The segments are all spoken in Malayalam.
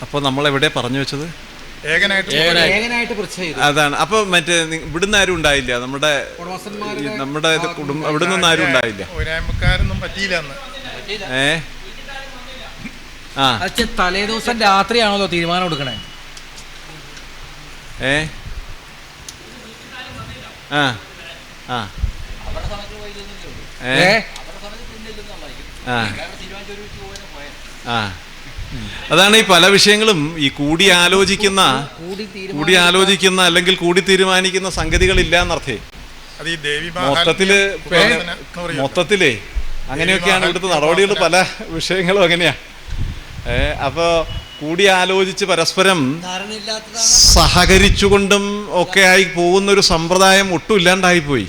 അപ്പോൾ നമ്മളെവിടെ പറഞ്ഞു വെച്ചത്? അതാണ്. അപ്പോൾ മറ്റേ ഇവിടുന്ന് ആരും ഉണ്ടായില്ല, നമ്മുടെ ഇവിടെ നിന്നും ആരും ഉണ്ടായില്ല. തലേദിവസം രാത്രിയാണല്ലോ തീരുമാനം എടുക്കണേ. അതാണ് ഈ പല വിഷയങ്ങളും ഈ കൂടിയാലോചിക്കുന്ന അല്ലെങ്കിൽ കൂടി തീരുമാനിക്കുന്ന സംഗതികളില്ല എന്നർത്ഥേ. മൊത്തത്തിലേ അങ്ങനെയൊക്കെയാണ് ഇവിടുത്തെ നടപടികൾ. പല വിഷയങ്ങളും അങ്ങനെയാ. അപ്പോൾ കൂടിയാലോചിച്ച് പരസ്പരം സഹകരിച്ചുകൊണ്ടും ഒക്കെ ആയി പോകുന്നൊരു സമ്പ്രദായം ഒട്ടും ഇല്ലാണ്ടായിപ്പോയി.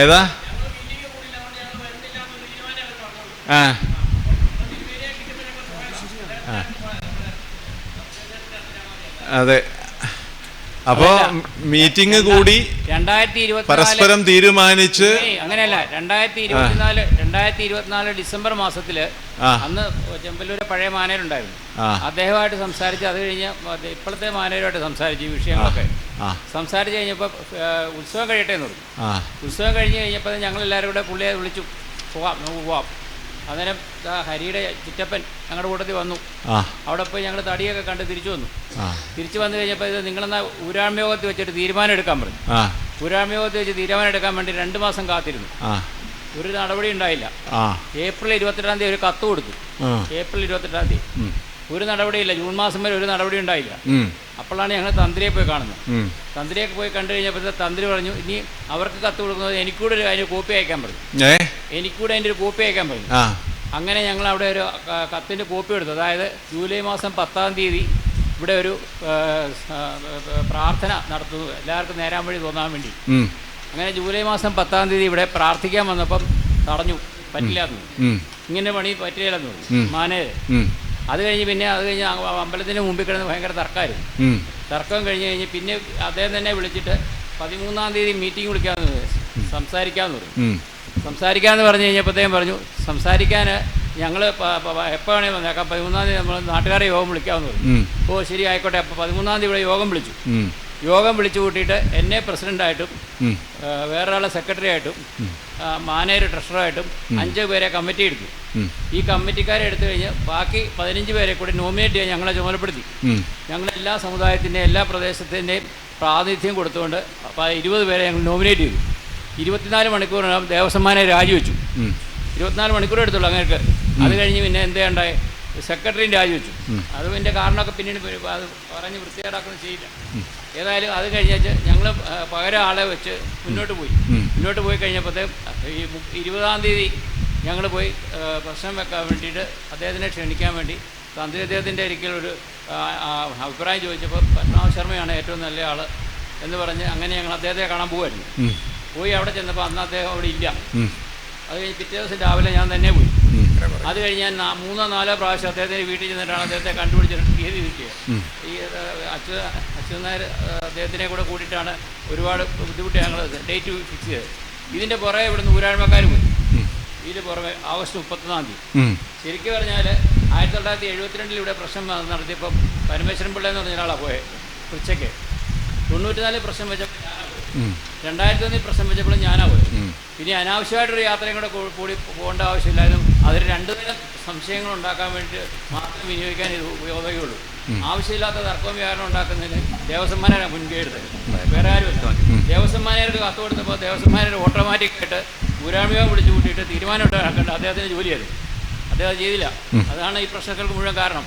ഏതാ? അതെ. അപ്പോ മീറ്റിംഗ് കൂടി പരസ്പരം തീരുമാനിച്ച് അങ്ങനെയല്ല. 2024 ഡിസംബർ മാസത്തില് അന്ന് ചെമ്പല്ലൂരെ പഴയ മാനേജരുണ്ടായിരുന്നു, അദ്ദേഹമായിട്ട് സംസാരിച്ച് അത് കഴിഞ്ഞ് ഇപ്പോഴത്തെ മാനേജരുമായിട്ട് സംസാരിച്ചു ഈ വിഷയങ്ങളൊക്കെ സംസാരിച്ച് കഴിഞ്ഞപ്പോൾ ഉത്സവം കഴിയട്ടെ എന്ന് പറഞ്ഞു. ഉത്സവം കഴിഞ്ഞ് കഴിഞ്ഞപ്പോൾ ഞങ്ങളെല്ലാവരും കൂടെ പുള്ളിയെ വിളിച്ചു, നമുക്ക് പോവാം. അന്നേരം ഹരിയുടെ ചിറ്റപ്പൻ ഞങ്ങളുടെ കൂട്ടത്തിൽ വന്നു. അവിടെ പോയി ഞങ്ങൾ തടിയൊക്കെ കണ്ട് തിരിച്ചു വന്നു. തിരിച്ചു വന്നു കഴിഞ്ഞപ്പോൾ ഇത് നിങ്ങളെന്നാ ഊരാഴ്മയോഗത്തിൽ വെച്ചിട്ട് തീരുമാനം എടുക്കാൻ പറഞ്ഞു. ഊരാഴ്മയോഗത്തിൽ വെച്ച് തീരുമാനം എടുക്കാൻ വേണ്ടി 2 മാസം കാത്തിരുന്നു. ഒരു നടപടി ഉണ്ടായില്ല. ഏപ്രിൽ 22-ാം തീയതി ഒരു കത്ത് കൊടുത്തു. ഏപ്രിൽ 22-ാം തീയതി ഒരു നടപടിയില്ല. ജൂൺ മാസം വരെ ഒരു നടപടി ഉണ്ടായില്ല. അപ്പോഴാണ് ഞങ്ങൾ തന്ത്രിയെ പോയി കാണുന്നത്. തന്ത്രിയെ പോയി കണ്ടു കഴിഞ്ഞപ്പോൾ തന്ത്രി പറഞ്ഞു, ഇനി അവർക്ക് കത്ത് കൊടുക്കുന്നത് എനിക്കൂടെ അതിൻ്റെ കോപ്പി അയക്കാൻ പറഞ്ഞു. എനിക്കൂടെ അതിൻ്റെ ഒരു കോപ്പി അയക്കാൻ പറഞ്ഞു. അങ്ങനെ ഞങ്ങൾ അവിടെ ഒരു കത്തിൻ്റെ കോപ്പി എടുത്തു. അതായത് ജൂലൈ മാസം 10-ാം തീയതി ഇവിടെ ഒരു പ്രാർത്ഥന നടത്തുന്നു, എല്ലാവർക്കും നേരാൻ വഴി തോന്നാൻ വേണ്ടി. അങ്ങനെ ജൂലൈ മാസം 10-ാം തീയതി ഇവിടെ പ്രാർത്ഥിക്കാൻ വന്നപ്പം തടഞ്ഞു, പറ്റില്ലാന്ന്. ഇങ്ങനെ പണി പറ്റില്ലെന്ന് പറഞ്ഞു മാനേജർ. അത് കഴിഞ്ഞ് അമ്പലത്തിന് മുമ്പിൽ കിടന്ന് ഭയങ്കര തർക്കമായിരുന്നു. തർക്കം കഴിഞ്ഞ് പിന്നെ അദ്ദേഹം തന്നെ വിളിച്ചിട്ട് 13-ാം തീയതി മീറ്റിംഗ് വിളിക്കാമെന്ന് സംസാരിക്കാമെന്ന് പറഞ്ഞു. സംസാരിക്കാമെന്ന് പറഞ്ഞു കഴിഞ്ഞപ്പോഴത്തേക്കും പറഞ്ഞു, സംസാരിക്കാൻ ഞങ്ങൾ എപ്പോൾ വേണേൽ വന്നേക്കാം, 13-ാം തീയതി നമ്മൾ നാട്ടുകാരെ യോഗം വിളിക്കാമെന്ന് പറഞ്ഞു. ഓ ശരി ആയിക്കോട്ടെ. അപ്പോൾ 13-ാം തീയതി ഇവിടെ യോഗം വിളിച്ചു. യോഗം വിളിച്ചു കൂട്ടിയിട്ട് എന്നെ പ്രസിഡൻ്റായിട്ടും വേറൊരാളെ സെക്രട്ടറി ആയിട്ടും മാനേജർ ട്രഷററായിട്ടും 5 പേരെ കമ്മിറ്റി എടുത്തു. ഈ കമ്മിറ്റിക്കാരെ എടുത്തു കഴിഞ്ഞ് ബാക്കി 15 പേരെ കൂടി നോമിനേറ്റ് ചെയ്യാൻ ഞങ്ങളെ ചുമതലപ്പെടുത്തി. ഞങ്ങളെല്ലാ സമുദായത്തിൻ്റെയും എല്ലാ പ്രദേശത്തിൻ്റെയും പ്രാതിനിധ്യം കൊടുത്തുകൊണ്ട് 20 പേരെ ഞങ്ങൾ നോമിനേറ്റ് ചെയ്തു. 24 മണിക്കൂറിനകം ദേവസ്വം മാനേജർ രാജിവെച്ചു. 24 മണിക്കൂർ എടുത്തുള്ളൂ അങ്ങനെയൊക്കെ. അത് കഴിഞ്ഞ് പിന്നെ എന്താണ്ടായി, സെക്രട്ടറിയും രാജിവെച്ചു. അത് പിന്നെ കാരണമൊക്കെ പിന്നീട് അത് പറഞ്ഞ് വൃത്തികേടാക്കുന്നത് ചെയ്യില്ല. ഏതായാലും അത് കഴിഞ്ഞാൽ ഞങ്ങൾ പകരം ആളെ വെച്ച് മുന്നോട്ട് പോയി കഴിഞ്ഞപ്പോഴത്തേ ഈ 20-ാം തീയതി ഞങ്ങൾ പോയി പ്രശ്നം വെക്കാൻ വേണ്ടിയിട്ട് അദ്ദേഹത്തിനെ ക്ഷണിക്കാൻ വേണ്ടി തന്ത്രി അദ്ദേഹത്തിൻ്റെ ഒരിക്കൽ ഒരു അഭിപ്രായം ചോദിച്ചപ്പോൾ പത്മനാഭ ശർമ്മയാണ് ഏറ്റവും നല്ല ആൾ എന്ന് പറഞ്ഞ് അങ്ങനെ ഞങ്ങൾ അദ്ദേഹത്തെ കാണാൻ പോകുമായിരുന്നു. പോയി അവിടെ ചെന്നപ്പോൾ അന്ന് അദ്ദേഹം അവിടെ ഇല്ല. അത് കഴിഞ്ഞ് പിറ്റേ ദിവസം രാവിലെ ഞാൻ തന്നെ പോയി. അത് കഴിഞ്ഞ് ഞാൻ 3-4 പ്രാവശ്യം അദ്ദേഹത്തിൻ്റെ വീട്ടിൽ ചെന്നിട്ടാണ് അദ്ദേഹത്തെ കണ്ടുപിടിച്ചിട്ട് തീയതി കിട്ടിയത്. ഈ അച്യുതൻ നായർ അദ്ദേഹത്തിനെ കൂടെ കൂട്ടിയിട്ടാണ് ഒരുപാട് ബുദ്ധിമുട്ടി ഞങ്ങൾ ഡേറ്റ് ഫിക്സ് ചെയ്തത്. ഇതിൻ്റെ പുറകെ ഇവിടുന്ന് ഊരാഴ്മക്കാർ പോയി. ഇതിന് പുറമെ ആഗസ്റ്റ് 31-ാം തീയതി ശരിക്കും പറഞ്ഞാൽ 1972 ഇവിടെ പ്രശ്നം നടത്തിയപ്പം പരമേശ്വരൻ പിള്ള എന്ന് പറഞ്ഞ ഒരാളാണ് പോയത്. ഉച്ചയ്ക്ക് 94 പ്രശ്നം വെച്ചപ്പോൾ 2001 പ്രശ്നം വെച്ചപ്പോഴും ഞാനാണ് പോയത്. ഇനി അനാവശ്യമായിട്ടൊരു യാത്രയും കൂടെ കൂടി പോകേണ്ട ആവശ്യമില്ലായിരുന്നു. അതിൽ 2 തരം സംശയങ്ങൾ ഉണ്ടാക്കാൻ വേണ്ടി മാത്രം വിനിയോഗിക്കാൻ ഇത് ഉപയോഗമുള്ളൂ. ആവശ്യമില്ലാത്ത തർക്കവും വ്യാകരണം ഉണ്ടാക്കുന്നതിന് ദേവസ്വം മാനേജരാണ് മുൻകൈ എടുത്തത്, വേറെ ആരുമില്ല. ദേവസ്വം മാനേജർക്ക് കത്ത് കൊടുത്തപ്പോൾ ദേവസ്വം മാനേജർ ഓട്ടോമാറ്റിക്കായിട്ട് ഊരാഴ്മയോഗം വിളിച്ചു കൂട്ടിയിട്ട് തീരുമാനം ഉണ്ടാക്കേണ്ട അദ്ദേഹത്തിന് ജോലിയായിരുന്നു. അദ്ദേഹം ചെയ്തില്ല. അതാണ് ഈ പ്രശ്നങ്ങൾക്ക് മുഴുവൻ കാരണം.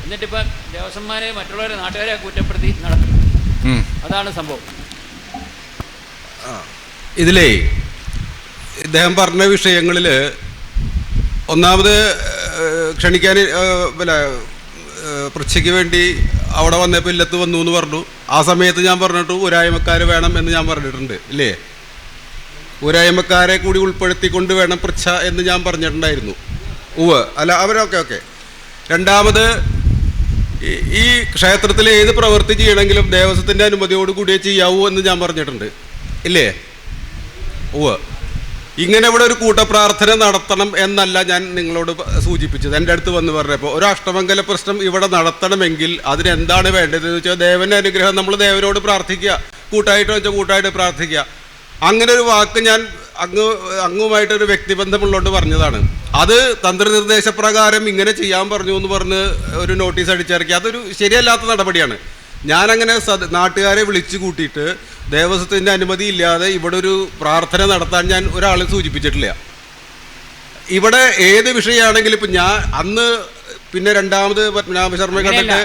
എന്നിട്ടിപ്പം ദേവസ്വം മാനേജർ മറ്റുള്ളവരെ നാട്ടുകാരെ കുറ്റപ്പെടുത്തി നടക്കും. അതാണ് സംഭവം. ഇതിലേ ഇദ്ദേഹം പറഞ്ഞ വിഷയങ്ങളിൽ ഒന്നാമത് ക്ഷണിക്കാൻ പൃച്ഛയ്ക്ക് വേണ്ടി അവിടെ വന്നപ്പോൾ ഇല്ലത്ത് വന്നു എന്ന് പറഞ്ഞു. ആ സമയത്ത് ഞാൻ പറഞ്ഞിട്ട് ഊരായ്മക്കാർ വേണം എന്ന് ഞാൻ പറഞ്ഞിട്ടുണ്ട് ഇല്ലേ? ഊരായ്മക്കാരെ കൂടി ഉൾപ്പെടുത്തിക്കൊണ്ട് വേണം പൃച്ഛ എന്ന് ഞാൻ പറഞ്ഞിട്ടുണ്ടായിരുന്നു. അല്ല അവരൊക്കെ. രണ്ടാമത് ഈ ക്ഷേത്രത്തിൽ ഏത് പ്രവൃത്തി ചെയ്യണമെങ്കിലും ദേവസ്വത്തിൻ്റെ അനുമതിയോട് കൂടിയേ ചെയ്യാവൂ എന്ന് ഞാൻ പറഞ്ഞിട്ടുണ്ട് ഇല്ലേ? ഇങ്ങനെ ഇവിടെ ഒരു കൂട്ടപ്രാർത്ഥന നടത്തണം എന്നല്ല ഞാൻ നിങ്ങളോട് സൂചിപ്പിച്ചത്. എൻ്റെ അടുത്ത് വന്ന് പറഞ്ഞപ്പോൾ ഒരു അഷ്ടമംഗല പ്രശ്നം ഇവിടെ നടത്തണമെങ്കിൽ അതിനെന്താണ് വേണ്ടതെന്ന് വെച്ചാൽ ദേവൻ്റെ അനുഗ്രഹം. നമ്മൾ ദേവനോട് പ്രാർത്ഥിക്കുക, കൂട്ടായിട്ട് വെച്ചാൽ കൂട്ടായിട്ട് പ്രാർത്ഥിക്കുക. അങ്ങനെ ഒരു വാക്ക് ഞാൻ അങ്ങുമായിട്ടൊരു വ്യക്തിബന്ധമുള്ളതുകൊണ്ട് പറഞ്ഞതാണ്. അത് തന്ത്രനിർദ്ദേശപ്രകാരം ഇങ്ങനെ ചെയ്യാൻ പറഞ്ഞു എന്ന് പറഞ്ഞ് ഒരു നോട്ടീസ് അടിച്ചിറക്കി. അതൊരു ശരിയല്ലാത്ത നടപടിയാണ്. ഞാനങ്ങനെ നാട്ടുകാരെ വിളിച്ചു കൂട്ടിയിട്ട് ദേവസ്വത്തിൻ്റെ അനുമതി ഇല്ലാതെ ഇവിടെ ഒരു പ്രാർത്ഥന നടത്താൻ ഞാൻ ഒരാളെ സൂചിപ്പിച്ചിട്ടില്ല. ഇവിടെ ഏത് വിഷയമാണെങ്കിലും ഇപ്പം ഞാൻ അന്ന് പിന്നെ രണ്ടാമത് പത്മനാഭ ശർമ്മ കണ്ടിട്ട്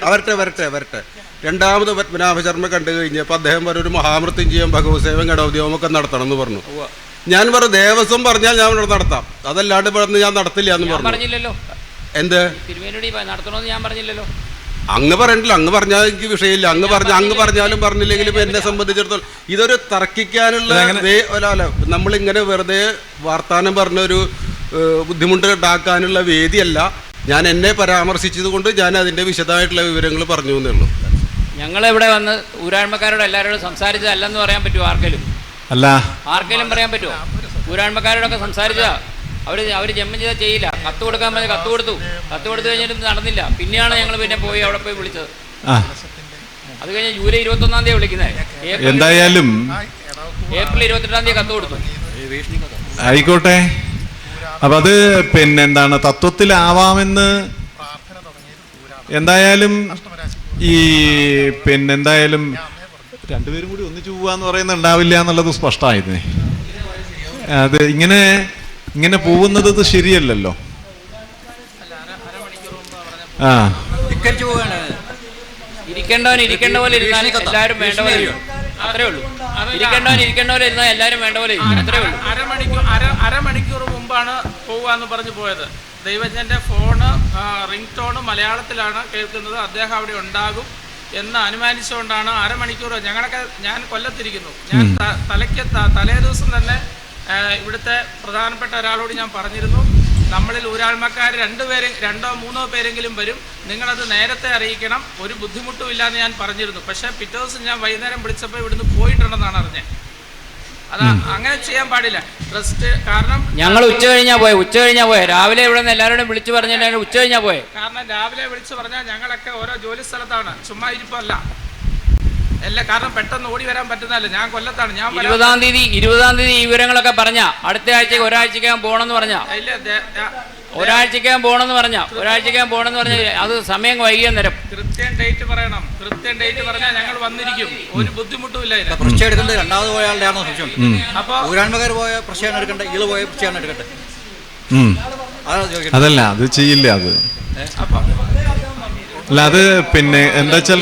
വരട്ടെ രണ്ടാമത് പത്മനാഭ ശർമ്മ കണ്ടു കഴിഞ്ഞപ്പോൾ അദ്ദേഹം ഒരു മഹാമൃത്യുഞ്ജയം ഭഗവത്സേവം ഗണപതിയോമം ഒക്കെ നടത്തണം എന്ന് പറഞ്ഞു. ഞാൻ പറഞ്ഞു ദേവസ്വം പറഞ്ഞാൽ ഞാൻ ഇവിടെ നടത്താം, അതല്ലാണ്ട് പറഞ്ഞ് ഞാൻ നടത്തില്ല എന്ന് പറഞ്ഞു. എന്ത് നടത്തണമെന്ന് ഞാൻ പറഞ്ഞില്ലല്ലോ. അങ്ങ് പറയണ്ടല്ലോ, അങ്ങ് പറഞ്ഞാൽ എനിക്ക് വിഷയമില്ല. അങ്ങ് പറഞ്ഞാലും പറഞ്ഞില്ലെങ്കിലും എന്നെ സംബന്ധിച്ചിടത്തോളം ഇതൊരു തർക്കിക്കാനുള്ള നമ്മളിങ്ങനെ വെറുതെ വാർത്താനം പറഞ്ഞൊരു ബുദ്ധിമുട്ട് ഉണ്ടാക്കാനുള്ള വേദിയല്ല. ഞാൻ എന്നെ പരാമർശിച്ചത് കൊണ്ട് ഞാൻ അതിൻ്റെ വിശദമായിട്ടുള്ള വിവരങ്ങൾ പറഞ്ഞു എന്നേ ഉള്ളൂ. ഞങ്ങളിവിടെ വന്ന് ഊരാഴ്മക്കാരോട് എല്ലാവരോടും സംസാരിച്ചതല്ലെന്ന് പറയാൻ പറ്റുമോ? ആർക്കെങ്കിലും പറയാൻ പറ്റുമോ? ഊരാഴ്മക്കാരോടൊക്കെ സംസാരിച്ചതാ. അവർ ജന്മം ചെയ്താൽ ചെയ്യില്ല. കത്ത് കൊടുക്കാൻ പറഞ്ഞ് കത്ത് കൊടുത്തു കഴിഞ്ഞിട്ട് നടന്നില്ല. പിന്നെയാണ് ഞങ്ങൾ പിന്നെ പോയി അവിടെ പോയി വിളിച്ചത്. അത് കഴിഞ്ഞ് ജൂലൈ 21-ാം തീയതി വിളിക്കുന്നത്. എന്തായാലും ഏപ്രിൽ 28-ാം തീയതി കത്ത് കൊടുത്തു. ആയിക്കോട്ടെ. അപ്പൊ അത് പിന്നെന്താണ് തത്വത്തിലാവാമെന്ന് എന്തായാലും ഈ പിന്നെന്തായാലും രണ്ടുപേരും കൂടി ഒന്നിച്ചു പോവാന്ന് പറയുന്നത് ഉണ്ടാവില്ല എന്നുള്ളത് സ്പഷ്ടമായിരുന്നേ. അത് ഇങ്ങനെ പോകുന്നത് ശരിയല്ലല്ലോ. ഇരിക്കേണ്ടവൻ ഇരിക്കേണ്ട പോലെ ഇരുന്നാൽ എല്ലാവരും വേണ്ട പോലെ അത്രേ ഉള്ളൂ. ഇരിക്കേണ്ട പോലെ ഇരുന്നാൽ എല്ലാവരും വേണ്ട പോലെ അത്രേ ഉള്ളൂ. അരമണിക്കൂർ മുമ്പാണ് പോവാന്ന് പറഞ്ഞു പോയത്. ദൈവജന്റെ ഫോണ് റിംഗ് ടോണ് മലയാളത്തിലാണ് കേൾക്കുന്നത്. അദ്ദേഹം അവിടെ ഉണ്ടാകും എന്ന് അനുമാനിച്ചുകൊണ്ടാണ് അരമണിക്കൂർ. ഞാൻ കൊല്ലത്തിരിക്കുന്നു. ഞാൻ തലേ ദിവസം തന്നെ ഇവിടുത്തെ പ്രധാനപ്പെട്ട ഒരാളോട് ഞാൻ പറഞ്ഞിരുന്നു, നമ്മളിൽ ഊരാൾമക്കാർ രണ്ടോ മൂന്നോ പേരെങ്കിലും വരും, നിങ്ങളത് നേരത്തെ അറിയിക്കണം, ഒരു ബുദ്ധിമുട്ടും ഇല്ലാന്ന് ഞാൻ പറഞ്ഞിരുന്നു. പക്ഷേ പിറ്റേ ദിവസം ഞാൻ വൈകുന്നേരം വിളിച്ചപ്പോൾ ഇവിടുന്ന് പോയിട്ടുണ്ടെന്നാണ് അറിഞ്ഞത്. അതാ അങ്ങനെ ചെയ്യാൻ പാടില്ല. ട്രസ്റ്റ് കാരണം ഞങ്ങൾ ഉച്ച കഴിഞ്ഞാൽ പോയെ. രാവിലെ ഇവിടെ നിന്ന് എല്ലാവരോടും വിളിച്ചു പറഞ്ഞാൽ ഉച്ച കഴിഞ്ഞാൽ പോയെ. കാരണം രാവിലെ വിളിച്ചു പറഞ്ഞാൽ ഞങ്ങളൊക്കെ ഓരോ ജോലി സ്ഥലത്താണ്, ചുമ്മാ ഇരിപ്പല്ല. കാരണം പെട്ടെന്ന് ഓടി വരാൻ പറ്റുന്നതല്ല. ഞാൻ കൊല്ലത്താണ്. ഞാൻ 20-ാം തീയതി ഈ വിവരങ്ങളൊക്കെ പറഞ്ഞ അടുത്ത ആഴ്ച ഒരാഴ്ചക്കകം പോകണമെന്ന് പറഞ്ഞ ഒരാഴ്ചക്കകം പോകണമെന്ന് പറഞ്ഞ അത് സമയം വൈകിയ നേരം കൃത്യം ഡേറ്റ് പറയണം. കൃത്യം ഡേറ്റ് പറഞ്ഞാൽ ഞങ്ങൾ വന്നിരിക്കും. ഒരു ബുദ്ധിമുട്ടും ഇല്ല. പ്രശ്നം എടുക്കേണ്ടത് രണ്ടാമത് പോയ ആളുടെ ആണോ സംശയം? അപ്പൊ ഊരാൺമക്കാർ പോയ പ്രശ്നം എടുക്കണ്ടേ, ഇള് പോയ പ്രശ്നം എടുക്കട്ടെ? അതല്ല, അത് ചെയ്യില്ല. അത് അല്ല, അത് പിന്നെ എന്താ വെച്ചാൽ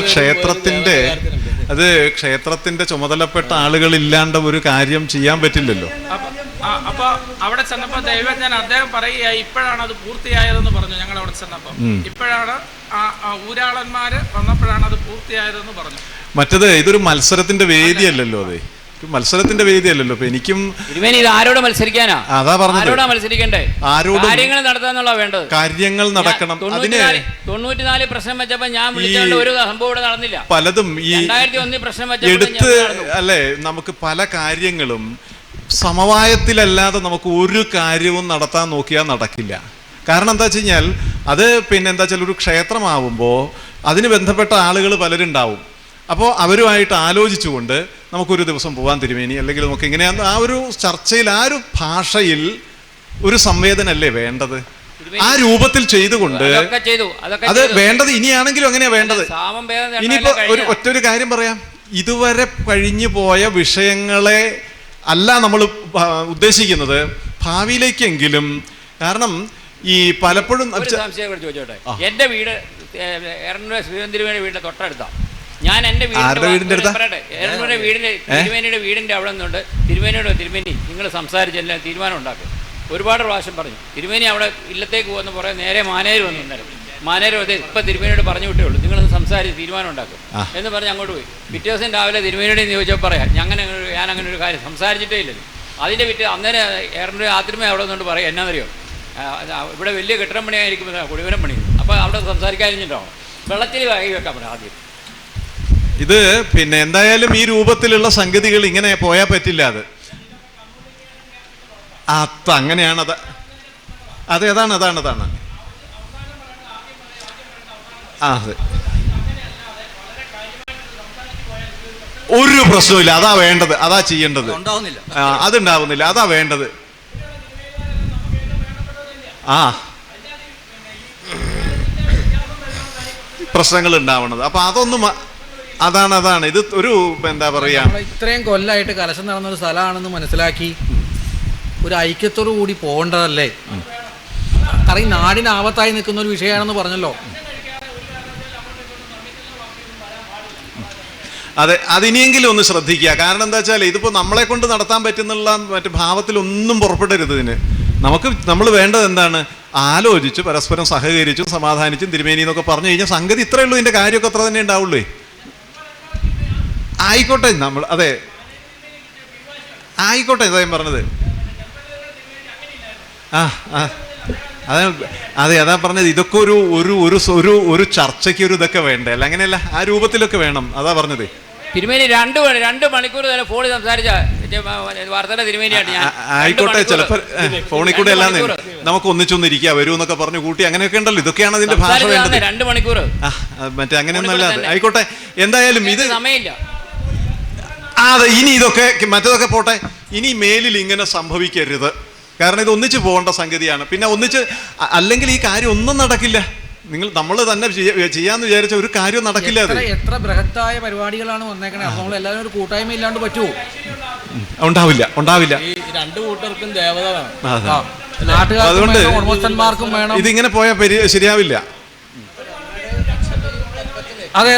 ക്ഷേത്രത്തിന്റെ ചുമതലപ്പെട്ട ആളുകൾ ഇല്ലാണ്ട് ഒരു കാര്യം ചെയ്യാൻ പറ്റില്ലല്ലോ. അപ്പൊ അവിടെ ചെന്നപ്പോ ദൈവജ്ഞൻ അദ്ദേഹം പറയുകയായി ഇപ്പോഴാണ് അത് പൂർത്തിയായതെന്ന് പറഞ്ഞു. ഞങ്ങൾ അവിടെ ചെന്നപ്പോ ഇപ്പോഴാണ് ഊരാളന്മാര് വന്നപ്പോഴാണ് അത് പൂർത്തിയായതെന്ന് പറഞ്ഞു. മറ്റത് ഇതൊരു മത്സരത്തിന്റെ വേദിയല്ലല്ലോ. മത്സരത്തിന്റെ വേദിയല്ലല്ലോ. ഇപ്പൊ എനിക്കും ഇത് ആരോട് മത്സരിക്കാനാ? അതാ പറഞ്ഞത്, മത്സരിക്കണ്ടേ? കാര്യങ്ങൾ നടത്താന്നുള്ള വേണ്ടത്. കാര്യങ്ങൾ നടക്കണം. 94 പ്രശ്നം വെച്ചപ്പോ ഞാൻ വിളിച്ചുകൊണ്ട് ഒരു സംഭവം ഇവിടെ നടന്നില്ല. പലതും ഈ 2001 പ്രശ്നം എടുത്ത് അല്ലേ, നമുക്ക് പല കാര്യങ്ങളും സമവായത്തിലല്ലാതെ നമുക്ക് ഒരു കാര്യവും നടത്താൻ നോക്കിയാൽ നടക്കില്ല. കാരണം എന്താ വെച്ച് കഴിഞ്ഞാൽ അത് പിന്നെന്താ വെച്ചാൽ ഒരു ക്ഷേത്രമാവുമ്പോൾ അതിന് ബന്ധപ്പെട്ട ആളുകൾ പലരുണ്ടാവും. അപ്പോൾ അവരുമായിട്ട് ആലോചിച്ചുകൊണ്ട് നമുക്കൊരു ദിവസം പോകാൻ തിരുമേനി, അല്ലെങ്കിൽ നമുക്ക് ഇങ്ങനെയാന്ന് ആ ഒരു ചർച്ചയിൽ ആ ഒരു ഭാഷയിൽ ഒരു സംവേദനല്ലേ വേണ്ടത്. ആ രൂപത്തിൽ ചെയ്തുകൊണ്ട് അത് വേണ്ടത്. ഇനിയാണെങ്കിലും അങ്ങനെയാ വേണ്ടത്. ഇനിയിപ്പോ ഒറ്റൊരു കാര്യം പറയാം, ഇതുവരെ കഴിഞ്ഞു പോയ വിഷയങ്ങളെ അല്ല നമ്മൾ ഉദ്ദേശിക്കുന്നത്, ഭാവിയിലേക്കെങ്കിലും. കാരണം ഈ പലപ്പോഴും എന്റെ വീട് ശ്രീധരന്റെ വീടിന്റെ തൊട്ടടുത്താണ്. ഞാൻ എൻ്റെ തിരുമേനിയുടെ വീടിൻ്റെ അവിടെ നിന്നുണ്ട്. തിരുമേനി നിങ്ങൾ സംസാരിച്ചെല്ലാം തീരുമാനം ഉണ്ടാക്കും. ഒരുപാട് പ്രാവശ്യം പറഞ്ഞു. തിരുമേനി അവിടെ ഇല്ലത്തേക്ക് പോകുന്ന കുറേ നേരെ മാനേര് വന്നു. മാനേര് ഇപ്പം തിരുമേനിയോട് പറഞ്ഞു വിട്ടേ ഉള്ളൂ, നിങ്ങളത് സംസാരിച്ച് തീരുമാനം ഉണ്ടാക്കും എന്ന് പറഞ്ഞ് അങ്ങോട്ട് പോയി. പിറ്റേ ദിവസം രാവിലെ തിരുമേനിയോട് ചോദിച്ചാൽ പറയാം ഞാൻ അങ്ങനെ ഒരു കാര്യം സംസാരിച്ചിട്ടേ ഇല്ലല്ലോ. അതിൻ്റെ അന്നേരം ഏറെൻ്റെ ആദ്യമേ അവിടെ നിന്നുകൊണ്ട് പറയാം എന്നാന്നറിയോ, ഇവിടെ വലിയ കെട്ടിടം പണിയായിരിക്കും, കുടിവരം പണി. അപ്പോൾ അവിടെ സംസാരിക്കാതിരുന്നിട്ടാവും. വെള്ളത്തിൽ വാങ്ങി വെക്കാൻ പറയാം ആദ്യം. ഇത് പിന്നെ എന്തായാലും ഈ രൂപത്തിലുള്ള സംഗതികൾ ഇങ്ങനെ പോയാൽ പറ്റില്ല. അത് അങ്ങനെയാണ്. അതെ, അതാണ്. അതെ, ഒരു പ്രശ്നമില്ല. അതാ വേണ്ടത്, അതാ ചെയ്യേണ്ടത്. ഉണ്ടാവുന്നില്ല. അതുണ്ടാവുന്നില്ല, അതാ വേണ്ടത്. പ്രശ്നങ്ങൾ ഉണ്ടാവണത്. അപ്പൊ അതൊന്നും അതാണ് ഇത് ഒരു എന്താ പറയാ, ഇത്രയും കൊല്ലമായിട്ട് കലശം നടന്നൊരു സ്ഥലമാണെന്ന് മനസ്സിലാക്കി ഒരു ഐക്യത്തോടു കൂടി പോകേണ്ടതല്ലേ? കാരണം ഈ നാടിന് ആപത്തായി നിൽക്കുന്ന ഒരു വിഷയമാണെന്ന് പറഞ്ഞല്ലോ. അതെ, അതിനിയെങ്കിലും ഒന്ന് ശ്രദ്ധിക്കുക. കാരണം എന്താ വെച്ചാൽ ഇതിപ്പോൾ നമ്മളെ കൊണ്ട് നടത്താൻ പറ്റുന്നുള്ള മറ്റു ഭാവത്തിലൊന്നും പുറപ്പെടരുത്. ഇതിന് നമ്മൾ വേണ്ടത് എന്താണ്? ആലോചിച്ച് പരസ്പരം സഹകരിച്ചും സമാധാനിച്ചും തിരുമേനി എന്നൊക്കെ പറഞ്ഞു കഴിഞ്ഞാൽ സംഗതി ഇത്രയേ ഉള്ളൂ. ഇതിൻ്റെ കാര്യമൊക്കെ അത്ര തന്നെ ഉണ്ടാവുള്ളൂ. ആയിക്കോട്ടെ, അതെ ആയിക്കോട്ടെ, ഇതാ ഞാൻ പറഞ്ഞത്. അതാ പറഞ്ഞത്. ഇതൊക്കെ ഒരു ചർച്ചയ്ക്ക് ഒരു ഇതൊക്കെ വേണ്ടേ? അല്ല, അങ്ങനെയല്ല, ആ രൂപത്തിലൊക്കെ വേണം. അതാ പറഞ്ഞത്. തിരുമേനി 2 മണിക്കൂർ തന്നെ ഫോണിൽ സംസാരിച്ച വാർത്തയുടെ തിരുമേനിയായിട്ട് ഞാൻ. ആയിക്കോട്ടെ, ചിലപ്പോൾ ഫോണിൽ കൂടെ അല്ലാന്ന് നമുക്ക് ഒന്നിച്ചൊന്നിരിക്കുക വരൂ എന്നൊക്കെ പറഞ്ഞു കൂട്ടി അങ്ങനെയൊക്കെ ഉണ്ടല്ലോ. ഇതൊക്കെയാണ് അതിന്റെ ഭാഷ വേണ്ടത്. 2 മണിക്കൂർ മറ്റേ അങ്ങനെയൊന്നും അല്ലാതെ. ആയിക്കോട്ടെ, എന്തായാലും ഇത് സമയമില്ല. അതെ, ഇനി ഇതൊക്കെ മറ്റതൊക്കെ പോട്ടെ. ഇനി മേലിൽ ഇങ്ങനെ സംഭവിക്കരുത്. കാരണം ഇത് ഒന്നിച്ച് പോകേണ്ട സംഗതിയാണ്. പിന്നെ ഒന്നിച്ച് അല്ലെങ്കിൽ ഈ കാര്യം ഒന്നും നടക്കില്ല. നമ്മൾ തന്നെ ചെയ്യാന്ന് വിചാരിച്ച ഒരു കാര്യം നടക്കില്ല. അത് എത്ര ബൃഹത്തായ പരിപാടികളാണ് വന്നേക്കണേ. അപ്പോൾ നമ്മൾ എല്ലാവരും ഒരു കൂട്ടായ്മ ഇല്ലാണ്ട് പറ്റുമോ? ഉണ്ടാവില്ല. ഈ 2 കൂട്ടർക്കും ദേവത വേണം. അതുകൊണ്ട് ഉടമസ്ഥന്മാർക്കും വേണം. ഇതിങ്ങനെ പോയാൽ ശരിയാവില്ല. അതെ.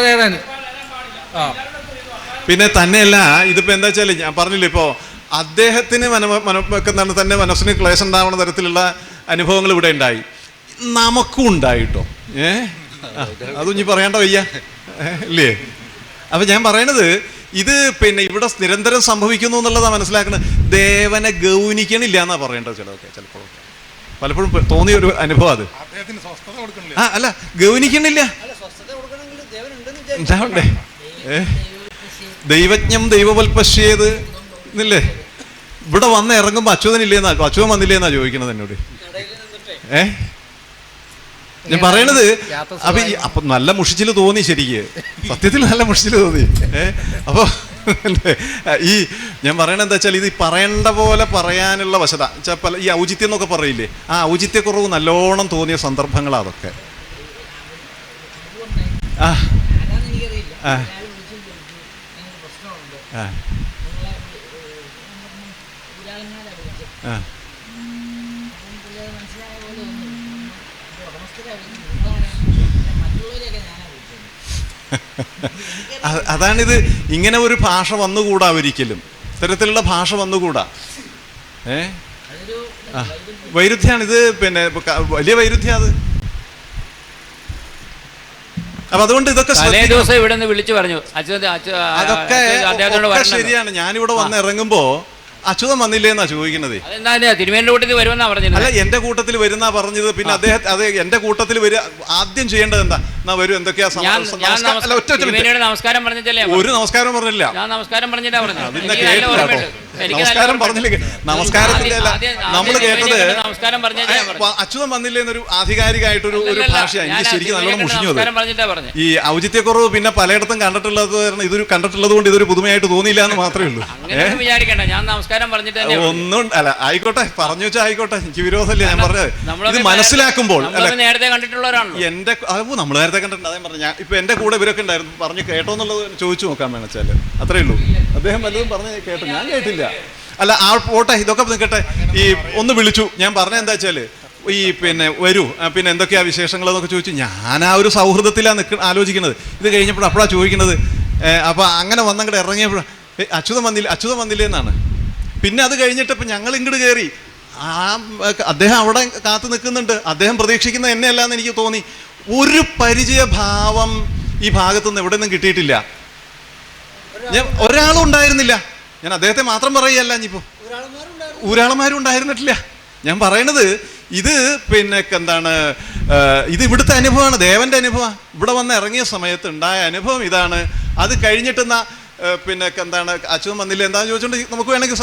പിന്നെ തന്നെയല്ല, ഇതിപ്പോ എന്താ വെച്ചാൽ ഞാൻ പറഞ്ഞില്ല, ഇപ്പോ അദ്ദേഹത്തിന് തന്നെ മനസ്സിന് ക്ലേശം ഉണ്ടാവുന്ന തരത്തിലുള്ള അനുഭവങ്ങൾ ഇവിടെ ഉണ്ടായി, നമുക്കും ഉണ്ടായിട്ടോ. അതും ഇനി പറയേണ്ട വയ്യ ഇല്ലേ? അപ്പൊ ഞാൻ പറയണത് ഇത് പിന്നെ ഇവിടെ നിരന്തരം സംഭവിക്കുന്നു എന്നുള്ളതാ മനസ്സിലാക്കുന്നത്. ദേവനെ ഗൗനിക്കണില്ല എന്നാ പറയേണ്ടത്. ചിലപ്പോഴൊക്കെ പലപ്പോഴും തോന്നിയ ഒരു അനുഭവം അത്. അല്ല, ഗൗനിക്കണില്ല, ഉണ്ടാവണ്ടേ? ദൈവജ്ഞം ദൈവവൽപശ്യേത് എന്നില്ലേ? ഇവിടെ വന്ന് ഇറങ്ങുമ്പോ അച്യുതൻ വന്നില്ലേന്നാ ചോദിക്കണത് എന്നോട്. ഞാൻ പറയണത് അപ്പൊ നല്ല മുഷിച്ചില് തോന്നി. ശരിക്ക് സത്യത്തിൽ നല്ല മുഷിച്ചില് തോന്നി. അപ്പൊ ഈ ഞാൻ പറയണത് എന്താ വെച്ചാൽ, ഇത് പറയേണ്ട പോലെ പറയാനുള്ള വശത ഈ ഔചിത്യം എന്നൊക്കെ പറയില്ലേ, ആ ഔചിത്യക്കുറവ് നല്ലോണം തോന്നിയ സന്ദർഭങ്ങളാ അതൊക്കെ. അതാണിത്. ഇങ്ങനെ ഒരു ഭാഷ വന്നുകൂടാ ഒരിക്കലും. ഇത്തരത്തിലുള്ള ഭാഷ വന്നുകൂടാ. വൈരുദ്ധ്യാണ് ഇത്. പിന്നെ വലിയ വൈരുദ്ധ്യം അത്. അപ്പൊ അതുകൊണ്ട് ഇതൊക്കെ ദിവസം ഇവിടെ നിന്ന് വിളിച്ചു പറഞ്ഞു. അതൊക്കെ ശരിയാണ്. ഞാനിവിടെ വന്ന് ഇറങ്ങുമ്പോ അച്യുതൻ വന്നില്ലേന്നാ ചോദിക്കുന്നത്. തിരുമേനിയുടെ കൂട്ടത്തിൽ വരുമെന്നാ പറഞ്ഞത്. അല്ല, എന്റെ കൂട്ടത്തിൽ വരുന്നാ പറഞ്ഞത്. പിന്നെ അദ്ദേഹം എന്റെ കൂട്ടത്തിൽ വരിക. ആദ്യം ചെയ്യേണ്ടത് എന്താ? എന്നാ വരും, എന്തൊക്കെയാ നമസ്കാരം പറഞ്ഞിട്ടല്ലേ? ഒരു നമസ്കാരം പറഞ്ഞില്ല. ഞാൻ നമസ്കാരം പറഞ്ഞിട്ടാ പറഞ്ഞത്. നമസ്കാരം പറഞ്ഞില്ലേ? നമസ്കാരത്തിന്റെ അല്ല നമ്മൾ കേട്ടത്. നമസ്കാരം പറഞ്ഞ അച്യുതൻ വന്നില്ലേന്നൊരു ആധികാരികമായിട്ടൊരു ഭാഷയാണ്. എനിക്ക് ശരിക്കും നല്ലോണം മുഷിഞ്ഞു അത്. ഈ ഔചിത്യക്കുറവ് പിന്നെ പലയിടത്തും കണ്ടിട്ടുള്ളത് കൊണ്ട് ഇതൊരു പുതുമയായിട്ട് തോന്നിയില്ല എന്ന് മാത്രമേ ഉള്ളൂ. വിചാരിക്കണ്ട, ഞാൻ നമസ്കാരം പറഞ്ഞിട്ട് ഒന്നും അല്ല. ആയിക്കോട്ടെ, പറഞ്ഞു വെച്ചാൽ ആയിക്കോട്ടെ, എനിക്ക് വിരോധമില്ല. ഞാൻ പറഞ്ഞത് ഇത് മനസ്സിലാക്കുമ്പോൾ നേരത്തെ കണ്ടിട്ടുള്ളവരാണ്. എന്റെ നമ്മൾ നേരത്തെ കണ്ടിട്ടുണ്ട്. അതേ പറഞ്ഞു. ഇപ്പൊ എന്റെ കൂടെ ഇവരൊക്കെ ഉണ്ടായിരുന്നു. പറഞ്ഞു കേട്ടോ എന്നുള്ളത് ചോദിച്ചു നോക്കാൻ വേണമെച്ചാല് അത്രേ ഉള്ളൂ. അദ്ദേഹം വല്ലതും പറഞ്ഞ് കേട്ടോ? ഞാൻ കേട്ടില്ല. അല്ല, ആ പോട്ടെ, ഇതൊക്കെ നിൽക്കട്ടെ. ഈ ഒന്ന് വിളിച്ചു. ഞാൻ പറഞ്ഞ എന്താ വെച്ചാല്, ഈ പിന്നെ വരൂ, പിന്നെ എന്തൊക്കെയാ വിശേഷങ്ങൾ എന്നൊക്കെ ചോദിച്ചു. ഞാൻ ആ ഒരു സൗഹൃദത്തിലാണ് ആലോചിക്കുന്നത്. ഇത് കഴിഞ്ഞപ്പോഴപ്പോഴാണ് ചോദിക്കുന്നത്. അപ്പൊ അങ്ങനെ വന്നങ്ങോട്ട് ഇറങ്ങിയപ്പോഴാണ് അച്യുതൻ വന്നില്ലേ എന്നാണ്. പിന്നെ അത് കഴിഞ്ഞിട്ട് ഇപ്പം ഞങ്ങൾ ഇങ്ങോട്ട് കയറി. അദ്ദേഹം അവിടെ കാത്തു നിൽക്കുന്നുണ്ട്. അദ്ദേഹം പ്രതീക്ഷിക്കുന്ന എന്നെയല്ല എന്ന് എനിക്ക് തോന്നി. ഒരു പരിചയഭാവം ഈ ഭാഗത്തുനിന്ന് എവിടെ നിന്നും കിട്ടിയിട്ടില്ല. ഞാൻ ഒരാളും ഉണ്ടായിരുന്നില്ല. ഞാൻ അദ്ദേഹത്തെ മാത്രം പറയുകയല്ല, ഇനിയിപ്പോൾ ഊരാളന്മാരും ഉണ്ടായിരുന്നിട്ടില്ല. ഞാൻ പറയണത് ഇത് പിന്നെ എന്താണ്, ഇത് ഇവിടുത്തെ അനുഭവമാണ്, ദേവന്റെ അനുഭവമാണ്. ഇവിടെ വന്ന് ഇറങ്ങിയ സമയത്ത് ഉണ്ടായ അനുഭവം ഇതാണ്. അത് കഴിഞ്ഞിട്ടെന്നാ പിന്നെ എന്താണ് അച്യുതൻ വന്നില്ല എന്താണെന്ന് ചോദിച്ചുകൊണ്ട് നമുക്ക് വേണമെങ്കിൽ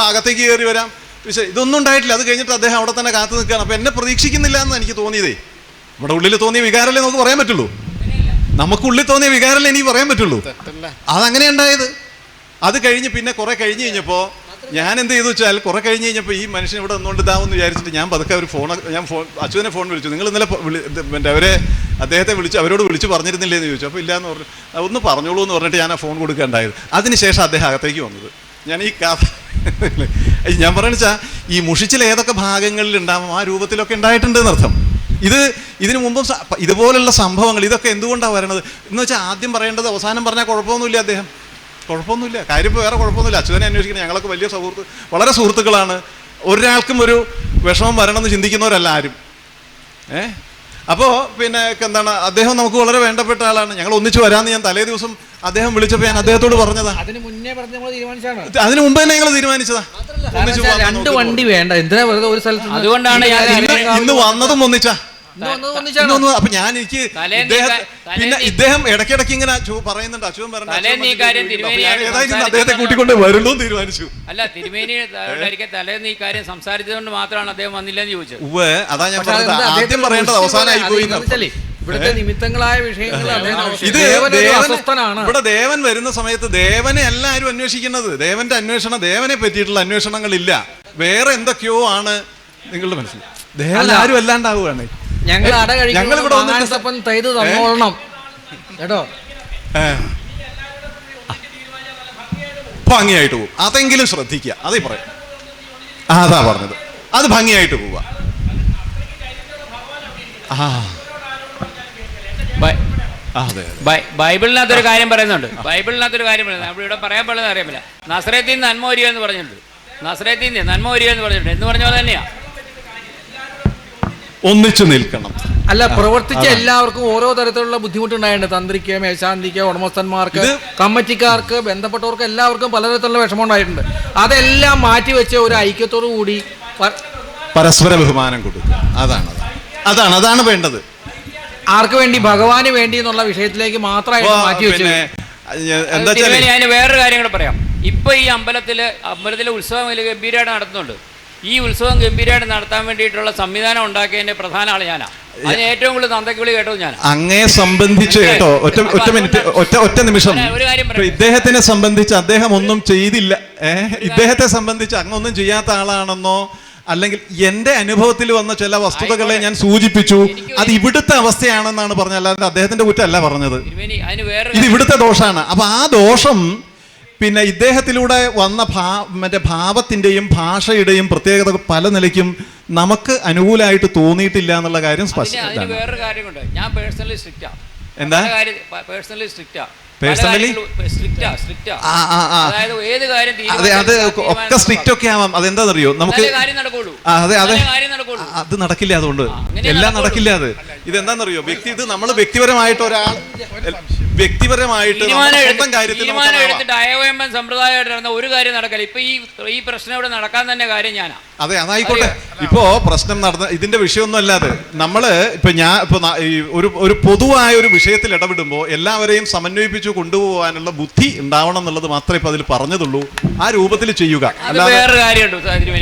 അകത്തേക്ക് കയറി വരാം. ഇതൊന്നും ഉണ്ടായിട്ടില്ല. അത് കഴിഞ്ഞിട്ട് അദ്ദേഹം അവിടെ തന്നെ കാത്തു നിൽക്കുകയാണ്. അപ്പം എന്നെ പ്രതീക്ഷിക്കുന്നില്ല എന്ന് എനിക്ക് തോന്നിയതേ. നമ്മുടെ ഉള്ളിൽ തോന്നിയ വികാരമല്ലേ നമുക്ക് പറയാൻ പറ്റുള്ളൂ. നമുക്കുള്ളിൽ തോന്നിയ വികാരമല്ലേ എനിക്ക് പറയാൻ പറ്റുള്ളൂ. അതങ്ങനെ ഉണ്ടായത്. അത് കഴിഞ്ഞ് പിന്നെ കുറെ കഴിഞ്ഞ് കഴിഞ്ഞപ്പോൾ ഞാൻ എന്ത് ചെയ്തു വെച്ചാൽ, കുറെ കഴിഞ്ഞ് കഴിഞ്ഞപ്പോൾ ഈ മനുഷ്യൻ ഇവിടെ നിന്നുകൊണ്ട് ഇതാവെന്ന് വിചാരിച്ചിട്ട് ഞാൻ പതുക്കെ ഒരു അച്യുതനെ ഫോൺ വിളിച്ചു. നിങ്ങൾ ഇന്നലെ അദ്ദേഹത്തെ വിളിച്ചു, അവരോട് വിളിച്ചു പറഞ്ഞിരുന്നില്ലേ എന്ന് ചോദിച്ചു. അപ്പോൾ ഇല്ലയെന്ന് പറഞ്ഞു. ഒന്ന് പറഞ്ഞോളൂ എന്ന് പറഞ്ഞിട്ട് ഞാൻ ആ ഫോൺ കൊടുക്കുകയുണ്ടായത്. അതിനുശേഷം അദ്ദേഹം അകത്തേക്ക് വന്നത്. ഞാൻ ഈ ഞാൻ പറയുന്നത് വെച്ചാൽ ഈ മുഷിച്ചിൽ ഏതൊക്കെ ഭാഗങ്ങളിൽ ഉണ്ടാവും ആ രൂപത്തിലൊക്കെ ഉണ്ടായിട്ടുണ്ട് എന്നർത്ഥം. ഇതിനു മുമ്പും ഇതുപോലുള്ള സംഭവങ്ങൾ ഇതൊക്കെ എന്തുകൊണ്ടാണ് വരണത് എന്ന് വെച്ചാൽ, ആദ്യം പറയേണ്ടത് അവസാനം പറഞ്ഞാൽ കുഴപ്പമൊന്നുമില്ല. അദ്ദേഹം കുഴപ്പമൊന്നുമില്ല, കാര്യം വേറെ കുഴപ്പമൊന്നുമില്ല. അച്യുതനെ അന്വേഷിക്കണം, ഞങ്ങളൊക്കെ വലിയ വളരെ സുഹൃത്തുക്കളാണ്. ഒരാൾക്കും ഒരു വിഷമം വരണമെന്ന് ചിന്തിക്കുന്നവരല്ല ആരും. അപ്പോൾ പിന്നെ എന്താണ്, അദ്ദേഹം നമുക്ക് വളരെ വേണ്ടപ്പെട്ട ആളാണ്. ഞങ്ങൾ ഒന്നിച്ച് വരാമെന്ന് ഞാൻ തലേ ദിവസം അദ്ദേഹം വിളിച്ചപ്പോൾ ഞാൻ അദ്ദേഹത്തോട് പറഞ്ഞതാ. അതിന് മുന്നേ പറഞ്ഞ് നമ്മൾ തീരുമാനിച്ചാണ്. അതിന് മുമ്പ് തന്നെ ഞങ്ങൾ തീരുമാനിച്ചതാ. 2 വണ്ടി വേണ്ട, എന്തിനാ വെറുതെ ഒരു സ്ഥലത്ത്. അതുകൊണ്ടാണ് ഇന്ന് വന്നതും ഒന്നിച്ചാ. അപ്പൊ ഞാൻ എനിക്ക് പിന്നെ ഇദ്ദേഹം ഇടയ്ക്കിടയ്ക്ക് ഇങ്ങനെ പറയുന്നുണ്ട്, അച്യുതൻ പറഞ്ഞു അദ്ദേഹത്തെ കൂട്ടിക്കൊണ്ട് വരുള്ളൂ തീരുമാനിച്ചു. അല്ല, തിരുമേനി തലേന്ന് ഈ കാര്യം സംസാരിച്ചതുകൊണ്ട് മാത്രമാണ് അദ്ദേഹം വന്നില്ലെന്ന് ചോദിച്ചത്. അതാ ഞാൻ പറഞ്ഞത്, ആദ്യം പറയേണ്ടത് അവസാനമായി പോയി. ഇവിടുത്തെ നിമിത്തങ്ങളായ വിഷയങ്ങൾ ഇവിടെ ദേവൻ വരുന്ന സമയത്ത് ദേവനെ എല്ലാവരും അന്വേഷിക്കുന്നത്. ദേവന്റെ അന്വേഷണം, ദേവനെ പറ്റിയിട്ടുള്ള അന്വേഷണങ്ങളില്ല, വേറെ എന്തൊക്കെയോ ആണ് നിങ്ങളുടെ മനസ്സിൽ. ദേവൻ ആരും അല്ലാണ്ടാവുകയാണ്. ഞങ്ങൾ തന്നോളണം കേട്ടോ, ഭംഗിയായിട്ട് പോവും. അതെങ്കിലും ശ്രദ്ധിക്കുക. അതേ പറയാം, അതാ പറഞ്ഞത്. അത് ഭംഗിയായിട്ട് പോവുക. ബൈബിളിനകത്തൊരു കാര്യം പറയുന്നുണ്ട്. നമ്മൾ ഇവിടെ പറയാൻ പാടില്ല, അറിയാമില്ല. നസ്രയത്തിൽ നിന്ന് നന്മ വരിക എന്ന് പറഞ്ഞിട്ടുണ്ട്. നസ്രയത്തിൽ നിന്ന് നന്മ വരിക എന്ന് പറഞ്ഞിട്ടുണ്ട്. എന്ന് പറഞ്ഞ പോലെ തന്നെയാ ഒന്നിച്ചു നിൽക്കണം. അല്ല, പ്രവർത്തിച്ച എല്ലാവർക്കും ഓരോ തരത്തിലുള്ള ബുദ്ധിമുട്ടുണ്ടായിട്ടുണ്ട്. തന്ത്രിക്ക്, മേശാന്തിക്ക്, ഉടമസ്ഥന്മാർക്ക്, കമ്മിറ്റിക്കാർക്ക്, ബന്ധപ്പെട്ടവർക്ക് എല്ലാവർക്കും പലതരത്തിലുള്ള വിഷമം ഉണ്ടായിട്ടുണ്ട്. അതെല്ലാം മാറ്റിവെച്ച് ഒരു ഐക്യത്തോടു കൂടി പരസ്പര ബഹുമാനം കൊടുക്കുക. അതാണ് വേണ്ടത്. ആർക്ക് വേണ്ടി? ഭഗവാന് വേണ്ടി എന്നുള്ള വിഷയത്തിലേക്ക് മാത്രമായിട്ട് മാറ്റിവെച്ചു. അതിന് വേറൊരു കാര്യം കൂടെ പറയാം. ഇപ്പൊ ഈ അമ്പലത്തിലെ ഉത്സവം ഗംഭീരമായിട്ട് നടത്തുന്നുണ്ട്. ഈ ഉത്സവം ഗംഭീരമായിട്ട് നടത്താൻ വേണ്ടിയിട്ടുള്ള സംവിധാനം ഉണ്ടാക്കിയതിന്റെ പ്രധാന ആള് ഞാനാ. അതിന് ഏറ്റവും കൂടുതൽ തന്തയ്ക്കുവിളി കേട്ടത് ഞാൻ. അങ്ങയെ സംബന്ധിച്ച് കേട്ടോ, ഒറ്റ നിമിഷം. ഒരു കാര്യം ഇദ്ദേഹത്തിനെ സംബന്ധിച്ച് അദ്ദേഹം ഒന്നും ചെയ്തില്ല. ഇദ്ദേഹത്തെ സംബന്ധിച്ച് അങ്ങൊന്നും ചെയ്യാത്ത ആളാണെന്നോ, അല്ലെങ്കിൽ എന്റെ അനുഭവത്തിൽ വന്ന ചില വസ്തുതകളെ ഞാൻ സൂചിപ്പിച്ചു. അത് ഇവിടുത്തെ അവസ്ഥയാണെന്നാണ് പറഞ്ഞത്, അല്ലാതെ അദ്ദേഹത്തിന്റെ കുറ്റമല്ല പറഞ്ഞത്. ഇത് ഇവിടുത്തെ ദോഷമാണ്. അപ്പൊ ആ ദോഷം പിന്നെ ഇദ്ദേഹത്തിലൂടെ വന്ന ഭാവത്തിന്റെയും ഭാഷയുടെയും പ്രത്യേകത പല നിലയ്ക്കും നമുക്ക് അനുകൂലമായിട്ട് തോന്നിയിട്ടില്ല എന്നുള്ള കാര്യം സ്പഷ്ടമാണ്. വേറൊരു കാര്യമുണ്ട്, ഞാൻ പേഴ്സണലി സ്ട്രിക്റ്റാ. എന്താ പേഴ്സണലി സ്ട്രിക്റ്റാ? അതായത് ഏത് കാര്യം ഒക്കെ സ്ട്രിക്റ്റ് ഒക്കെ ആവാം. അതെന്താണെന്നറിയോ, നമുക്ക് അത് നടക്കില്ല. അതുകൊണ്ട് എല്ലാം നടക്കില്ല. ഇതെന്താണെന്നറിയോ, ഇത് നമ്മൾ വ്യക്തിപരമായിട്ട് സമ്പ്രദായമായിട്ട് ഒരു കാര്യം നടക്കില്ല. ഇപ്പൊ ഈ പ്രശ്നം ഇവിടെ നടക്കാൻ തന്നെ കാര്യം ഞാനാ. അതെ, അതായിക്കോട്ടെ. ഇപ്പോ പ്രശ്നം നടന്ന ഇതിന്റെ വിഷയമൊന്നും അല്ലാതെ നമ്മള് ഒരു പൊതുവായ ഒരു വിഷയത്തിൽ ഇടപെടുമ്പോൾ എല്ലാവരെയും സമന്വയിപ്പിച്ചു കൊണ്ടുപോകാനുള്ള ബുദ്ധി ഉണ്ടാവണം എന്നുള്ളത് മാത്രമേ ഇപ്പൊ അതിൽ പറഞ്ഞതുള്ളൂ. ആ രൂപത്തിൽ ചെയ്യുക.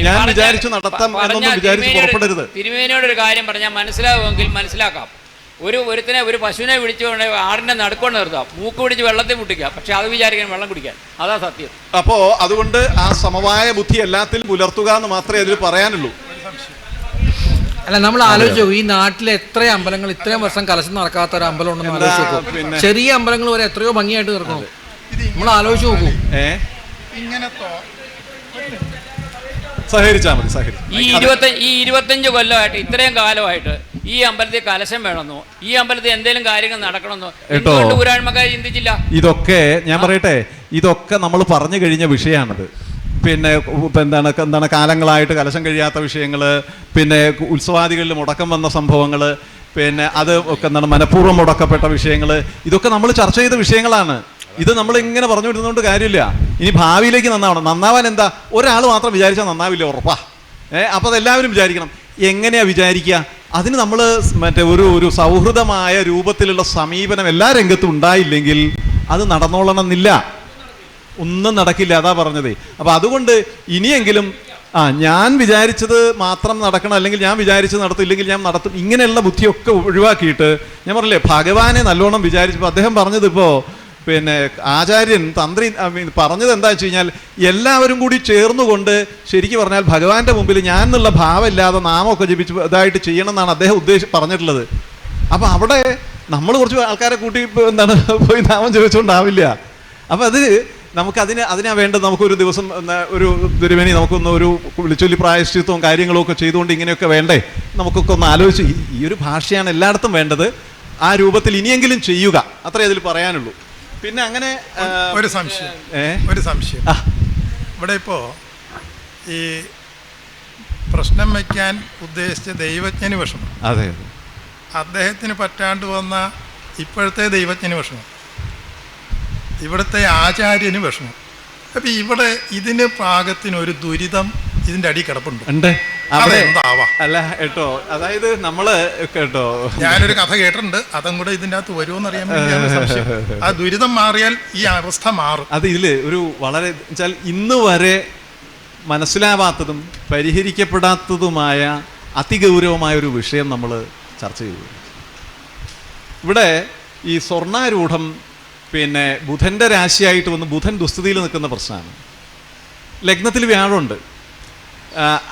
ഞാൻ വിചാരിച്ചു നടത്താം എന്നൊന്നും വിചാരിച്ച് പുറപ്പെടരുത്. തിരുമേനിയോടൊരു കാര്യം പറഞ്ഞാൽ മനസ്സിലാവുമെങ്കിൽ മനസ്സിലാക്കാം. ഒരു പശുവിനെ പിടിച്ചുകൊണ്ട് ആടിന്റെ നടുക്കൊണ്ട് നിർത്താം, മൂക്ക് പിടിച്ച് വെള്ളത്തിൽ മുട്ടിക്കുക, പക്ഷെ അത് വിചാരിക്കാൻ വെള്ളം കുടിക്കാൻ. അതാ സത്യം. അപ്പോ അതുകൊണ്ട് ആ സമവായ ബുദ്ധി എല്ലാത്തിലും പുലർത്തുക എന്ന് മാത്രമേ അതിൽ പറയാനുള്ളൂ. അല്ല, നമ്മൾ ആലോചിച്ചു, ഈ നാട്ടിലെ എത്ര അമ്പലങ്ങൾ ഇത്രയും വർഷം കലശം നടക്കാത്ത ഒരു അമ്പലം ഉണ്ടെന്ന് ആലോചിച്ച് നോക്കൂ. ചെറിയ അമ്പലങ്ങൾ വരെ എത്രയോ ഭംഗിയായിട്ട് തീർക്കണം. നമ്മൾ ആലോചിച്ച് നോക്കൂ. സഹകരിച്ചാൽ മതി. ഈ 25 കൊല്ലമായിട്ട്, ഇത്രയും കാലമായിട്ട് ഈ അമ്പലത്തിൽ കലശം വേണമെന്നോ, ഈ അമ്പലത്തിൽ എന്തെങ്കിലും കാര്യങ്ങൾ നടക്കണമെന്നോ ഊരാൺമക്കാർ ചിന്തിച്ചില്ല. ഇതൊക്കെ ഞാൻ പറയട്ടെ, ഇതൊക്കെ നമ്മൾ പറഞ്ഞു കഴിഞ്ഞ വിഷയമാണത്. പിന്നെ എന്താണ് കാലങ്ങളായിട്ട് കലശം കഴിയാത്ത വിഷയങ്ങൾ, പിന്നെ ഉത്സവാദികളിൽ മുടക്കം വന്ന സംഭവങ്ങൾ, പിന്നെ അത് ഒക്കെ എന്താണ് മനഃപൂർവ്വം മുടക്കപ്പെട്ട വിഷയങ്ങൾ, ഇതൊക്കെ നമ്മൾ ചർച്ച ചെയ്ത വിഷയങ്ങളാണ്. ഇത് നമ്മൾ ഇങ്ങനെ പറഞ്ഞു വിടുന്നതുകൊണ്ട് കാര്യമില്ല. ഇനി ഭാവിയിലേക്ക് നന്നാവാൻ എന്താ, ഒരാൾ മാത്രം വിചാരിച്ചാൽ നന്നാവില്ല, ഉറപ്പാ. അപ്പോൾ അതെല്ലാവരും വിചാരിക്കണം. എങ്ങനെയാ വിചാരിക്കുക? അതിന് നമ്മൾ ഒരു സൗഹൃദമായ രൂപത്തിലുള്ള സമീപനം എല്ലാ രംഗത്തും ഉണ്ടായില്ലെങ്കിൽ അത് നടന്നോളണമെന്നില്ല. ഒന്നും നടക്കില്ല. അതാ പറഞ്ഞത്. അപ്പൊ അതുകൊണ്ട് ഇനിയെങ്കിലും ഞാൻ വിചാരിച്ചത് മാത്രം നടക്കണം, അല്ലെങ്കിൽ ഞാൻ വിചാരിച്ചത് നടത്തും, ഇല്ലെങ്കിൽ ഞാൻ നടത്തും, ഇങ്ങനെയുള്ള ബുദ്ധിയൊക്കെ ഒഴിവാക്കിയിട്ട് ഞാൻ പറഞ്ഞില്ലേ ഭഗവാനെ നല്ലോണം വിചാരിച്ചപ്പോൾ അദ്ദേഹം പറഞ്ഞത് ഇപ്പോൾ പിന്നെ ആചാര്യൻ തന്ത്രി പറഞ്ഞത് എന്താ വെച്ച് കഴിഞ്ഞാൽ എല്ലാവരും കൂടി ചേർന്നുകൊണ്ട് ശരിക്കും പറഞ്ഞാൽ ഭഗവാന്റെ മുമ്പിൽ ഞാൻ എന്നുള്ള ഭാവമില്ലാതെ നാമമൊക്കെ ജപിച്ച് ഇതായിട്ട് ചെയ്യണം എന്നാണ് അദ്ദേഹം പറഞ്ഞിട്ടുള്ളത്. അപ്പം അവിടെ നമ്മൾ കുറച്ച് ആൾക്കാരെ കൂട്ടി എന്താണ് പോയി നാമം ജപിച്ചുകൊണ്ടാവില്ല. അപ്പം അത് അതിനാ വേണ്ടത്. നമുക്കൊരു ദിവസം ഒരു തിരുമേനി നമുക്കൊന്ന് ഒരു വിളിച്ചൊല്ലി പ്രായശ്ചിത്വവും കാര്യങ്ങളും ഒക്കെ ചെയ്തുകൊണ്ട് ഇങ്ങനെയൊക്കെ വേണ്ടേ, നമുക്കൊക്കെ ഒന്ന് ആലോചിച്ച് ഈ ഒരു ഭാഷയാണ് എല്ലായിടത്തും വേണ്ടത്. ആ രൂപത്തിൽ ഇനിയെങ്കിലും ചെയ്യുക, അത്രേ അതിൽ പറയാനുള്ളൂ. പിന്നെ അങ്ങനെ ഒരു സംശയം ഇവിടെ ഇപ്പോൾ ഈ പ്രശ്നം വയ്ക്കാൻ ഉദ്ദേശിച്ച ദൈവജ്ഞന് വിഷമം, അതെ, അദ്ദേഹത്തിന് പറ്റാണ്ട് വന്ന ഇപ്പോഴത്തെ ദൈവജ്ഞന് വിഷമം, ഇവിടുത്തെ ആചാര്യന് വിഷമം. അപ്പം ഇവിടെ ഇതിന് പാകത്തിനൊരു ദുരിതം ഇതിൻ്റെ അടി കിടപ്പുണ്ട്. അല്ല കേട്ടോ, അതായത് നമ്മള് കേട്ടോ, ഞാനൊരു കഥ കേട്ടിട്ടുണ്ട്, അതും കൂടെ ഇതിൻ്റെ അകത്ത് വരുമോന്നറിയാൻ വേണ്ടിയാണ് സംശയം. ആ ദുരിതം മാറിയാൽ ഈ അവസ്ഥ മാറും. അത് ഇതില് ഒരു വളരെ വെച്ചാൽ ഇന്ന് വരെ മനസ്സിലാവാത്തതും പരിഹരിക്കപ്പെടാത്തതുമായ അതിഗൗരവമായ ഒരു വിഷയം നമ്മൾ ചർച്ച ചെയ്തു. ഇവിടെ ഈ സ്വർണ്ണാരൂഢം പിന്നെ ബുധൻ്റെ രാശിയായിട്ട് വന്ന് ബുധൻ ദുസ്ഥിതിയിൽ നിൽക്കുന്ന പ്രശ്നമാണ്. ലഗ്നത്തിൽ വ്യാഴമുണ്ട്,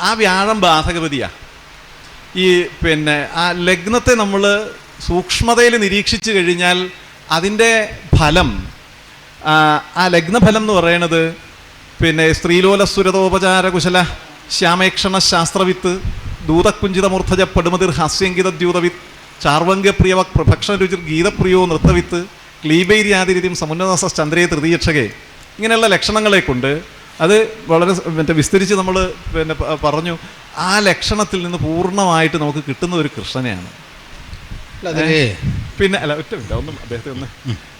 ആ വ്യാഴം ബാധകപതിയാണ്. ഈ പിന്നെ ആ ലഗ്നത്തെ നമ്മൾ സൂക്ഷ്മതയിൽ നിരീക്ഷിച്ചു കഴിഞ്ഞാൽ അതിൻ്റെ ഫലം, ആ ലഗ്നഫലം എന്ന് പറയുന്നത് പിന്നെ സ്ത്രീലോല സുരതോപചാരകുശല ശ്യാമേക്ഷണ ശാസ്ത്രവിത്ത് ദൂതക്കുഞ്ചിതമൂർധജ പടുമതിർ ഹാസ്യങ്കിത ദ്യൂതവിത്ത് ചാർവംഗപ്രിയവക് പ്രഭക്ഷണരുചിർ ഗീതപ്രിയോ നൃത്തവിത്ത് ക്ലീബൈര്യാതിരീതിയും സമുന്നതസ ചന്ദ്രയെ തൃതീയക്ഷകെ, ഇങ്ങനെയുള്ള ലക്ഷണങ്ങളെ കൊണ്ട് അത് വളരെ വിസ്തരിച്ച് നമ്മൾ പിന്നെ പറഞ്ഞു. ആ ലക്ഷണത്തിൽ നിന്ന് പൂർണ്ണമായിട്ട് നമുക്ക് കിട്ടുന്ന ഒരു കൃഷ്ണനെയാണ്. പിന്നെ അല്ല ഒന്നും അദ്ദേഹത്തെ ഒന്ന്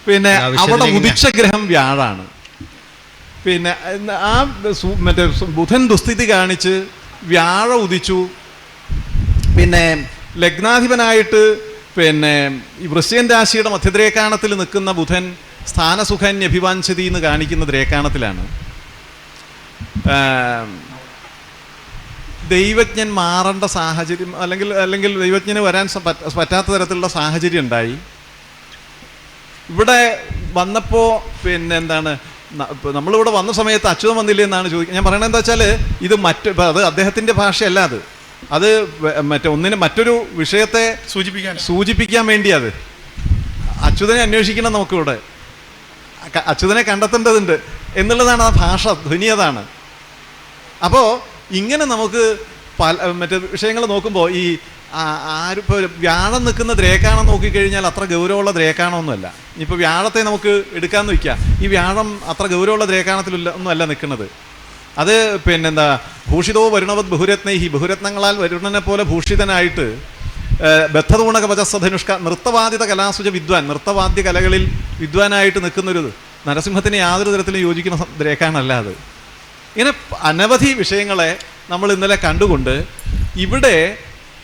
പിന്നെ അവിടെ ഉദിച്ച ഗ്രഹം വ്യാഴാണ്. പിന്നെ ആ ബുധൻ ദുസ്ഥിതി കാണിച്ച് വ്യാഴ ഉദിച്ചു. പിന്നെ ലഗ്നാധിപനായിട്ട് പിന്നെ ഈ വൃശ്ചികൻ രാശിയുടെ മധ്യദ്രേക്കാണത്തിൽ നിൽക്കുന്ന ബുധൻ സ്ഥാനസുഖന്യഭിവാഞ്ചതി എന്ന് കാണിക്കുന്ന ദ്രേക്കാണത്തിലാണ്. ദൈവജ്ഞൻ മാറേണ്ട സാഹചര്യം അല്ലെങ്കിൽ ദൈവജ്ഞന് വരാൻ പറ്റാത്ത തരത്തിലുള്ള സാഹചര്യം ഉണ്ടായി. ഇവിടെ വന്നപ്പോൾ പിന്നെ എന്താണ് നമ്മളിവിടെ വന്ന സമയത്ത് അച്യുതം വന്നില്ലേ എന്നാണ് ചോദിക്കുന്നത്. ഞാൻ പറയണത് എന്താ വെച്ചാൽ ഇത് അത് അദ്ദേഹത്തിൻ്റെ ഭാഷയല്ല, അത് മറ്റൊരു വിഷയത്തെ സൂചിപ്പിക്കാൻ വേണ്ടി അത് അച്യുതനെ അന്വേഷിക്കണം, നമുക്കിവിടെ അച്യുതനെ കണ്ടെത്തേണ്ടതുണ്ട് എന്നുള്ളതാണ് ആ ഭാഷ, ധ്വനി അതാണ്. അപ്പോൾ ഇങ്ങനെ നമുക്ക് മറ്റേ വിഷയങ്ങൾ നോക്കുമ്പോൾ ഈ ആരിപ്പോൾ വ്യാഴം നിൽക്കുന്ന ദ്രേക്കാണം നോക്കിക്കഴിഞ്ഞാൽ അത്ര ഗൗരവമുള്ള ദ്രേക്കാണമൊന്നുമല്ല. ഇനിയിപ്പോൾ വ്യാഴത്തെ നമുക്ക് എടുക്കാമെന്ന് വയ്ക്കാം, ഈ വ്യാഴം അത്ര ഗൗരവമുള്ള ദ്രേക്കാണത്തിലല്ല ഒന്നുമല്ല നിൽക്കുന്നത്. അത് പിന്നെന്താ ഭൂഷിതോ വരുണവത് ബഹുരത്നൈഹി, ബഹുരത്നങ്ങളാൽ വരുണനെ പോലെ ഭൂഷിതനായിട്ട് ബദ്ധതൂണക വചസ്സധനുഷ്ക നൃത്തവാദ്യത കലാസുജ വിദ്വാൻ, നൃത്തവാദ്യ കലകളിൽ വിദ്വാനായിട്ട് നിൽക്കുന്നൊരു നരസിംഹത്തിന് യാതൊരു തരത്തിലും യോജിക്കുന്ന രേഖാണല്ല അത്. ഇങ്ങനെ അനവധി വിഷയങ്ങളെ നമ്മൾ ഇന്നലെ കണ്ടുകൊണ്ട് ഇവിടെ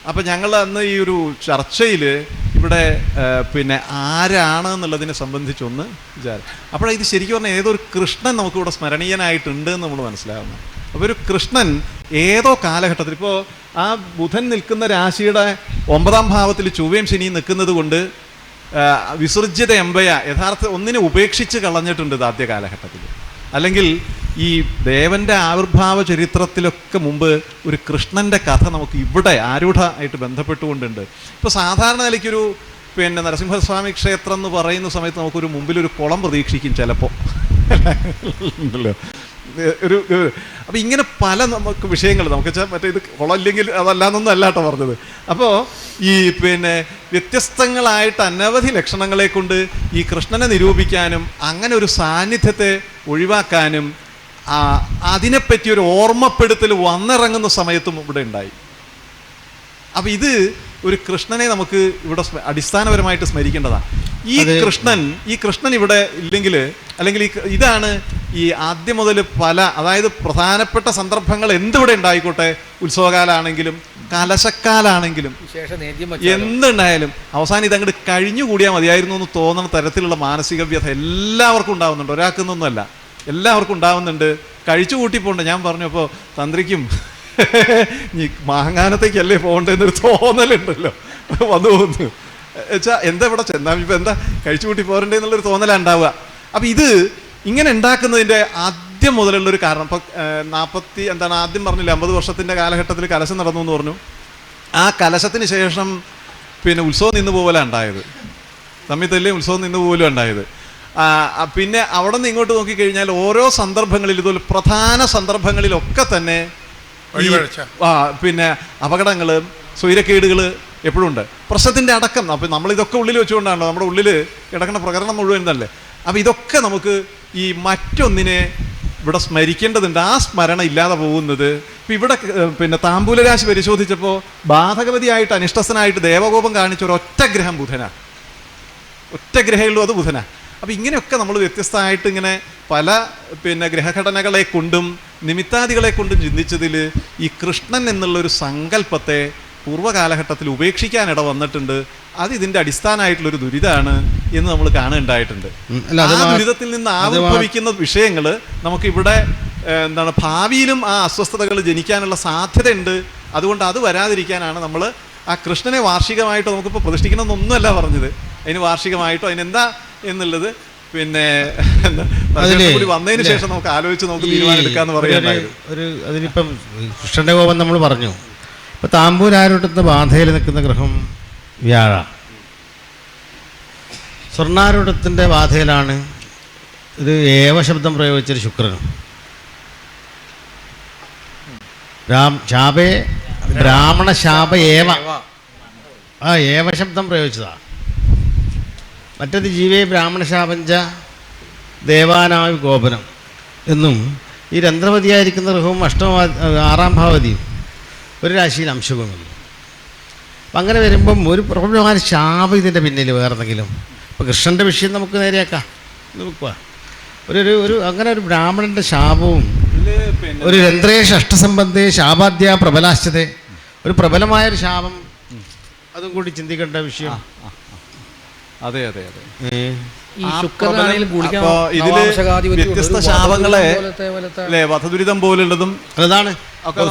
അപ്പം ഞങ്ങൾ അന്ന് ഈ ഒരു ചർച്ചയിൽ ഇവിടെ പിന്നെ ആരാണ് എന്നുള്ളതിനെ സംബന്ധിച്ചൊന്ന് വിചാരം. അപ്പോഴത് ശരിക്കും പറഞ്ഞാൽ ഏതൊരു കൃഷ്ണൻ നമുക്കിവിടെ സ്മരണീയനായിട്ടുണ്ട് എന്ന് നമ്മൾ മനസ്സിലാവുന്നു. അപ്പോൾ ഒരു കൃഷ്ണൻ ഏതോ കാലഘട്ടത്തിൽ, ഇപ്പോൾ ആ ബുധൻ നിൽക്കുന്ന രാശിയുടെ 9ാം ഭാവത്തിൽ ചൊവ്വയും ശനിയും നിൽക്കുന്നത് കൊണ്ട് വിസർജിത എമ്പയ യഥാർത്ഥ ഒന്നിനെ ഉപേക്ഷിച്ച് കളഞ്ഞിട്ടുണ്ട് ഇത് ആദ്യ കാലഘട്ടത്തിൽ. അല്ലെങ്കിൽ ഈ ദേവൻ്റെ ആവിർഭാവ ചരിത്രത്തിലൊക്കെ മുമ്പ് ഒരു കൃഷ്ണൻ്റെ കഥ നമുക്ക് ഇവിടെ ആരൂഢമായിട്ട് ബന്ധപ്പെട്ടുകൊണ്ടുണ്ട്. ഇപ്പോൾ സാധാരണ നിലയ്ക്കൊരു പിന്നെ നരസിംഹസ്വാമി ക്ഷേത്രം എന്ന് പറയുന്ന സമയത്ത് നമുക്കൊരു മുമ്പിലൊരു കുളം പ്രതീക്ഷിക്കും ചിലപ്പോൾ ഉണ്ടല്ലോ ഒരു. അപ്പം ഇങ്ങനെ പല നമുക്ക് വിഷയങ്ങൾ നമുക്ക് വെച്ചാൽ മറ്റേ ഇത് കുളം ഇല്ലെങ്കിൽ അതല്ലാന്നൊന്നും അല്ലാട്ടോ പറഞ്ഞത്. അപ്പോൾ ഈ പിന്നെ വ്യത്യസ്തങ്ങളായിട്ട് അനവധി ലക്ഷണങ്ങളെ കൊണ്ട് ഈ കൃഷ്ണനെ നിരൂപിക്കാനും അങ്ങനെ ഒരു സാന്നിധ്യത്തെ ഒഴിവാക്കാനും അതിനെപ്പറ്റി ഒരു ഓർമ്മപ്പെടുത്തൽ വന്നിറങ്ങുന്ന സമയത്തും ഇവിടെ ഉണ്ടായി. അപ്പം ഇത് ഒരു കൃഷ്ണനെ നമുക്ക് ഇവിടെ അടിസ്ഥാനപരമായിട്ട് സ്മരിക്കേണ്ടതാണ്. ഈ കൃഷ്ണൻ ഇവിടെ ഇല്ലെങ്കിൽ, അല്ലെങ്കിൽ ഇതാണ് ഈ ആദ്യം മുതൽ അതായത് പ്രധാനപ്പെട്ട സന്ദർഭങ്ങൾ എന്തിവിടെ ഉണ്ടായിക്കോട്ടെ, ഉത്സവകാലാണെങ്കിലും കലശക്കാലാണെങ്കിലും എന്തുണ്ടായാലും അവസാനം ഇതങ്ങോട്ട് കഴിഞ്ഞുകൂടിയാൽ മതിയായിരുന്നു എന്ന് തോന്നുന്ന തരത്തിലുള്ള മാനസിക വ്യഥ എല്ലാവർക്കും ഉണ്ടാവുന്നുണ്ട്. ഒരാൾക്കൊന്നൊന്നുമല്ല, എല്ലാവർക്കും ഉണ്ടാവുന്നുണ്ട്. കഴിച്ചു കൂട്ടി പോകണ്ട. ഞാൻ പറഞ്ഞു അപ്പോൾ തന്ത്രിക്കും നീ മാങ്ങാനത്തേക്കല്ലേ പോകേണ്ടതെന്നൊരു തോന്നലുണ്ടല്ലോ വന്നു പോകുന്നു വെച്ചാൽ എന്താ ഇവിടെ ചെന്നാൽ ഇപ്പം എന്താ കഴിച്ചു കൂട്ടി പോരണ്ടേ എന്നുള്ളൊരു തോന്നലാണ് ഉണ്ടാവുക. അപ്പം ഇത് ഇങ്ങനെ ഉണ്ടാക്കുന്നതിൻ്റെ ആദ്യം മുതലുള്ളൊരു കാരണം ഇപ്പം ആദ്യം പറഞ്ഞില്ല 50 വർഷത്തിൻ്റെ കാലഘട്ടത്തിൽ കലശം നടന്നു എന്ന് പറഞ്ഞു. ആ കലശത്തിന് ശേഷം പിന്നെ ഉത്സവം നിന്ന് പോകലാണ് ഉണ്ടായത്. തമ്മിൽ തല്ലേ ഉത്സവം നിന്ന് പോലും ഉണ്ടായത്. പിന്നെ അവിടെ നിന്ന് ഇങ്ങോട്ട് നോക്കിക്കഴിഞ്ഞാൽ ഓരോ സന്ദർഭങ്ങളിൽ ഇതുപോലെ പ്രധാന സന്ദർഭങ്ങളിലൊക്കെ തന്നെ പിന്നെ അപകടങ്ങൾ സ്വൈരക്കേടുകൾ എപ്പോഴും ഉണ്ട്. പ്രശ്നത്തിൻ്റെ അടക്കം. അപ്പം നമ്മളിതൊക്കെ ഉള്ളിൽ വെച്ചുകൊണ്ടാണല്ലോ നമ്മുടെ ഉള്ളിൽ കിടക്കുന്ന പ്രകടനം മുഴുവൻ തന്നെ. അപ്പം ഇതൊക്കെ നമുക്ക് ഈ മറ്റൊന്നിനെ ഇവിടെ സ്മരിക്കേണ്ടതുണ്ട്. ആ സ്മരണ ഇല്ലാതെ പോകുന്നത് ഇപ്പം ഇവിടെ പിന്നെ താമ്പൂലരാശി പരിശോധിച്ചപ്പോൾ ബാധകവതിയായിട്ട് അനിഷ്ടസ്ഥനായിട്ട് ദേവകോപം കാണിച്ച ഒരു ഒറ്റ ഗ്രഹം ബുധനാണ്. ഒറ്റ ഗ്രഹമുള്ളൂ, അത് ബുധനാണ്. അപ്പം ഇങ്ങനെയൊക്കെ നമ്മൾ വ്യത്യസ്തമായിട്ട് ഇങ്ങനെ പല പിന്നെ ഗ്രഹഘടനകളെ കൊണ്ടും നിമിത്താദികളെ കൊണ്ടും ചിന്തിച്ചതിൽ ഈ കൃഷ്ണൻ എന്നുള്ളൊരു സങ്കല്പത്തെ പൂർവ്വകാലഘട്ടത്തിൽ ഉപേക്ഷിക്കാനിട വന്നിട്ടുണ്ട്. അത് ഇതിൻ്റെ അടിസ്ഥാനമായിട്ടുള്ളൊരു ദുരിതമാണ് എന്ന് നമ്മൾ കാണുന്നുണ്ടായിട്ടുണ്ട്. ആ ദുരിതത്തിൽ നിന്ന് ആവിർഭവിക്കുന്ന വിഷയങ്ങൾ നമുക്കിവിടെ ഭാവിയിലും ആ അസ്വസ്ഥതകൾ ജനിക്കാനുള്ള സാധ്യതയുണ്ട്. അതുകൊണ്ട് അത് വരാതിരിക്കാനാണ് നമ്മൾ ആ കൃഷ്ണനെ വാർഷികമായിട്ടോ നമുക്കിപ്പോൾ പ്രതിഷ്ഠിക്കണമെന്നൊന്നുമല്ല പറഞ്ഞത്. അതിന് വാർഷികമായിട്ടോ അതിനെന്താ എന്നുള്ളത് പിന്നെ വന്നതിന് ശേഷം നമുക്ക് ആലോചിച്ച് നമുക്ക് തീരുമാനം എടുക്കാന്ന് പറയാനായത്. അതിനിപ്പം കൃഷ്ണന്റെ കോപം നമ്മൾ പറഞ്ഞു. ഇപ്പം താമ്പൂരാരൂഢത്തെ ബാധയിൽ നിൽക്കുന്ന ഗ്രഹം വ്യാഴ. സ്വർണ്ണാരൂഢത്തിൻ്റെ ബാധയിലാണ് ഒരു ഏവശബ്ദം പ്രയോഗിച്ചൊരു ശുക്രനും. ശാപേ ബ്രാഹ്മണ ശാപ ഏവ, ആ ഏവശബ്ദം പ്രയോഗിച്ചതാണ്. മറ്റത് ജീവേ ബ്രാഹ്മണശാപഞ്ച ദേവാനായ ഗോപനം എന്നും ഈ രന്ധ്രവതിയായിരിക്കുന്ന ഗ്രഹവും 6ാം ഭാവതിയും ഒരു രാശിയിൽ അംശവുമെന്നും. അപ്പം അങ്ങനെ വരുമ്പം ഒരു പ്രബലമായ ശാപം ഇതിൻ്റെ പിന്നിൽ വേറെന്തെങ്കിലും. ഇപ്പോൾ കൃഷ്ണൻ്റെ വിഷയം നമുക്ക് നേരെയാക്കാം നോക്കുക. ഒരു അങ്ങനെ ഒരു ബ്രാഹ്മണൻ്റെ ശാപവും ഒരു രന്ധ്രേഷ അഷ്ടസംബന്ധേ ശാപാദ്യ പ്രബലാശ്ചത, ഒരു പ്രബലമായൊരു ശാപം, അതും കൂടി ചിന്തിക്കേണ്ട വിഷയം. അതെ അതെ അതെ. വ്യത്യസ്ത ശാപങ്ങളെ അല്ലേ വധദുരിതം പോലുള്ളതും അതാണ്.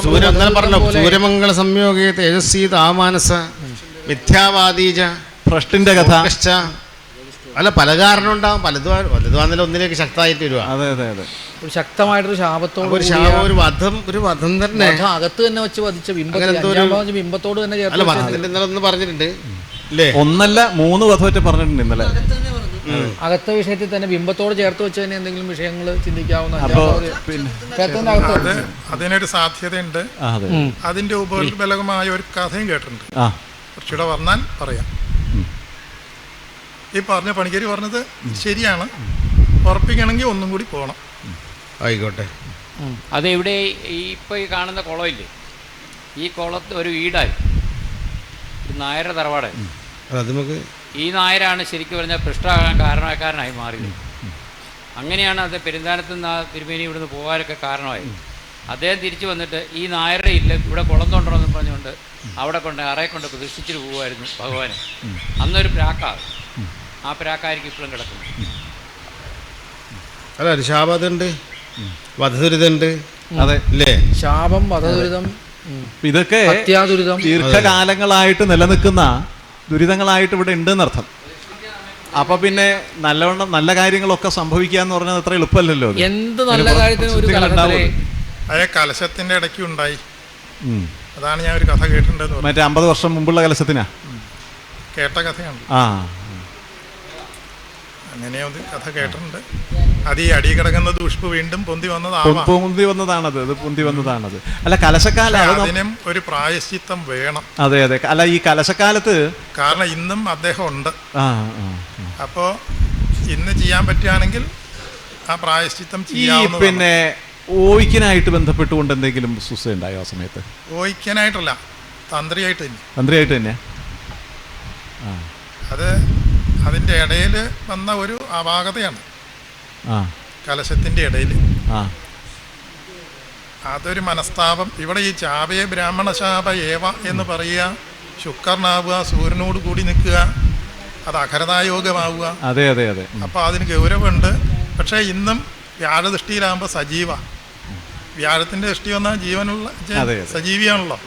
സൂര്യ അങ്ങനെ പറഞ്ഞല്ലോ, സൂര്യമംഗള സംയോഗേ തേജസ്വി താമാനസ മിഥ്യാവാദീജ ഭ്രഷ്ടിന്റെ കഥ. അല്ല പല കാരണം ഉണ്ടാവും, പലതും ഒന്നിലേക്ക് ശക്തമായിട്ട് വരിക. അതെ അതെ അതെ. ഒരു ശക്തമായിട്ടൊരു ശാപത്തോട് ഒരു ശാപം, ഒരു വധം തന്നെ അകത്ത് തന്നെ വെച്ച് വധിച്ച ബിംബത്തോട് തന്നെ അല്ല വധത്തിന്റെ ഇന്നലെ ഒന്ന് പറഞ്ഞിട്ടുണ്ട് അല്ലേ? 1 അല്ല 3 വധമൊറ്റ പറഞ്ഞിട്ടുണ്ട് ഇന്നലെ. അകത്ത വിഷയത്തിൽ തന്നെ ബിംബത്തോട് ചേർത്ത് വെച്ച് തന്നെ എന്തെങ്കിലും വിഷയങ്ങൾ ചിന്തിക്കാവുന്ന അതിനൊരു സാധ്യതയുണ്ട്. അതിന്റെ ഉപബലകമായ ഒരു കഥയും കേട്ടിട്ടുണ്ട്. കുറച്ചുകൂടെ വന്നാൽ പറയാം. ഈ പറഞ്ഞ പണിക്കര് പറഞ്ഞത് ശരിയാണ്. ഉറപ്പിക്കണമെങ്കിൽ ഒന്നും കൂടി പോകണം. ആയിക്കോട്ടെ. അതെവിടെ ഇപ്പോൾ ഈ കാണുന്ന കുളമില്ലേ, ഈ കുളത്ത് ഒരു വീടായി നായരുടെ തറവാടായി. അത് നമുക്ക് ഈ നായരാണ് ശരിക്കും പറഞ്ഞാൽ പൃഷ്ഠാകാൻ കാരണക്കാരനായി മാറിയത്. അങ്ങനെയാണ് അത് പെരുന്താനത്ത് നിന്ന് ആ തിരുമേനി ഇവിടുന്ന് പോകാനൊക്കെ കാരണമായി. അദ്ദേഹം തിരിച്ചു വന്നിട്ട് ഈ നായരുടെ ഇല്ല ഇവിടെ കുളം തോണ്ടണമെന്ന് പറഞ്ഞുകൊണ്ട് അവിടെ കൊണ്ട് അറയെ കൊണ്ട് പ്രതിഷ്ഠിച്ചിട്ട് പോകുമായിരുന്നു ഭഗവാന്. അന്നൊരു പ്രാക്കാണ്, ആ പ്രാക്കായിരിക്കും ഇപ്പോഴും കിടക്കുന്നത്. അല്ല ശാപതുണ്ട്, വധദുരിതമുണ്ട്. അതെ അല്ലേ? ശാപം, വധദുരിതം, ഇതൊക്കെ ദീർഘകാലങ്ങളായിട്ട് നിലനിൽക്കുന്ന ദുരിതങ്ങളായിട്ട് ഇവിടെ ഉണ്ടെന്നർത്ഥം. അപ്പൊ പിന്നെ നല്ലവണ്ണം നല്ല കാര്യങ്ങളൊക്കെ സംഭവിക്കുക എന്ന് പറഞ്ഞാൽ അത്ര എളുപ്പമല്ലല്ലോ. എന്ത് നല്ല കാര്യത്തിനും ഒരു കലശത്തിന്റെ ഇടയ്ക്ക് ഉണ്ടായി. അതാണ് ഞാൻ ഒരു കഥ കേട്ടിട്ടുണ്ടെന്ന്. മറ്റേ 50 വർഷം മുമ്പുള്ള കലശത്തിനാ കേട്ട കഥയാണ്. അങ്ങനെ ഒരു കഥ കേട്ടിട്ടുണ്ട്. അത് ഈ അടി കിടക്കുന്ന ദുഷ്പ് വീണ്ടും പൊന്തി വന്നതാണത്. അല്ല കലശക്കാലം ഒരു പ്രായശ്ചിത്തം വേണം. അതെ അതെ. അല്ല ഈ കലശക്കാലത്ത് കാരണം ഇന്നും അദ്ദേഹം ഉണ്ട്. അപ്പോ ഇന്ന് ചെയ്യാൻ പറ്റുകയാണെങ്കിൽ ആ പ്രായശ്ചിത്തം ചെയ്യാം. പിന്നെ ഓയിക്കനായിട്ട് ബന്ധപ്പെട്ടുകൊണ്ട് എന്തെങ്കിലും സുസ ഉണ്ടായോ ആ സമയത്ത്? ഓയിക്കനായിട്ടല്ല, തന്ത്രിയായിട്ട് തന്നെ. അത് അതിൻ്റെ ഇടയിൽ വന്ന ഒരു അപാകതയാണ്. കലശത്തിൻ്റെ ഇടയിൽ അതൊരു മനസ്താപം. ഇവിടെ ഈ ചാപയെ ബ്രാഹ്മണ ശാപ ഏവ എന്ന് പറയുക, ശുക്രനാവുക, സൂര്യനോട് കൂടി നിൽക്കുക, അത് അഖരതായോഗമാവുക. അതെ അതെ അതെ. അപ്പോൾ അതിന് ഗൗരവമുണ്ട്. പക്ഷേ ഇന്നും വ്യാഴദൃഷ്ടിയിലാകുമ്പോൾ സജീവ. വ്യാഴത്തിന്റെ ദൃഷ്ടി വന്നാൽ ജീവനുള്ള അതെ. സജീവിയാണല്ലോ.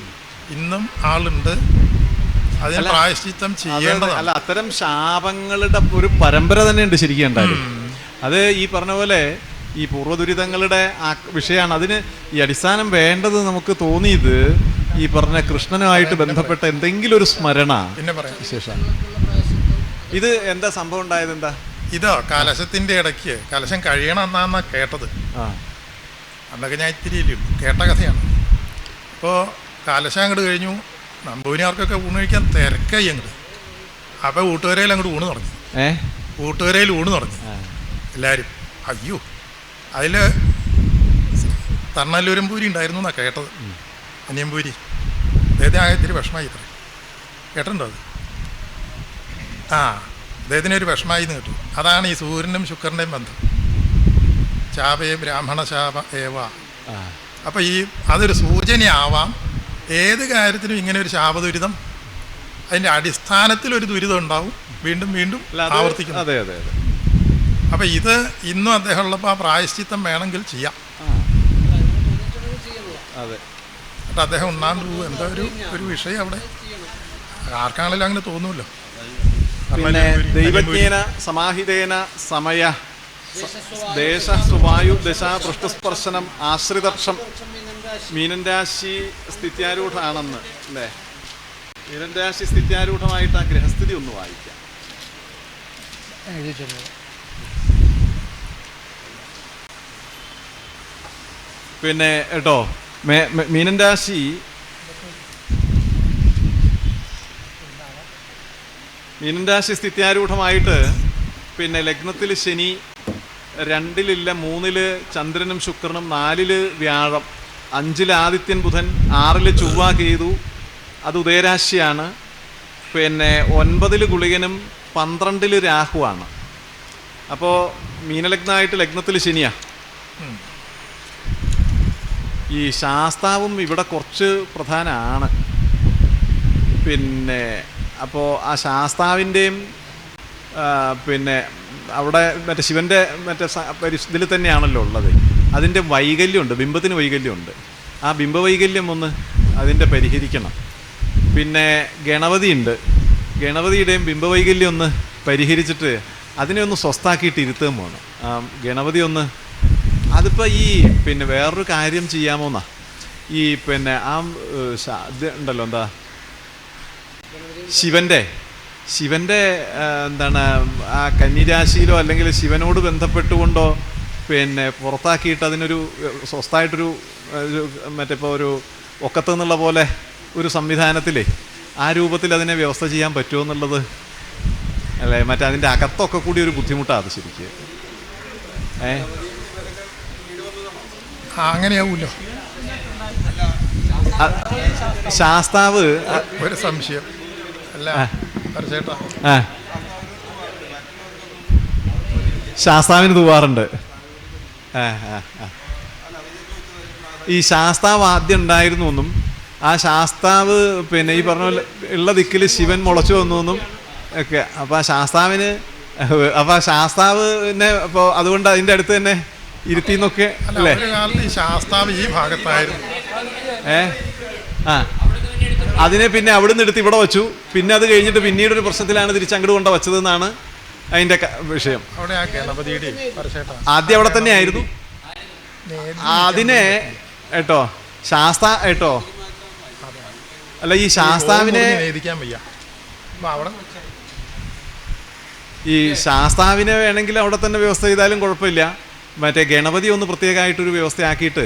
ഇന്നും ആളുണ്ട്, അതിന് പ്രായശ്ചിത്തം ചെയ്യേണ്ടതാണ്. അല്ല, അത്തരം ശാപങ്ങളുടെ ഒരു പരമ്പര തന്നെ ഉണ്ട് ശരിക്കും ഉണ്ടായിരുന്നു. അത് ഈ പറഞ്ഞ പോലെ ഈ പൂർവ്വദുരിതങ്ങളുടെ ആ വിഷയമാണ്. അതിന് ഈ അടിസ്ഥാനം വേണ്ടത് നമുക്ക് തോന്നിയത് ഈ പറഞ്ഞ കൃഷ്ണനുമായിട്ട് ബന്ധപ്പെട്ട എന്തെങ്കിലും ഒരു സ്മരണ പിന്നെ പറയാം വിശേഷം. ഇത് എന്താ സംഭവം ഉണ്ടായത്? എന്താ ഇതോ കലശത്തിന്റെ ഇടയ്ക്ക് കലശം കഴിയണം എന്നാ കേട്ടത്. അന്നൊക്കെ ഞാൻ ഇത്തിരി കേട്ട കഥയാണ്. അപ്പോൾ കലശം അങ്ങോട്ട് കഴിഞ്ഞു, നമ്പൂരിമാർക്കൊക്കെ ഊണ് കഴിക്കാൻ തിരക്കായി അങ്ങോട്ട്. അപ്പോൾ ഊട്ടുകരയിൽ അങ്ങോട്ട് ഊണ് തുടങ്ങി. ഊട്ടുകരയിൽ ഊണ് തുടങ്ങി എല്ലാവരും. അയ്യോ, അതിൽ തർണല്ലൂരം പൂരി ഉണ്ടായിരുന്നു എന്നാണ് കേട്ടത്. അനിയമ്പൂരി അദ്ദേഹത്തിന് ആകെ ഇത്തിരി വിഷമായി. ഇത്ര കേട്ടിട്ടുണ്ടോ അത്? അദ്ദേഹത്തിന് ഒരു വിഷമായി എന്ന് കേട്ടു. അതാണ് ഈ സൂര്യനും ശുക്രൻ്റെയും ബന്ധം. ശാപേ ബ്രാഹ്മണ ശാപ ഏവ. അപ്പോൾ ഈ അതൊരു സൂചനയാവാം ഏത് കാര്യത്തിനും. ഇങ്ങനെ ഒരു ശാപദുരിതം, അതിൻ്റെ അടിസ്ഥാനത്തിലൊരു ദുരിതം ഉണ്ടാവും, വീണ്ടും വീണ്ടും ആവർത്തിക്കും. അതെ അതെ അതെ. അപ്പം ഇത് ഇന്നും അദ്ദേഹം ഉള്ളപ്പോൾ ആ പ്രായശ്ചിത്തം വേണമെങ്കിൽ ചെയ്യാം. അതെ. എന്നിട്ട് അദ്ദേഹം ഉണ്ണാണ്ട് പോകും. എന്താ ഒരു വിഷയം അവിടെ ആർക്കാണെങ്കിലും അങ്ങനെ തോന്നുമല്ലോ. പിന്നെ ദൈവജ്ഞേന സമാഹിതേന സമയ ദേശ സുവായു ദശ പൃഷ്ഠസ്പർശനം ആശ്രിതക്ഷം മീനൻ രാശി സ്ഥിത്യാരൂഢാണെന്ന് അല്ലേ? മീനൻ രാശി സ്ഥിത്യാരൂഢമായിട്ട് ആ ഗ്രഹസ്ഥിതി ഒന്ന് വായിക്കാം. പിന്നെ കേട്ടോ, മീനൻ രാശി സ്ഥിത്യാരൂഢമായിട്ട് പിന്നെ ലഗ്നത്തിൽ ശനി, 2-ലില്ല, 3-ല് ചന്ദ്രനും ശുക്രനും, 4-ല് വ്യാഴം, 5-ല് ആദിത്യൻ ബുധൻ, 6-ല് ചൊവ്വ കേതു, അത് ഉദയരാശിയാണ്. പിന്നെ 9-ല് ഗുളികനും 12-ല് രാഹുവാണ്. അപ്പോൾ മീനലഗ്നമായിട്ട് ലഗ്നത്തിൽ ശനിയാ. ഈ ശാസ്താവും ഇവിടെ കുറച്ച് പ്രധാനമാണ്. പിന്നെ അപ്പോൾ ആ ശാസ്താവിൻ്റെയും പിന്നെ അവിടെ മറ്റേ ശിവൻ്റെ മറ്റേ ഇതിൽ തന്നെയാണല്ലോ ഉള്ളത്. അതിൻ്റെ വൈകല്യമുണ്ട്, ബിംബത്തിന് വൈകല്യമുണ്ട്. ആ ബിംബവൈകല്യം ഒന്ന് അതിൻ്റെ പരിഹരിക്കണം. പിന്നെ ഗണപതിയുണ്ട്, ഗണപതിയുടെയും ബിംബവൈകല്യം ഒന്ന് പരിഹരിച്ചിട്ട് അതിനെ ഒന്ന് സ്വസ്ഥാക്കിയിട്ട് ഇരുത്തുകയും വേണം. ഗണപതി ഒന്ന് അതിപ്പോൾ ഈ പിന്നെ വേറൊരു കാര്യം ചെയ്യാമോന്നാ. ഈ പിന്നെ ഇത് ഉണ്ടല്ലോ, എന്താ ശിവൻ്റെ എന്താണ് ആ കന്നിരാശിയിലോ അല്ലെങ്കിൽ ശിവനോട് ബന്ധപ്പെട്ടുകൊണ്ടോ പിന്നെ പുറത്താക്കിയിട്ട് അതിനൊരു സ്വസ്ഥമായിട്ടൊരു മറ്റിപ്പോൾ ഒരു ഒക്കത്ത് എന്നുള്ള പോലെ ഒരു സംവിധാനത്തിലേ ആ രൂപത്തിൽ അതിനെ വ്യവസ്ഥ ചെയ്യാൻ പറ്റുമോ എന്നുള്ളത് അല്ലേ? മറ്റേ അതിൻ്റെ അകത്തൊക്കെ കൂടി ഒരു ബുദ്ധിമുട്ടാണ് അത് ശരിക്ക്. അങ്ങനെയാവൂല്ലോ. ശാസ്താവ് ഒരു സംശയം അല്ല ചേട്ടാ, ശാസ്താവിന് തൂവാറുണ്ട്. ഈ ശാസ്താവ് ആദ്യം ഉണ്ടായിരുന്നു എന്നും ആ ശാസ്താവ് പിന്നെ ഈ പറഞ്ഞ പോലെ ഉള്ള ദിക്കിൽ ശിവൻ മുളച്ചു വന്നു എന്നും ഒക്കെ. അപ്പോൾ ആ ശാസ്താവിന് അപ്പോൾ ശാസ്താവിനെ അപ്പോൾ അതുകൊണ്ട് അതിൻ്റെ അടുത്ത് തന്നെ ഇരുത്തിന്നൊക്കെ അല്ലേ? ഈ ശാസ്താവ് ഈ ഭാഗത്തായിരുന്നു. അതിനെ പിന്നെ അവിടുന്ന് എടുത്ത് ഇവിടെ വെച്ചു. പിന്നെ അത് കഴിഞ്ഞിട്ട് പിന്നീടൊരു പ്രശ്നത്തിലാണ് തിരിച്ചങ്ങോട്ട് കൊണ്ട് വച്ചതെന്നാണ് അതിൻ്റെ വിഷയം. ആദ്യം അവിടെ തന്നെ ആയിരുന്നു. അതിനെ കേട്ടോ കേട്ടോ അല്ല ഈ ശാസ്താവിനെ വേണമെങ്കിൽ അവിടെ തന്നെ വ്യവസ്ഥ ചെയ്താലും കുഴപ്പമില്ല. മറ്റേ ഗണപതി ഒന്ന് പ്രത്യേകമായിട്ടൊരു വ്യവസ്ഥയാക്കിയിട്ട്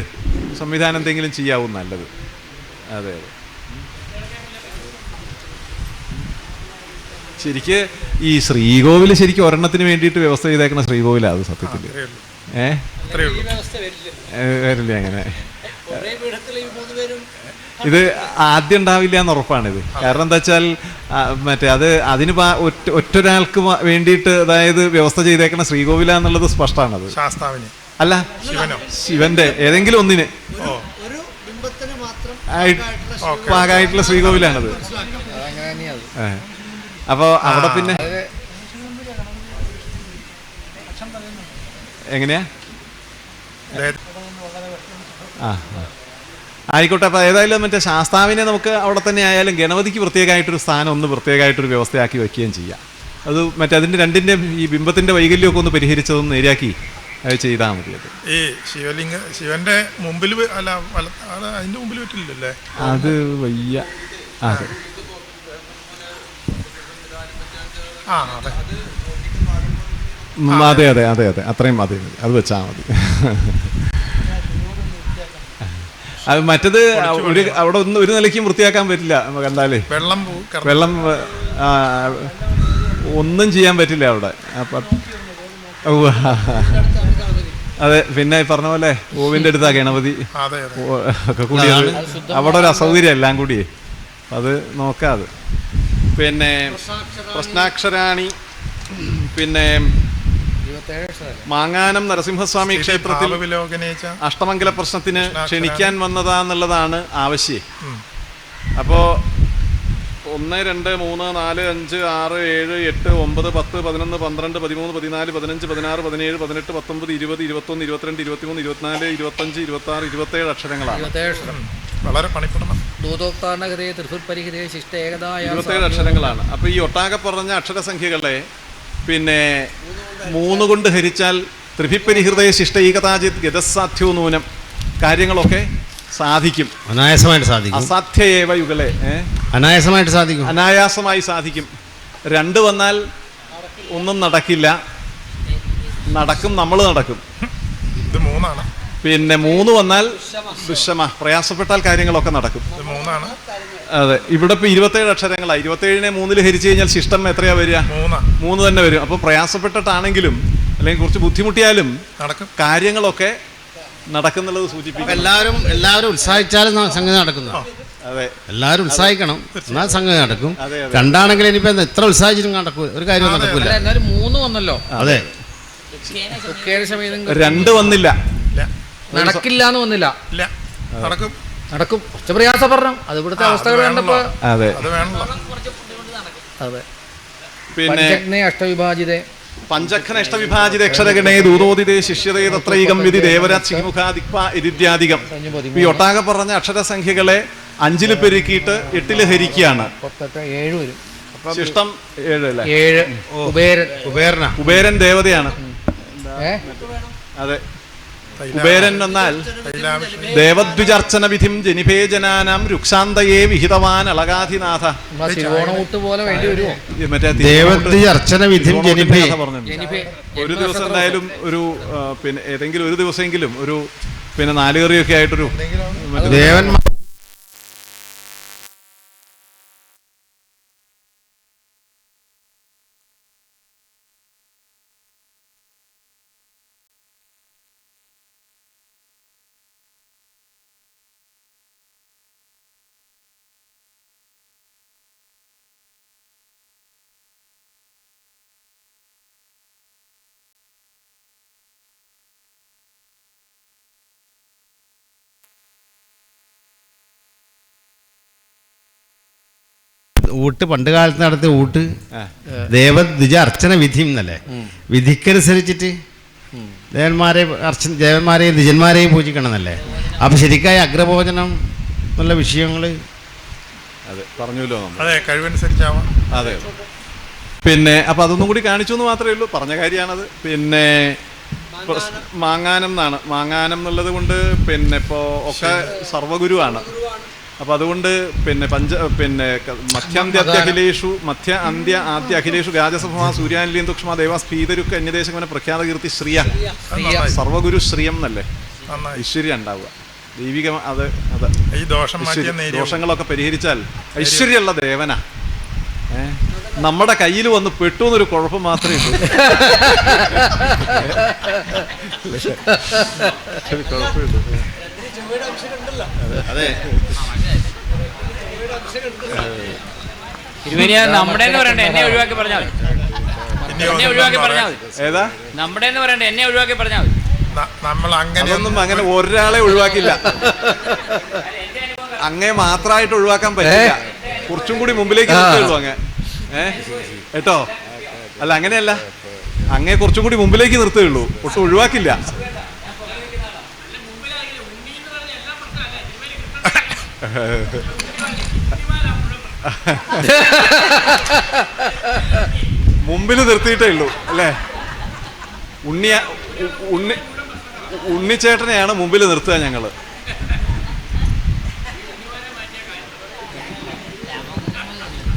സംവിധാനം എന്തെങ്കിലും ചെയ്യാവും നല്ലത്. അതെ അതെ. ശരിക്ക് ഈ ശ്രീകോവിൽ ശരിക്കും ഒരെണ്ണത്തിന് വേണ്ടിയിട്ട് വ്യവസ്ഥ ചെയ്തേക്കണ ശ്രീകോവിലാണ് അത് സത്യത്തിൽ. വരില്ല അങ്ങനെ. ഇത് ആദ്യം ഉണ്ടാവില്ല എന്ന് ഉറപ്പാണിത്. കാരണം എന്താ വെച്ചാൽ മറ്റേ അതിന് ഒറ്റൊരാൾക്ക് വേണ്ടിയിട്ട് അതായത് വ്യവസ്ഥ ചെയ്തേക്കണ ശ്രീകോവിലാന്നുള്ളത് സ്പഷ്ടമാണത്. അല്ല ശിവന്റെ ഏതെങ്കിലും ഒന്നിന് പാകമായിട്ടുള്ള ശ്രീകോവിലാണത്. അപ്പോൾ അവിടെ പിന്നെ എങ്ങനെയാ ആ ആയിക്കോട്ടെ. അപ്പോൾ ഏതായാലും മറ്റേ ശാസ്താവിനെ നമുക്ക് അവിടെ തന്നെ ആയാലും ഗണപതിക്ക് പ്രത്യേകമായിട്ടൊരു സ്ഥാനം ഒന്ന് പ്രത്യേകമായിട്ടൊരു വ്യവസ്ഥയാക്കി വയ്ക്കുകയും ചെയ്യാം. അത് മറ്റേ അതിൻ്റെ രണ്ടിൻ്റെ ഈ ബിംബത്തിൻ്റെ വൈകല്യമൊക്കെ ഒന്ന് പരിഹരിച്ചതൊന്ന് നേരെയാക്കി അത് ചെയ്താൽ മതി. അത് ഈ ശിവന്റെ മുമ്പിൽ അല്ല അതിന്റെ മുമ്പിൽ പറ്റില്ലല്ലേ? അത് വയ്യ. അതെ അതെ അതെ അതെ അതെ അത്രയും മതി, അത് വെച്ചാൽ മതി. അത് മറ്റത് അവിടെ ഒന്നും ഒരു നിലയ്ക്കും വൃത്തിയാക്കാൻ പറ്റില്ല. കണ്ടാലേ വെള്ളം ഒന്നും ചെയ്യാൻ പറ്റില്ല അവിടെ. അപ്പം അതെ, പിന്നെ പറഞ്ഞ പോലെ ഓവിൻ്റെ അടുത്താ ഗണപതി ഒക്കെ കൂടി അവിടെ ഒരു അസൗകര്യം എല്ലാം കൂടി. അത് നോക്കാതെ പിന്നെ പ്രശ്നാക്ഷരാണി, പിന്നെ മാങ്ങാനം നരസിംഹസ്വാമി ക്ഷേത്രത്തിൽ അഷ്ടമംഗല പ്രശ്നത്തിന് ക്ഷണിക്കാൻ വന്നതാന്നുള്ളതാണ് ആവശ്യം. അപ്പോൾ 1, 2, 3, 4, 5, 6, 7, 8, 9, 10, 11, 12, 13, 14, 15, 16, 17, 18, 19, 20, 21, 22, 23, 24, 25, 26, 27 അക്ഷരങ്ങളാണ്. വളരെ പണിപ്പെടണം. 27 അക്ഷരങ്ങളാണ്. അപ്പോൾ ഈ ഒട്ടാകെ പറഞ്ഞ അക്ഷരസംഖ്യകളെ പിന്നെ 3 കൊണ്ട് ഹരിച്ചാൽ ത്രിഭിപ്പരിഹൃദയ ശിഷ്ടൈകതാചിത് ഗതസാധ്യോ നൂനം കാര്യങ്ങളൊക്കെ സാധിക്കും. അനായാസമായിട്ട് സാധിക്കും. അസാധ്യേവ യുഗളെ അനായാസമായിട്ട് സാധിക്കും. അനായാസമായി സാധിക്കും. 2 വന്നാൽ ഒന്നും നടക്കില്ല. നടക്കും, നമ്മൾ നടക്കും. ഇത് 3 പിന്നെ 3 വന്നാൽ ദുശ്ശമ, പ്രയാസപ്പെട്ടാൽ കാര്യങ്ങളൊക്കെ നടക്കും. 3 അതെ. ഇവിടെ ഇപ്പോൾ 27 അക്ഷരങ്ങളാണ്. 27നെ 3 ഹരിച്ചു കഴിഞ്ഞാൽ ശിഷ്ടം എത്രയാ വരിക? 3 തന്നെ വരും. അപ്പോൾ പ്രയാസപ്പെട്ടിട്ടാണെങ്കിലും അല്ലെങ്കിൽ കുറച്ച് ബുദ്ധിമുട്ടിയാലും കാര്യങ്ങളൊക്കെ നടക്കുന്നുള്ളത് സൂചിപ്പിക്കും. എല്ലാവരും ഉത്സാഹിച്ചാലും സംഗതി നടക്കുന്നു. അതെ, എല്ലാവരും ഉത്സാഹിക്കണം, എന്നാൽ സംഗതി നടക്കും. രണ്ടാണെങ്കിൽ ഇനിയിപ്പോ എത്ര ഉത്സാഹിച്ചിട്ടും നടക്കും, ഒരു കാര്യം നടക്കൂല. 3 വന്നല്ലോ. അതെ, 2 വന്നില്ല, നടക്കില്ല എന്ന് വന്നില്ല. നടക്കും, കുറച്ച് പ്രയാസപ്പെടണം. അത് ഇവിടുത്തെ അവസ്ഥകൾ കണ്ടപ്പോ. അതെ, അതെ. പിന്നെ അഷ്ടവിഭാജിതേ പഞ്ചഖന ഇഷ്ടവിഭാജിത അക്ഷരഗണേ ദൂതോദിതേ ശിഷ്യതേ തത്രൈകം വിധി ദേവരാജ് ചിമുഖാദിക്വാദിത്യാദികം. ഈ ഒട്ടാകെ പറഞ്ഞ അക്ഷരസംഖ്യകളെ 5 പെരുക്കിയിട്ട് 8 ഹരിക്കുകയാണ്. ശിഷ്ടം 7 അല്ലേ? കുബേരൻ ദേവതയാണ്. അതെ, കുബേരൻ എന്നാൽ ദേവദ്വിജർച്ചന വിധിം ജനിഭേ ജനാനാം രുക്ഷാന്തയേ വിഹിതവാൻ അളകാധിനാഥ. ദേവദ്വിജർച്ചന വിധിം ജനിഭേ. ഒരു ദിവസം എന്തായാലും ഒരു പിന്നെ ഏതെങ്കിലും ഒരു ദിവസമെങ്കിലും ഒരു പിന്നെ 4 കറിയൊക്കെ ആയിട്ടൊരു ദേവന്മാർ ഊട്ട് പണ്ട് കാലത്ത് നടത്തിയ ഊട്ട് ദേവദ്വിജ അർച്ചന വിധി എന്നല്ലേ, വിധിക്കനുസരിച്ചിട്ട് ദേവന്മാരെയും ദ്വിജന്മാരെയും പൂജിക്കണം എന്നല്ലേ. അപ്പൊ ശരിക്കായ അഗ്രഭോജനം എന്നുള്ള വിഷയങ്ങൾ അതെ പറഞ്ഞല്ലോ, അതെ കഴിവനുസരിച്ചാവാം. അതെ, പിന്നെ അപ്പൊ അതൊന്നും കൂടി കാണിച്ചു എന്ന് മാത്രമേ ഉള്ളൂ, പറഞ്ഞ കാര്യമാണത്. പിന്നെ മാങ്ങാനം എന്നാണ്, മാങ്ങാനം എന്നുള്ളത് കൊണ്ട് പിന്നെ ഇപ്പോൾ ഒക്കെ സർവഗുരുവാണ്. അപ്പം അതുകൊണ്ട് പിന്നെ മധ്യ അന്ത്യ ആദ്യ അഖിലേഷു രാജസഭ സൂര്യാനിലിയം തുക്ഷ്മ ദേവ സ്ഫീതരുക്ക് അന്യദേശം പ്രഖ്യാത കീർത്തി ശ്രീയ സർവഗുരു ശ്രീയം എന്നല്ലേ ഐശ്വര്യം ഉണ്ടാവുക, ദൈവിക. അത് അതെ, ഈ ദോഷങ്ങളൊക്കെ പരിഹരിച്ചാൽ ഐശ്വര്യമുള്ള ദേവന. നമ്മുടെ കയ്യിൽ വന്ന് പെട്ടു എന്നൊരു കുഴപ്പം മാത്രമേ ഉള്ളൂ. കുഴപ്പമില്ല. അതെ, നമ്മുടെ പറയണ്ട, എന്നെ ഒഴിവാക്കി പറഞ്ഞാൽ മതി. എന്നെ ഒഴിവാക്കി പറഞ്ഞാൽ മതി. ഏതാ നമ്മുടെ എന്ന് പറയണ്ട, എന്നെ ഒഴിവാക്കി പറഞ്ഞാൽ മതി. നമ്മൾ അങ്ങനെ ഒരാളെ ഒഴിവാക്കില്ല, അങ്ങേ മാത്രമായിട്ട് ഒഴിവാക്കാൻ പറ്റില്ല. കുറച്ചും കൂടി മുമ്പിലേക്ക് നിർത്തുള്ളൂ അങ്ങ്. കേട്ടോ, അല്ല അങ്ങനെയല്ല, അങ്ങേ കുറച്ചും കൂടി മുമ്പിലേക്ക് നിർത്തുകയുള്ളൂ, ഒട്ടും ഒഴിവാക്കില്ല. മുമ്പിൽ നിർത്തിയിട്ടേ ഉള്ളൂ അല്ലേ? ഉണ്ണിച്ചേട്ടനെയാണ് മുമ്പിൽ നിർത്തുക ഞങ്ങള്.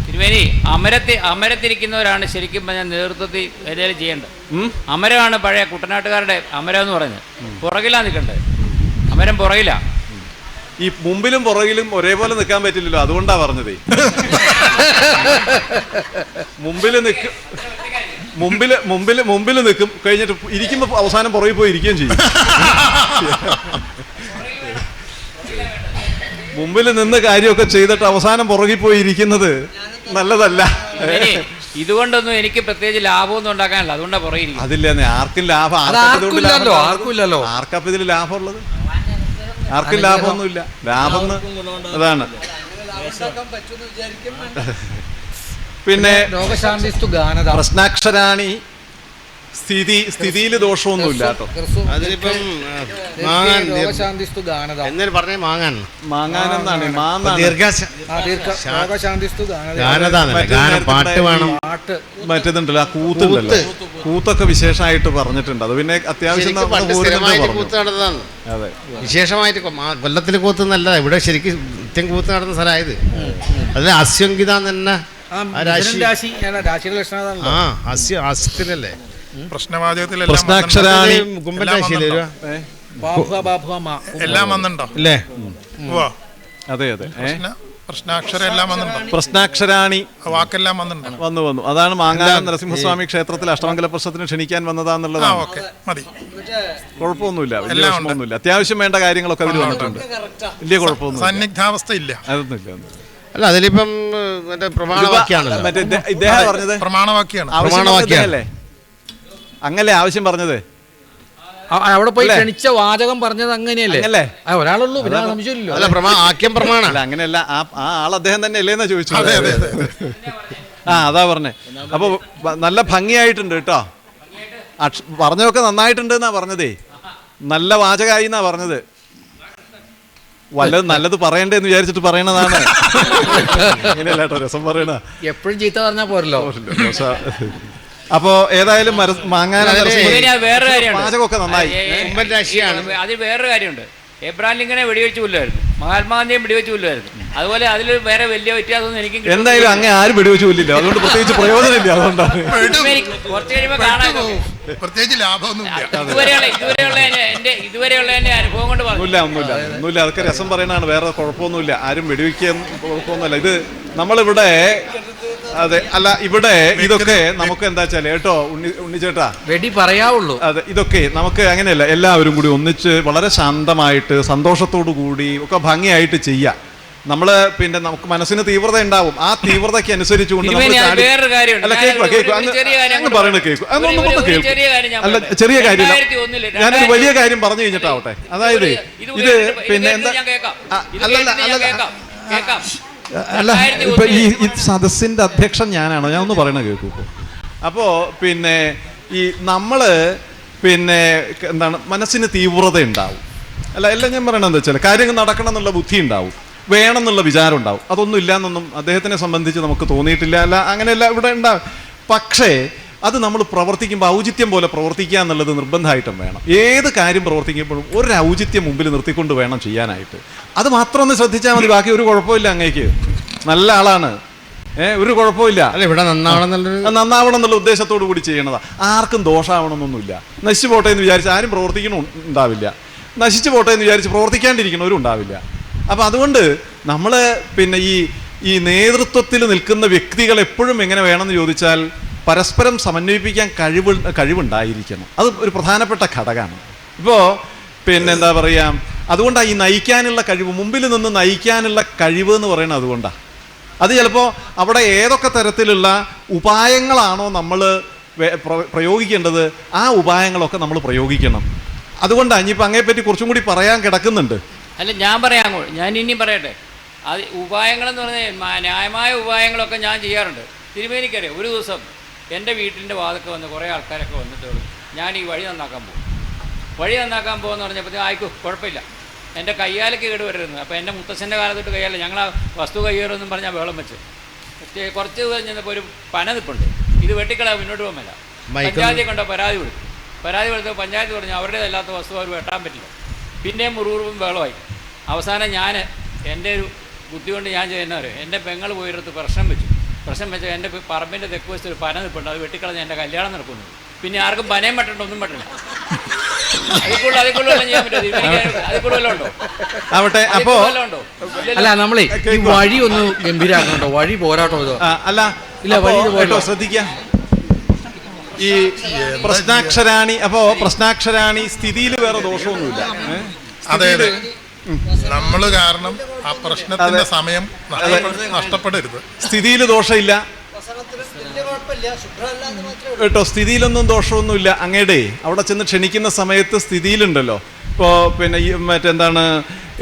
തിരുമേനി, അമരത്തിരിക്കുന്നവരാണ് ശരിക്കും പറഞ്ഞാൽ നേതൃത്വത്തിൽ എന്തെങ്കിലും ചെയ്യേണ്ടത്. അമരമാണ് പഴയ കുട്ടനാട്ടുകാരുടെ അമരം എന്ന് പറഞ്ഞത്. പുറകിലാ നിൽക്കേണ്ടത്, അമരം പുറകിലാ. ഈ മുമ്പിലും പുറകിലും ഒരേപോലെ നിൽക്കാൻ പറ്റില്ലല്ലോ, അതുകൊണ്ടാ പറഞ്ഞതേ. മുമ്പിൽ നിൽക്കും, കഴിഞ്ഞിട്ട് ഇരിക്കുമ്പോ അവസാനം പുറകിൽ പോയി ഇരിക്കുകയും ചെയ്യും. മുമ്പിൽ നിന്ന് കാര്യമൊക്കെ ചെയ്തിട്ട് അവസാനം പുറകിൽ പോയി ഇരിക്കുന്നത് നല്ലതല്ല. ഇതുകൊണ്ടൊന്നും എനിക്ക് പ്രത്യേകിച്ച് ലാഭമൊന്നും ഉണ്ടാക്കാനല്ല, അതുകൊണ്ടാ പുറകിൽ. അതില്ലെന്നേ, ആർക്കും ലാഭം ആർക്കില്ലല്ലോ. ആർക്കപ്പം ഇതിൽ ലാഭമുള്ളത്? ആർക്കും ലാഭമൊന്നുമില്ല. ലാഭം അതാണ്. പിന്നെ പ്രശ്നാക്ഷരാണി സ്ഥിതിയിൽ ദോഷമൊന്നുമില്ല കേട്ടോ. അതിലിപ്പം പാട്ട് വേണം. മറ്റേതുണ്ടല്ലോ, ആ കൂത്തുണ്ടല്ലോ, കൂത്തൊക്കെ വിശേഷമായിട്ട് പറഞ്ഞിട്ടുണ്ട്. അത് പിന്നെ അത്യാവശ്യം അതെ, വിശേഷമായിട്ട് കൊല്ലത്തിൽ കൂത്ത് നല്ലതാ. ഇവിടെ ശരിക്കും നിത്യം കൂത്ത് നടന്ന സ്ഥലമായത്. അതിൽ അസ്യങ്കിത തന്നെ പ്രശ്നവാചകത്തിലെല്ലാം എല്ലാം വന്നിട്ടുണ്ടോ? അല്ലേ? അതെ അതെ, പ്രശ്നാക്ഷരം എല്ലാം വന്നിട്ടുണ്ടോ? പ്രശ്നാക്ഷരാണി വാക്കെല്ലാം വന്നിട്ടുണ്ടോ? വന്നു. അതാണ് മാങ്ങാനം നരസിംഹസ്വാമി ക്ഷേത്രത്തിൽ അഷ്ടമംഗല പ്രശ്നത്തിന് ക്ഷണിക്കാൻ വന്നതാന്നുള്ളതാണ്. മതി, കുഴപ്പമൊന്നുമില്ല, വലിയ വിഷമമൊന്നുമില്ല. അത്യാവശ്യം വേണ്ട കാര്യങ്ങളൊക്കെ അതിൽ വന്നിട്ടുണ്ട്. വലിയ കുഴപ്പമൊന്നും, സന്നിഗ്ധാവസ്ഥ ഇല്ല, അതൊന്നുമില്ല. അല്ല, അതിലിപ്പം പ്രമാണവാക്യാണല്ലോ. മറ്റേ ഇദ്ദേഹം പറഞ്ഞത് പ്രമാണവാക്യാണ്. അങ്ങല്ലേ ആവശ്യം പറഞ്ഞത്? അവിടെ പോയി ക്ഷണിച്ച വാചകം പറഞ്ഞത് അങ്ങനെയല്ലേ? ഒരാളുള്ളൂ, പിന്നെ സംശയമില്ലല്ലോ. അല്ല, അങ്ങനെയല്ല. ആ ആൾ അദ്ദേഹം തന്നെ അല്ലേന്നാ ചോദിച്ചു. അതാ പറഞ്ഞേ. അപ്പൊ നല്ല ഭംഗിയായിട്ടുണ്ട് കേട്ടോ. പറഞ്ഞതൊക്കെ നന്നായിട്ടുണ്ട് എന്നാ പറഞ്ഞതേ. നല്ല വാചകമായി എന്നാ പറഞ്ഞത്. വല്ലത് നല്ലത് പറയണ്ടേന്ന് വിചാരിച്ചിട്ട് പറയണതാണ്. അങ്ങനെയല്ല കേട്ടോ രസം പറയണ. എപ്പോഴും ചീത്ത പറഞ്ഞാൽ പോരല്ലോ. അപ്പോ ഏതായാലും വേറൊരു കാര്യമുണ്ട്, പാചകമൊക്കെ നന്നായി. അതിൽ വേറൊരു കാര്യമുണ്ട്. എബ്രഹാം ലിങ്കനെ വെടിവെച്ച് കൊല്ലുമായിരുന്നു, മഹാത്മാഗാന്ധിയും വെടിവെച്ച് കൊല്ലുമായിരുന്നു. അതുപോലെ അതിൽ വേറെ വലിയ വ്യത്യാസമൊന്നും എനിക്ക് എന്തായാലും അങ്ങനെ ആരും വെടിവെച്ച് കൊല്ലില്ല, അതുകൊണ്ട് പ്രത്യേകിച്ച് പ്രയോജനമില്ല. അതുകൊണ്ടാണ് കുറച്ച് കഴിയുമ്പോൾ കാണാൻ പ്രത്യേകിച്ച് ലാഭമൊന്നുമില്ല. ഇതുവരെയുള്ള എന്റെ അനുഭവം കൊണ്ട് ഒന്നുമില്ല. അതൊക്കെ രസം പറയണതാണ്, വേറെ കുഴപ്പമൊന്നുമില്ല. ആരും വെടിവെക്കാൻ കുഴപ്പമൊന്നുമില്ല. ഇത് നമ്മളിവിടെ അതെ അല്ല, ഇവിടെ ഇതൊക്കെ നമുക്ക് എന്താ വെച്ചാൽ കേട്ടോ ഉണ്ണിച്ചേട്ടാ, വെടി പറയാവുള്ളൂ. അതെ, ഇതൊക്കെ നമുക്ക് അങ്ങനെയല്ല, എല്ലാവരും കൂടി ഒന്നിച്ച് വളരെ ശാന്തമായിട്ട് സന്തോഷത്തോടു കൂടി ഒക്കെ ഭംഗിയായിട്ട് ചെയ്യാം. നമ്മള് പിന്നെ നമുക്ക് മനസ്സിന് തീവ്രത ഉണ്ടാവും. ആ തീവ്രതയ്ക്ക് അനുസരിച്ചുകൊണ്ട് അല്ല, ചെറിയ കാര്യമില്ല, ഞാനൊരു വലിയ കാര്യം പറഞ്ഞു കഴിഞ്ഞിട്ടാവട്ടെ. അതായത് ഇത് പിന്നെ എന്താ അല്ല, ഇപ്പൊ ഈ സദസ്സിന്റെ അധ്യക്ഷൻ ഞാനാണോ? ഞാൻ ഒന്ന് പറയണ കേൾക്കൂ. അപ്പോ പിന്നെ ഈ നമ്മള് പിന്നെ എന്താണ്, മനസ്സിന് തീവ്രത ഉണ്ടാവും. അല്ല, എല്ലാം ഞാൻ പറയണത് എന്താ വെച്ചാൽ കാര്യങ്ങൾ നടക്കണം എന്നുള്ള ബുദ്ധി ഉണ്ടാവും, വേണം എന്നുള്ള വിചാരം ഉണ്ടാവും. അതൊന്നും ഇല്ലാന്നൊന്നും അദ്ദേഹത്തിനെ സംബന്ധിച്ച് നമുക്ക് തോന്നിയിട്ടില്ല. അല്ല, അങ്ങനെയല്ല ഇവിടെ ഉണ്ടാവും. പക്ഷേ അത് നമ്മൾ പ്രവർത്തിക്കുമ്പോൾ ഔചിത്യം പോലെ പ്രവർത്തിക്കുക എന്നുള്ളത് നിർബന്ധമായിട്ടും വേണം. ഏത് കാര്യം പ്രവർത്തിക്കുമ്പോഴും ഒരു ഔചിത്യം മുമ്പിൽ നിർത്തിക്കൊണ്ട് വേണം ചെയ്യാനായിട്ട്. അത് മാത്രം ഒന്ന് ശ്രദ്ധിച്ചാൽ മതി, ബാക്കി ഒരു കുഴപ്പമില്ല. അങ്ങേക്ക് നല്ല ആളാണ്, ഒരു കുഴപ്പമില്ല. അല്ല, ഇവിടെ നന്നാവണം എന്നുള്ള ഉദ്ദേശത്തോടു കൂടി ചെയ്യണതാ. ആർക്കും ദോഷമാവണമെന്നൊന്നുമില്ല. നശിച്ചു പോട്ടെ എന്ന് വിചാരിച്ച് ആരും പ്രവർത്തിക്കണുണ്ടാവില്ല, നശിച്ചു പോട്ടെ എന്ന് വിചാരിച്ച് പ്രവർത്തിക്കാണ്ടിരിക്കണവരും ഉണ്ടാവില്ല. അപ്പം അതുകൊണ്ട് നമ്മൾ പിന്നെ ഈ നേതൃത്വത്തിൽ നിൽക്കുന്ന വ്യക്തികൾ എപ്പോഴും എങ്ങനെ വേണമെന്ന് ചോദിച്ചാൽ പരസ്പരം സമന്വയിപ്പിക്കാൻ കഴിവുണ്ടായിരിക്കണം. അത് ഒരു പ്രധാനപ്പെട്ട ഘടകമാണ്. ഇപ്പോൾ പിന്നെ എന്താ പറയുക, അതുകൊണ്ടാണ് ഈ നയിക്കാനുള്ള കഴിവ്, മുമ്പിൽ നിന്ന് നയിക്കാനുള്ള കഴിവ് എന്ന് പറയുന്നത് അതുകൊണ്ടാണ്. അത് ചിലപ്പോൾ അവിടെ ഏതൊക്കെ തരത്തിലുള്ള ഉപായങ്ങളാണോ നമ്മൾ പ്രയോഗിക്കേണ്ടത്, ആ ഉപായങ്ങളൊക്കെ നമ്മൾ പ്രയോഗിക്കണം. അതുകൊണ്ടാണ് ഇനിയിപ്പോൾ അങ്ങേപ്പറ്റി കുറച്ചും കൂടി പറയാൻ കിടക്കുന്നുണ്ട്. അല്ല, ഞാൻ ഇനിയും പറയട്ടെ. അത് ഉപായങ്ങളെന്ന് പറഞ്ഞാൽ ന്യായമായ ഉപായങ്ങളൊക്കെ ഞാൻ ചെയ്യാറുണ്ട്. തിരുമേനിക്കറിയാം, ഒരു ദിവസം എൻ്റെ വീട്ടിൻ്റെ വാതൊക്കെ വന്ന് കുറേ ആൾക്കാരൊക്കെ വന്നിട്ട് ഞാൻ ഈ വഴി നന്നാക്കാൻ പോകും എന്ന് പറഞ്ഞപ്പോൾ ആയിക്കോ കുഴപ്പമില്ല, എൻ്റെ കയ്യാലൊക്കെ കേട് വരരുത്. അപ്പോൾ എൻ്റെ മുത്തച്ഛൻ്റെ കാലത്തോട്ട് കയ്യാല ഞങ്ങൾ ആ വസ്തു കയ്യേറുമെന്നും പറഞ്ഞാൽ ബഹളം വെച്ച്. പക്ഷേ കുറച്ച് കഴിഞ്ഞപ്പോൾ ഒരു പന നിൽപ്പുണ്ട്, ഇത് വെട്ടിക്കളയാൻ മുന്നോട്ട് പോകാൻ മേല. പഞ്ചായത്തിൽ കൊണ്ടോ പരാതി കൊടുത്തു. പരാതി കൊടുത്തപ്പോൾ പഞ്ചായത്ത് പറഞ്ഞു അവരുടേതല്ലാത്ത വസ്തു അവർ വെട്ടാൻ പറ്റില്ല. പിന്നെയും മുറുകുറും ബഹളമായി. അവസാനം ഞാൻ എൻ്റെ ഒരു ബുദ്ധി കൊണ്ട് ഞാൻ ചെയ്യുന്ന അറിയാം, എൻ്റെ പെങ്ങൾ പോയിടത്ത് പ്രശ്നം വെച്ചു. എൻ്റെ പറമ്പിൻ്റെ തെക്ക് വശത്ത് ഒരു പന നിൽപ്പുണ്ട്, അത് വെട്ടിക്കളഞ്ഞ് എൻ്റെ കല്യാണം നടക്കുന്നു. പിന്നെ ആർക്കും പനയും പറ്റണ്ട, ഒന്നും പറ്റണ്ട. അതിക്കുള്ള ചെയ്യാൻ പറ്റുമോ? അതിക്കുള്ള ഉണ്ടോ? ആവട്ടെ. അപ്പോ അല്ല, നമ്മളെ ഈ വഴി ഒന്ന് ഗംഭീരാക്കണോ? വഴി പോരാട്ടോ ഇത്. അല്ല ഇല്ല, വഴി പോരാട്ടോ. ശ്രദ്ധിക്കുക, ഈ പ്രശ്നാക്ഷരാണി സ്ഥിതിയിൽ വേറെ ദോഷമൊന്നുമില്ല. അതെ അതെ, നമ്മള് കാരണം ആ പ്രശ്നത്തിന്റെ സമയം നഷ്ടപ്പെടരുത്. സ്ഥിതിയിൽ ദോഷമില്ല കേട്ടോ, സ്ഥിതിയിലൊന്നും ദോഷമൊന്നുമില്ല. അങ്ങയുടെ അവിടെ ചെന്ന് ക്ഷണിക്കുന്ന സമയത്ത് സ്ഥിതിയിലുണ്ടല്ലോ, ഇപ്പോൾ പിന്നെ ഈ മറ്റെന്താണ്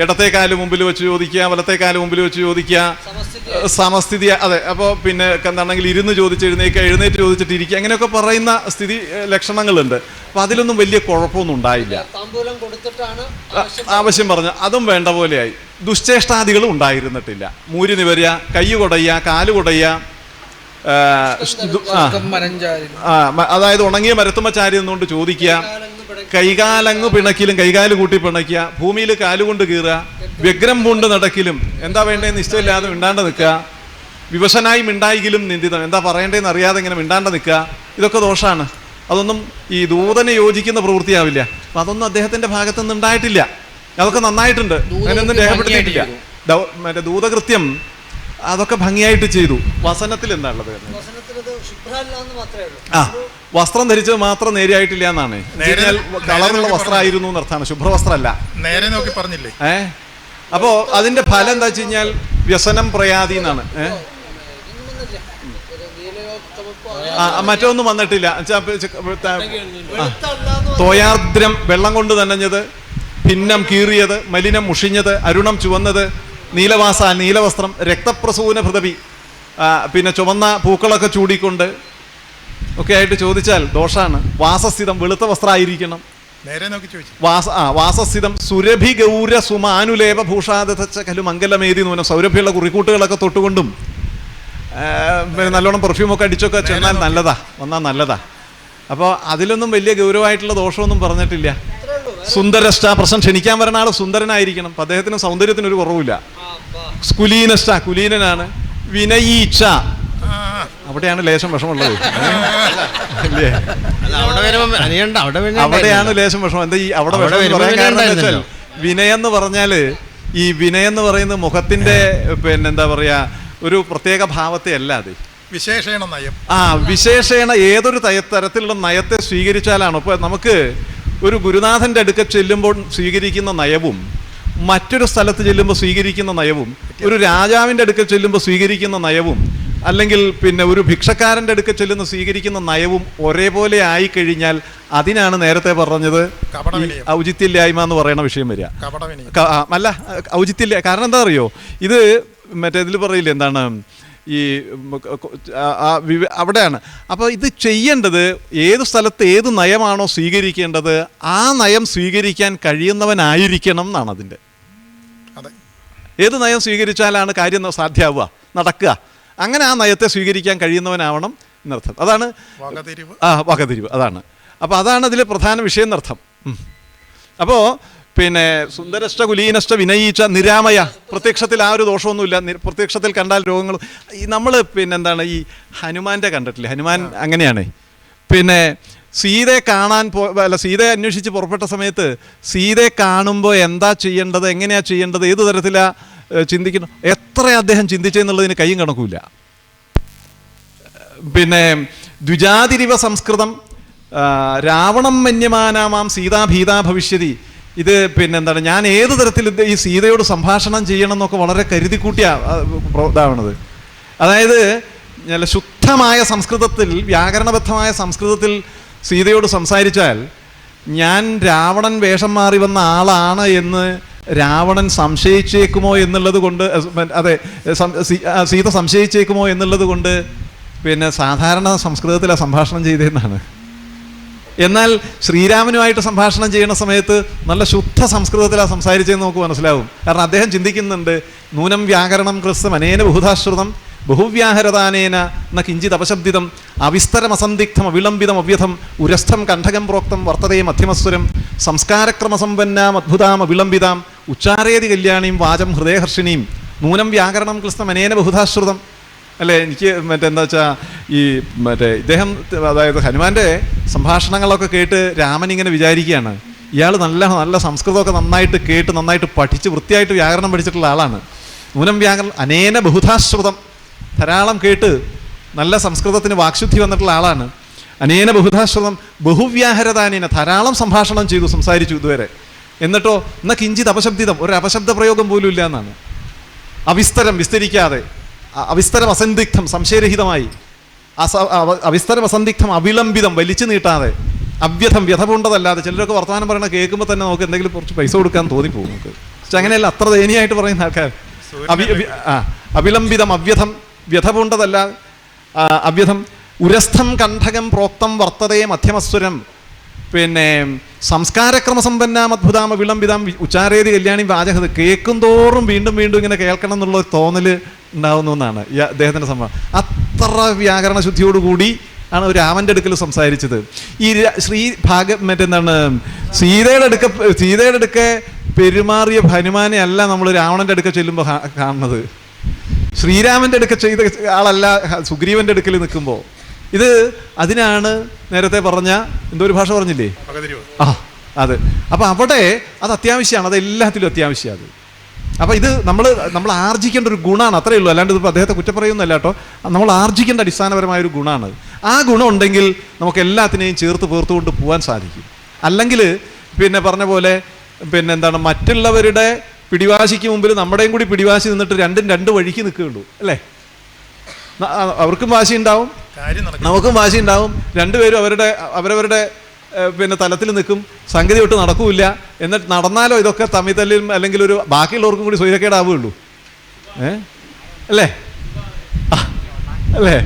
ഇടത്തെ കാല് മുമ്പിൽ വെച്ച് ചോദിക്കുക, വലത്തെ കാല് മുമ്പിൽ വെച്ച് ചോദിക്കുക, സമസ്ഥിതി. അതെ, അപ്പോൾ പിന്നെ എന്താണെങ്കിൽ ഇരുന്ന് ചോദിച്ച് എഴുന്നേറ്റ് ചോദിച്ചിട്ട് ഇരിക്കുക, അങ്ങനെയൊക്കെ പറയുന്ന സ്ഥിതി ലക്ഷണങ്ങളുണ്ട്. അപ്പോൾ അതിലൊന്നും വലിയ കുഴപ്പമൊന്നും ഉണ്ടായില്ല. ആവശ്യം പറഞ്ഞു അതും വേണ്ട പോലെയായി. ദുശ്ചേഷ്ടാദികളും ഉണ്ടായിരുന്നിട്ടില്ല. മൂരി നിവരുക, കൈ കുടയുക, കാല് കുടയുക, അതായത് ഉണങ്ങിയ മരത്തുമ്മ ചാരി നിന്നുകൊണ്ട് ചോദിക്കുക, കൈകാലങ്ങ് പിണക്കിലും കൈകാല് കൂട്ടി പിണയ്ക്കുക, ഭൂമിയിൽ കാലുകൊണ്ട് കീറുക, വ്യഗ്രം പൂണ്ട് നടക്കിലും എന്താ വേണ്ടതെന്ന് ഇഷ്ടമില്ലാതെ മിണ്ടാണ്ട് നിൽക്കുക, വിവശനായി മിണ്ടായിങ്കിലും നിന്ദിതം എന്താ പറയേണ്ടതെന്ന് അറിയാതെ ഇങ്ങനെ മിണ്ടാണ്ട് നിൽക്കുക, ഇതൊക്കെ ദോഷമാണ്. അതൊന്നും ഈ ദൂതന് യോജിക്കുന്ന പ്രവൃത്തിയാവില്ല. അപ്പം അതൊന്നും അദ്ദേഹത്തിൻ്റെ ഭാഗത്തുനിന്ന് ഉണ്ടായിട്ടില്ല. അതൊക്കെ നന്നായിട്ടുണ്ട്, അങ്ങനെയൊന്നും രേഖപ്പെടുത്തിയിട്ടില്ല. മറ്റേ ദൂതകൃത്യം അതൊക്കെ ഭംഗിയായിട്ട് ചെയ്തു. വസനത്തിൽ എന്താ ഉള്ളത്? ആ, വസ്ത്രം ധരിച്ചത് മാത്രം നേരെയായിട്ടില്ല എന്നാണ്. കളറുള്ള വസ്ത്രമായിരുന്നു എന്നർത്ഥമാണ്, ശുഭ്രവസ്ത്രമല്ല. നേരെ നോക്കി പറഞ്ഞില്ലേ? അപ്പോ അതിന്റെ ഫലം എന്താ വെച്ച് കഴിഞ്ഞാൽ വ്യസനം പ്രയാതി എന്നാണ്. മറ്റൊന്നും വന്നിട്ടില്ല. തോയാർദ്രം വെള്ളം കൊണ്ട് നനഞ്ഞത്, ഭിന്നം കീറിയത്, മലിനം മുഷിഞ്ഞത്, അരുണം ചുവന്നത്, നീലവസ്ത്രം, രക്തപ്രസൂന ഭൃതപി, പിന്നെ ചുവന്ന പൂക്കളൊക്കെ ചൂടിക്കൊണ്ട് ഒക്കെ ആയിട്ട് ചോദിച്ചാൽ ദോഷാണ്. വാസസ്ഥിതം വെളുത്ത വസ്ത്രമായിരിക്കണം. നേരെ നോക്കി ചോദിച്ചു. വാസസ്ഥിതം സുരഭി ഗൗര സുമാനുലേപ ഭൂഷാദച്ച കലു മംഗലമേതി നൂനം, സൗരഭ്യമുള്ള കുറിക്കൂട്ടുകളൊക്കെ തൊട്ടുകൊണ്ടും നല്ലോണം പെർഫ്യൂമൊക്കെ അടിച്ചൊക്കെ ചെന്നാൽ വന്നാൽ നല്ലതാ. അപ്പോൾ അതിലൊന്നും വലിയ ഗൗരവമായിട്ടുള്ള ദോഷമൊന്നും പറഞ്ഞിട്ടില്ല. സുന്ദരഷ്ട, പ്രശ്നം ക്ഷണിക്കാൻ വരുന്ന ആൾ സുന്ദരനായിരിക്കണം. അപ്പം അദ്ദേഹത്തിന് സൗന്ദര്യത്തിന് ഒരു കുറവില്ല. കുലീനഷ്ട, കുലീനനാണ്. വിനയീച്ച, അവിടെയാണ് ലേശം വിഷമുള്ളത്. അവിടെയാണ് ലേശം വിഷമം. എന്താ ഈ അവിടെ വിഷമം പറയാൻ കാരണം എന്ന് വെച്ചാൽ വിനയെന്ന് പറഞ്ഞാല് ഈ വിനയെന്ന് പറയുന്നത് മുഖത്തിന്റെ പിന്നെന്താ പറയാ ഒരു പ്രത്യേക ഭാവത്തെ അല്ല, അത് വിശേഷണ നയം. വിശേഷണ ഏതൊരു തരത്തിലുള്ള നയത്തെ സ്വീകരിച്ചാലാണ്. ഇപ്പൊ നമുക്ക് ഒരു ഗുരുനാഥന്റെ അടുക്ക ചെല്ലുമ്പോൾ സ്വീകരിക്കുന്ന നയവും മറ്റൊരു സ്ഥലത്ത് ചെല്ലുമ്പോൾ സ്വീകരിക്കുന്ന നയവും, ഒരു രാജാവിൻ്റെ അടുക്കൽ ചെല്ലുമ്പോൾ സ്വീകരിക്കുന്ന നയവും, അല്ലെങ്കിൽ പിന്നെ ഒരു ഭിക്ഷക്കാരൻ്റെ അടുക്കൽ ചെല്ലുന്ന സ്വീകരിക്കുന്ന നയവും ഒരേപോലെ ആയിക്കഴിഞ്ഞാൽ അതിനാണ് നേരത്തെ പറഞ്ഞത് ഔചിത്യമില്ലായ്മ എന്ന് പറയുന്ന വിഷയം വരിക. അല്ല, ഔചിത്യമില്ല. കാരണം എന്താ അറിയോ, ഇത് മറ്റേതിൽ പറയില്ലേ എന്താണ് ഈ അവിടെയാണ്. അപ്പോൾ ഇത് ചെയ്യേണ്ടത് ഏത് സ്ഥലത്ത് ഏത് നയമാണോ സ്വീകരിക്കേണ്ടത് ആ നയം സ്വീകരിക്കാൻ കഴിയുന്നവനായിരിക്കണം എന്നാണ് അതിൻ്റെ. ഏത് നയം സ്വീകരിച്ചാലാണ് കാര്യം സാധ്യമാവുക, നടക്കുക, അങ്ങനെ ആ നയത്തെ സ്വീകരിക്കാൻ കഴിയുന്നവനാവണം എന്നർത്ഥം. അതാണ് വകതിരിവ്. അതാണ്. അപ്പോൾ അതാണ് അതിലെ പ്രധാന വിഷയം എന്നർത്ഥം. അപ്പോൾ പിന്നെ സുന്ദരഷ്ട കുലീനഷ്ട വിനയീച്ച നിരാമയ, പ്രത്യക്ഷത്തിൽ ആ ഒരു ദോഷമൊന്നുമില്ല. പ്രത്യക്ഷത്തിൽ കണ്ടാൽ രോഗങ്ങൾ ഈ നമ്മൾ പിന്നെന്താണ് ഈ ഹനുമാൻ്റെ കണ്ടിട്ടില്ലേ? ഹനുമാൻ അങ്ങനെയാണ്. പിന്നെ സീതയെ കാണാൻ സീതയെ അന്വേഷിച്ച് പുറപ്പെട്ട സമയത്ത് സീതയെ കാണുമ്പോൾ എന്താ ചെയ്യേണ്ടത്, എങ്ങനെയാ ചെയ്യേണ്ടത്, ഏത് തരത്തിലാണ് ചിന്തിക്കണം, എത്ര അദ്ദേഹം ചിന്തിച്ചെന്നുള്ളതിന് കയ്യും കണക്കുമില്ല. പിന്നെ ദ്വിജാതിരിവ സംസ്കൃതം രാവണം മന്യമാനാമാം സീതാഭീതാ ഭവിഷ്യതി. ഇത് പിന്നെന്താണ്, ഞാൻ ഏത് തരത്തിൽ ഈ സീതയോട് സംഭാഷണം ചെയ്യണം എന്നൊക്കെ വളരെ കരുതിക്കൂട്ടിയാ ഇതാവണത്. അതായത് നല്ല ശുദ്ധമായ സംസ്കൃതത്തിൽ, വ്യാകരണബദ്ധമായ സംസ്കൃതത്തിൽ സീതയോട് സംസാരിച്ചാൽ ഞാൻ രാവണൻ വേഷം മാറി വന്ന ആളാണ് എന്ന് രാവണൻ സംശയിച്ചേക്കുമോ എന്നുള്ളത് കൊണ്ട്, അതെ സീത സംശയിച്ചേക്കുമോ എന്നുള്ളത് കൊണ്ട് പിന്നെ സാധാരണ സംസ്കൃതത്തിലാണ് സംഭാഷണം ചെയ്തതെന്നാണ്. എന്നാൽ ശ്രീരാമനുമായിട്ട് സംഭാഷണം ചെയ്യുന്ന സമയത്ത് നല്ല ശുദ്ധ സംസ്കൃതത്തിലാണ് സംസാരിച്ചതെന്ന് നമുക്ക് മനസ്സിലാവും. കാരണം അദ്ദേഹം ചിന്തിക്കുന്നുണ്ട്, നൂനം വ്യാകരണം കൃത്സം അനേന ബഹുധാശ്രുതം ബഹുവ്യാഹരദാനേന ന കിഞ്ചിത് അപശബ്ദിതം അവിസ്തരമസന്ദിഗ്ധം അവിളംബിതം അവ്യഥം ഉരസ്ഥം കണ്ഠകം പ്രോക്തം വർത്തതേ മധ്യമസ്വരം സംസ്കാരക്രമസമ്പന്നാം അദ്ഭുതാം അവിളംബിതാം ഉച്ചാരേതി കല്യാണീം വാചം ഹൃദയഹർഷിണീം നൂനം വ്യാകരണം കൃത്സം അനേന ബഹുധാശ്രുതം. അല്ലേ, എനിക്ക് എന്താ വെച്ചാൽ ഈ ഇദ്ദേഹം, അതായത് ഹനുമാന്റെ സംഭാഷണങ്ങളൊക്കെ കേട്ട് രാമൻ ഇങ്ങനെ വിചാരിക്കുകയാണ്, ഇയാൾ നല്ല സംസ്കൃതമൊക്കെ നന്നായിട്ട് കേട്ട് നന്നായിട്ട് പഠിച്ച് വൃത്തിയായിട്ട് വ്യാകരണം പഠിച്ചിട്ടുള്ള ആളാണ്. നൂനം വ്യാകരണം അനേന ബഹുധാശ്രുതം, ധാരാളം കേട്ട് നല്ല സംസ്കൃതത്തിന് വാക്ശുദ്ധി വന്നിട്ടുള്ള ആളാണ്. അനേന ബഹുധാശ്രുതം ബഹുവ്യാഹരദാനേന, ധാരാളം സംഭാഷണം ചെയ്തു, സംസാരിച്ചു ഇതുവരെ. എന്നിട്ടോ എന്നാൽ കിഞ്ചിത് അപശബ്ദിതം, ഒരു അപശബ്ദ പ്രയോഗം പോലും ഇല്ല എന്നാണ്. അവിസ്തരം, വിസ്തരിക്കാതെ, അവിസ്തരം അസന്ദിഗ്ധം, സംശയരഹിതമായി, അവിസ്തരം അസന്ദിഗ്ധം അവിളംബിതം, വലിച്ചു നീട്ടാതെ, അവ്യഥം, വ്യഥപൂണ്ടതല്ലാതെ. ചിലരൊക്കെ വർത്തമാനം പറയണ കേൾക്കുമ്പോൾ തന്നെ നമുക്ക് എന്തെങ്കിലും കുറച്ച് പൈസ കൊടുക്കാൻ തോന്നിപ്പോകും നമുക്ക്. പക്ഷെ അങ്ങനെയല്ല, അത്ര ദയനീയമായിട്ട് പറയുന്ന ആൾക്കാർ. അവിളംബിതം, അവ്യഥം, വ്യഥപൂണ്ടതല്ല, അവ്യഥം. ഉരസ്ഥം കണ്ഠകം പ്രോക്തം വർത്തതേ മധ്യമസ്വരം. പിന്നെ സംസ്കാരക്രമസമ്പന്നാം അദ്ഭുതാം വിളംബിതാം ഉച്ചാരേതി കല്യാണി വാചകത. കേൾക്കും തോറും വീണ്ടും വീണ്ടും ഇങ്ങനെ കേൾക്കണം എന്നുള്ള ഒരു തോന്നൽ ഉണ്ടാവുന്നു എന്നാണ് ഈ അദ്ദേഹത്തിൻ്റെ സംഭവം. അത്ര വ്യാകരണ ശുദ്ധിയോടുകൂടി ആണ് രാമൻ്റെ അടുക്കൽ സംസാരിച്ചത്. ഈ മറ്റെന്താണ് സീതയുടെ അടുക്ക പെരുമാറിയ ഹനുമാനെ അല്ല നമ്മൾ രാവണൻ്റെ അടുക്ക ചെല്ലുമ്പോൾ കാണുന്നത്. ശ്രീരാമൻ്റെ അടുക്ക ചെയ്ത ആളല്ല സുഗ്രീവൻ്റെ അടുക്കൽ നിൽക്കുമ്പോൾ. ഇത് അതിനാണ് നേരത്തെ പറഞ്ഞ എന്തോ ഒരു ഭാഷ പറഞ്ഞില്ലേ, അത്. അപ്പം അവിടെ അത് അത്യാവശ്യമാണ്, അത് എല്ലാത്തിലും അത്യാവശ്യമാണ്. അപ്പം ഇത് നമ്മൾ ആർജിക്കേണ്ട ഒരു ഗുണമാണ്, അത്രയേ ഉള്ളൂ. അല്ലാണ്ട് ഇതിപ്പോൾ അദ്ദേഹത്തെ കുറ്റപ്പറയുന്നല്ല കേട്ടോ, നമ്മൾ ആർജിക്കേണ്ട അടിസ്ഥാനപരമായൊരു ഗുണമാണ്. ആ ഗുണം ഉണ്ടെങ്കിൽ നമുക്ക് എല്ലാത്തിനെയും ചേർത്ത് പേർത്തുകൊണ്ട് പോകാൻ സാധിക്കും. അല്ലെങ്കിൽ പിന്നെ പറഞ്ഞ പോലെ മറ്റുള്ളവരുടെ പിടിവാശിക്ക് മുമ്പിൽ നമ്മുടെയും കൂടി പിടിവാശി നിന്നിട്ട് രണ്ടും രണ്ട് വഴിക്ക് നിൽക്കുകയുള്ളൂ, അല്ലേ? അവർക്കും വാശി ഉണ്ടാവും, നമുക്കും വാശി ഉണ്ടാവും. രണ്ടുപേരും അവരവരുടെ തലത്തിൽ നിൽക്കും, സംഗതി ഒട്ട് നടക്കൂല. എന്നിട്ട് നടന്നാലോ ഇതൊക്കെ തമ്മിൽ തല്ലിൽ അല്ലെങ്കിൽ ഒരു ബാക്കിയുള്ളവർക്കും കൂടി സ്വൈരക്കേടാവുകയുള്ളൂ. അല്ലേ? അല്ലേ?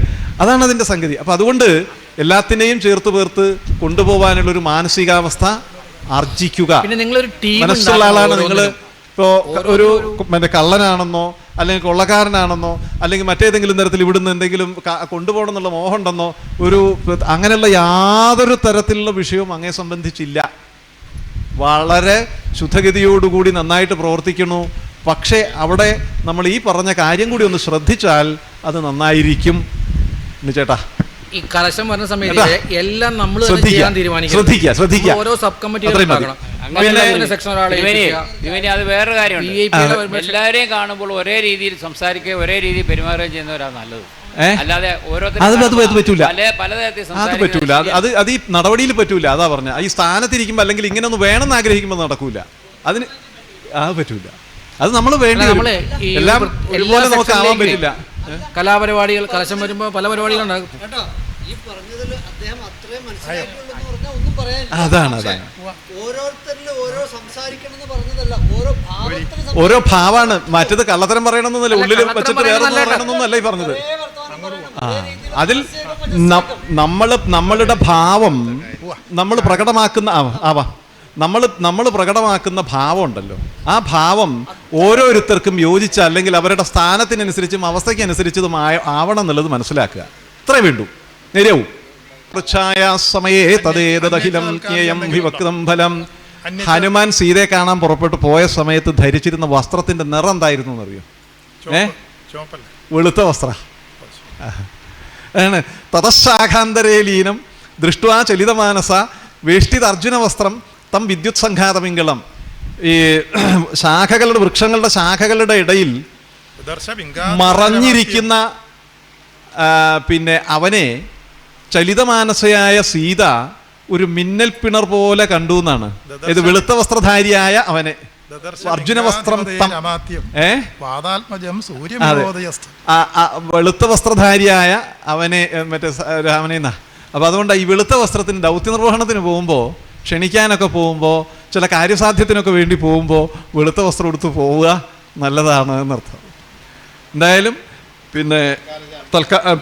അതാണ് അതിൻ്റെ സംഗതി. അപ്പം അതുകൊണ്ട് എല്ലാത്തിനെയും ചേർത്ത് പേർത്ത് കൊണ്ടുപോകാനുള്ളൊരു മാനസികാവസ്ഥ ആർജിക്കുക. മനസ്സുള്ള ആളാണ് നിങ്ങൾ. ഇപ്പോൾ ഒരു കള്ളനാണെന്നോ അല്ലെങ്കിൽ കൊള്ളക്കാരനാണെന്നോ അല്ലെങ്കിൽ മറ്റേതെങ്കിലും തരത്തിൽ ഇവിടുന്ന് എന്തെങ്കിലും കൊണ്ടുപോകണം എന്നുള്ള മോഹം ഉണ്ടെന്നോ അങ്ങനെയുള്ള യാതൊരു തരത്തിലുള്ള വിഷയവും അങ്ങേ സംബന്ധിച്ചില്ല. വളരെ ശുദ്ധഗതിയോടുകൂടി നന്നായിട്ട് പ്രവർത്തിക്കുന്നു. പക്ഷേ അവിടെ നമ്മൾ ഈ പറഞ്ഞ കാര്യം കൂടി ഒന്ന് ശ്രദ്ധിച്ചാൽ അത് നന്നായിരിക്കും. ചേട്ടാ, ഈ കലശം വരുന്ന സമയത്ത് എല്ലാം നമ്മൾ ശ്രദ്ധിക്കുക. ഓരോ സബ് കമ്മിറ്റികൾ അത് വേറൊരു കാര്യമുണ്ട്. എല്ലാവരെയും കാണുമ്പോൾ ഒരേ രീതിയിൽ സംസാരിക്കുകയും ഒരേ രീതിയിൽ പെരുമാറുകയും ചെയ്യുന്നവരാണ് നല്ലത്. അല്ലാതെ പറ്റൂല. അത് ഈ നടപടിയിൽ പറ്റൂല. അതാ പറഞ്ഞ ഈ സ്ഥാനത്തിരിക്കുമ്പോൾ അല്ലെങ്കിൽ ഇങ്ങനെ ഒന്ന് വേണമെന്ന് ആഗ്രഹിക്കുമ്പോൾ നടക്കൂല. അതിന് പറ്റൂല. അത് നമ്മൾ വേണ്ടി എല്ലാം ഒരുപോലെ നമുക്ക് ആവാൻ പറ്റില്ല. കലാപരിപാടികൾ കലശം വരുമ്പോൾ പല പരിപാടികളുണ്ടാകും. അതാണ് ഓരോ ഭാവമാണ്. മറ്റത് കള്ളത്തരം പറയണമെന്നല്ല, ഉള്ളിൽ വെച്ചിട്ട് വേറെ പറയണമെന്നല്ല ഈ പറഞ്ഞത്. അതിൽ നമ്മളുടെ ഭാവം നമ്മൾ പ്രകടമാക്കുന്ന ഭാവം ഉണ്ടല്ലോ, ആ ഭാവം ഓരോരുത്തർക്കും യോജിച്ച അല്ലെങ്കിൽ അവരുടെ സ്ഥാനത്തിനനുസരിച്ചും അവസ്ഥയ്ക്കനുസരിച്ചതും ആവണം എന്നുള്ളത് മനസ്സിലാക്കുക. ഇത്രേ വേണ്ടൂ. നേരവും ഫലം. ഹനുമാൻ സീതയെ കാണാൻ പുറപ്പെട്ടു പോയ സമയത്ത് ധരിച്ചിരുന്ന വസ്ത്രത്തിന്റെ നിറം എന്തായിരുന്നു എന്നറിയോ? വെളുത്ത വസ്ത്ര. തതശാഖാന്തരേ ലീനം ദൃഷ്ട്വാ ചലിതമാനസ വേഷ്ടിത് അർജുന വസ്ത്രം തം വിദ്യുത് സംഘാതമിംഗളം. ഈ വൃക്ഷങ്ങളുടെ ശാഖകളുടെ ഇടയിൽ മറഞ്ഞിരിക്കുന്ന അവനെ ചലിതമാനസയായ സീത ഒരു മിന്നൽ പിണർ പോലെ കണ്ടു എന്നാണ്. ഇത് വെളുത്ത വസ്ത്രധാരിയായ അവനെ അർജുന വസ്ത്രം വെളുത്ത വസ്ത്രധാരിയായ അവനെ രാമനെന്നാ. അപ്പൊ അതുകൊണ്ട് ഈ വെളുത്ത വസ്ത്രത്തിന് ദൗത്യ നിർവഹണത്തിന് പോകുമ്പോൾ, ക്ഷണിക്കാനൊക്കെ പോകുമ്പോൾ, ചില കാര്യസാധ്യത്തിനൊക്കെ വേണ്ടി പോകുമ്പോൾ വെളുത്ത വസ്ത്രം എടുത്ത് പോവുക നല്ലതാണ് എന്നർത്ഥം. എന്തായാലും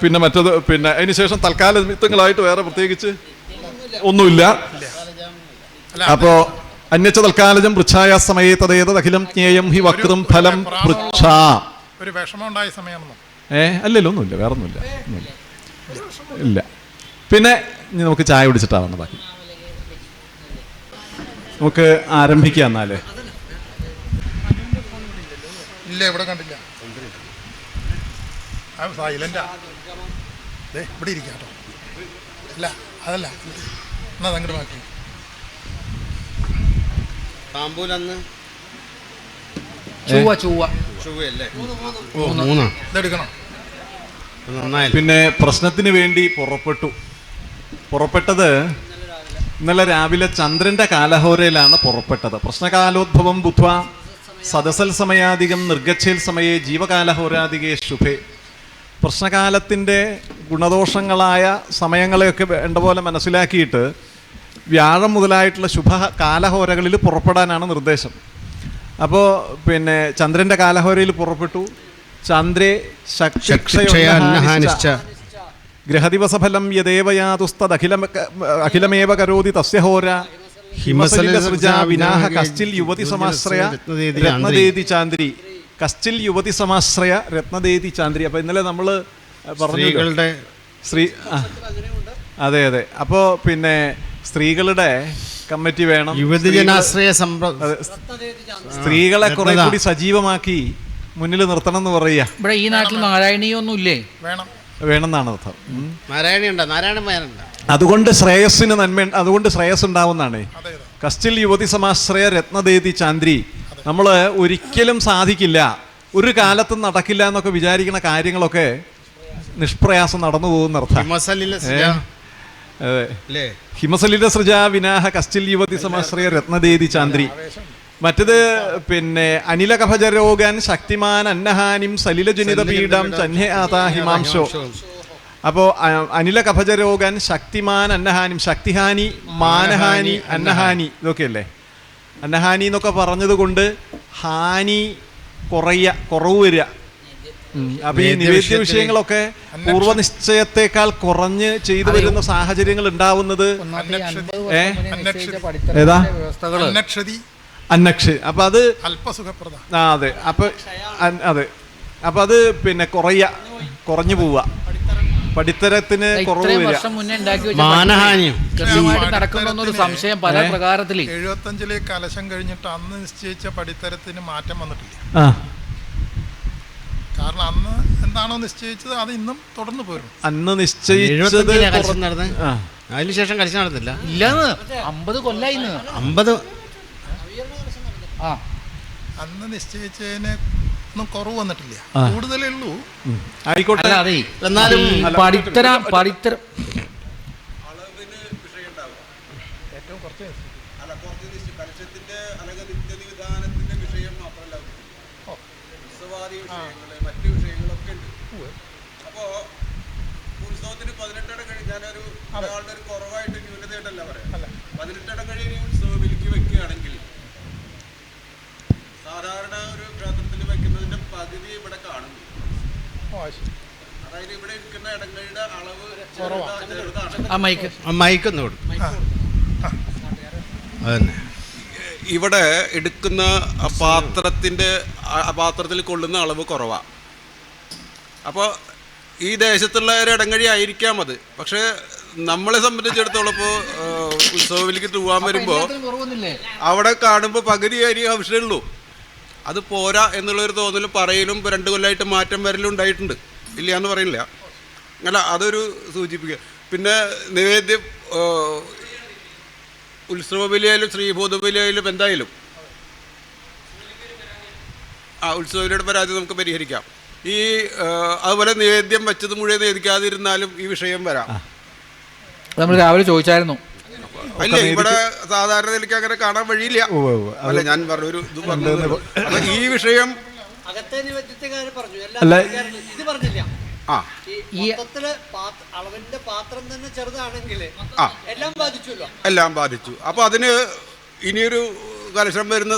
പിന്നെ മറ്റത് അതിനുശേഷം തൽക്കാല നിമിത്തങ്ങളായിട്ട് വേറെ പ്രത്യേകിച്ച് ഒന്നുമില്ല. അപ്പോ അന്യച്ച തൽക്കാലജം പൃച്ഛായ സമയേ തദേതദഖിലം ജ്ഞേയം ഹി വക്രം ഫലം പൃച്ഛ. ഒരു വിഷമം ഉണ്ടായ സമയമാണെന്നോ? അല്ലല്ലോ, ഒന്നുമില്ല, വേറെ ഒന്നുമില്ല, ഇല്ല. പിന്നെ ഇനി നമുക്ക് ചായ കുടിച്ചിട്ടാണ് ബാക്കി. നമുക്ക് ആരംഭിക്കാം എന്നാലേ. ഇല്ല, ഇവിടെ കണ്ടില്ല. സൈലന്റാ. ഇവിടെ ഇരിക്കാം കേട്ടോ. അല്ല അതല്ല, എന്നാ അങ്ങോട്ട് മാറ്റി. താമ്പൂലന്ന് ഇതെടുക്കണം. പിന്നെ പ്രശ്നത്തിന് വേണ്ടി പുറപ്പെട്ടത് ഇന്നലെ രാവിലെ ചന്ദ്രന്റെ കാലഹോരയിലാണ് പുറപ്പെട്ടത്. പ്രശ്നകാലോദ്ഭവം ബുദ്ധ്വ സദസൽ സമയാധികം നിർഗച്ഛേൽ സമയേ ജീവകാലഹോരാധികേ ശുഭേ. പ്രശ്നകാലത്തിൻ്റെ ഗുണദോഷങ്ങളായ സമയങ്ങളെയൊക്കെ വേണ്ട പോലെ മനസ്സിലാക്കിയിട്ട് വ്യാഴം മുതലായിട്ടുള്ള ശുഭ കാലഹോരകളിൽ പുറപ്പെടാനാണ് നിർദ്ദേശം. അപ്പോൾ പിന്നെ ചന്ദ്രൻ്റെ കാലഹോരയിൽ പുറപ്പെട്ടു. ചന്ദ്രേ ശക്തിക്ഷയോന്നഹാനിശ്ച ഗ്രഹദിവസഫലം യദേവയാതുസ്തദഖിലമേവ കരോതി തസ്യ ഹോര ഹിമസലിലസൃജാ വിനാഹ കശ്ചിൽ യുവതി സമാശ്രയ രത്നദേതി ചാന്ദ്രി. കശ്ചിൽ യുവതി സമാശ്രയ രത്നദേതി ചാന്ദ്രി. അപ്പോൾ ഇന്നലെ നമ്മൾ പറഞ്ഞു അതെ അതെ. അപ്പോൾ പിന്നെ സ്ത്രീകളുടെ കമ്മിറ്റി വേണം, സ്ത്രീകളെ കുറെ കൂടി സജീവമാക്കി മുന്നിൽ നിർത്തണം എന്ന് പറയുക. ഇവിടെ ഈ നാട്ടിൽ നാരായണീയൊന്നും ഇല്ലേ? വേണമെന്നാണ് അർത്ഥം. നാരായണൻ. അതുകൊണ്ട് ശ്രേയസ്സിന് അതുകൊണ്ട് ശ്രേയസ് ഉണ്ടാവുന്നതാണ്. കശ്ചിൽ യുവതി സമാശ്രയ രത്നദേതി ചാന്ദ്രി. നമ്മൾ ഒരിക്കലും സാധിക്കില്ല, ഒരു കാലത്തും നടക്കില്ല എന്നൊക്കെ വിചാരിക്കുന്ന കാര്യങ്ങളൊക്കെ നിഷ്പ്രയാസം നടന്നു പോകുന്ന അർത്ഥം. ഹിമസലില സൃജാ വിനാഹ കശ്ചിൽ യുവതി സമാശ്രയ രത്നദേതി ചാന്ദ്രി. മറ്റത് പിന്നെ അനില കഫജരോഗൻ ശക്തിമാൻ അന്നഹാനിം സലിലജനിത പീഡം ചന്ഹേ ആതാ ഹിമാംശോ. അപ്പോൾ അനില കഫജരോഗൻ ശക്തിമാൻ അന്നഹാനിം, ശക്തിഹാനി മാനഹാനി അന്നഹാനി ഇതൊക്കെയല്ലേ. അന്നഹാനി എന്നൊക്കെ പറഞ്ഞത് കൊണ്ട് ഹാനി കുറവ് വരിക. അപ്പൊ ഈ നിവേദ്യ വിഷയങ്ങളൊക്കെ പൂർവ്വനിശ്ചയത്തെക്കാൾ കുറഞ്ഞ് ചെയ്തു വരുന്ന സാഹചര്യങ്ങൾ ഉണ്ടാവുന്നത് ഏതാ? അന്നക്ഷ്. അപ്പൊ അത് അതെ. അപ്പൊ അത് പിന്നെ കുറഞ്ഞു പോവുക, പഠിത്തരത്തിന് കുറവ് വരിക. നടക്കുന്നൊരു സംശയം പല പ്രകാരത്തില്. 75 കലശം കഴിഞ്ഞിട്ട് അന്ന് നിശ്ചയിച്ച പഠിത്തരത്തിന് മാറ്റം വന്നിട്ടില്ല. കാരണം അന്ന് എന്താണോ നിശ്ചയിച്ചത് അത് ഇന്നും തുടർന്ന് പോരും. അന്ന് നിശ്ചയിച്ചത് അതിനുശേഷം കലശം നടന്നില്ല. ഇല്ലാന്ന് 50 കൊല്ലായി. 50 അന്ന് നിശ്ചയിച്ചതിന് ഒന്നും കുറവ് വന്നിട്ടില്ല, കൂടുതലേ ഉള്ളൂ. ആയിക്കോട്ടെ. അതെ, എന്നാലും പഠിത്തരം കുറവായിട്ട് ന്യൂനതയായിട്ടല്ല പറയാം. 18 കഴിഞ്ഞ് ഉത്സവത്തിലേക്ക് വെക്കുകയാണെങ്കിൽ സാധാരണ ഒരു ക്ഷേത്രത്തിൽ വെക്കുന്നതിന്റെ പകുതി ഇവിടെ കാണുന്നു. അതായത് ഇവിടെ ഇരിക്കുന്ന ഇടങ്ങളുടെ അളവ് ചെറുതാണ്. ഇവിടെ എടുക്കുന്ന പാത്രത്തിൽ കൊള്ളുന്ന അളവ് കുറവാണ്. അപ്പോൾ ഈ ദേശത്തുള്ള ഒരു ഇടങ്ങഴി ആയിരിക്കാം അത്. പക്ഷേ നമ്മളെ സംബന്ധിച്ചിടത്തോളം ഇപ്പോൾ ഉത്സവത്തിലേക്ക് തൂവാൻ വരുമ്പോൾ അവിടെ കാണുമ്പോൾ പകുതി അരി ആവശ്യമുള്ളൂ, അത് പോരാ എന്നുള്ളൊരു തോന്നലും പറയലും 2 കൊല്ലമായിട്ട് മാറ്റം വരലും ഉണ്ടായിട്ടുണ്ട്. ഇല്ല എന്ന് പറയില്ല. അല്ല, അതൊരു സൂചിപ്പിക്കുക. പിന്നെ നിവേദ്യം ഉത്സവ ബലിയായാലും ശ്രീഭൂത ബലിയായാലും എന്തായാലും ഉത്സവ ബലിയുടെ പരാതി നമുക്ക് പരിഹരിക്കാം. ഈ അതുപോലെ നിവേദ്യം വെച്ചത് മുഴുവൻ നിവേദിക്കാതിരുന്നാലും ഈ വിഷയം വരാം. നമ്മൾ രാവിലെ ചോദിച്ചായിരുന്നു. അല്ല, ഇവിടെ സാധാരണ നിലയ്ക്ക് അങ്ങനെ കാണാൻ വഴിയില്ല. അല്ല, ഞാൻ പറഞ്ഞൊരു ഇത് പറഞ്ഞു. അപ്പൊ ഈ വിഷയം എല്ലാം ബാധിച്ചു. അപ്പൊ അതിന് ഇനിയൊരു കലശം വരുന്ന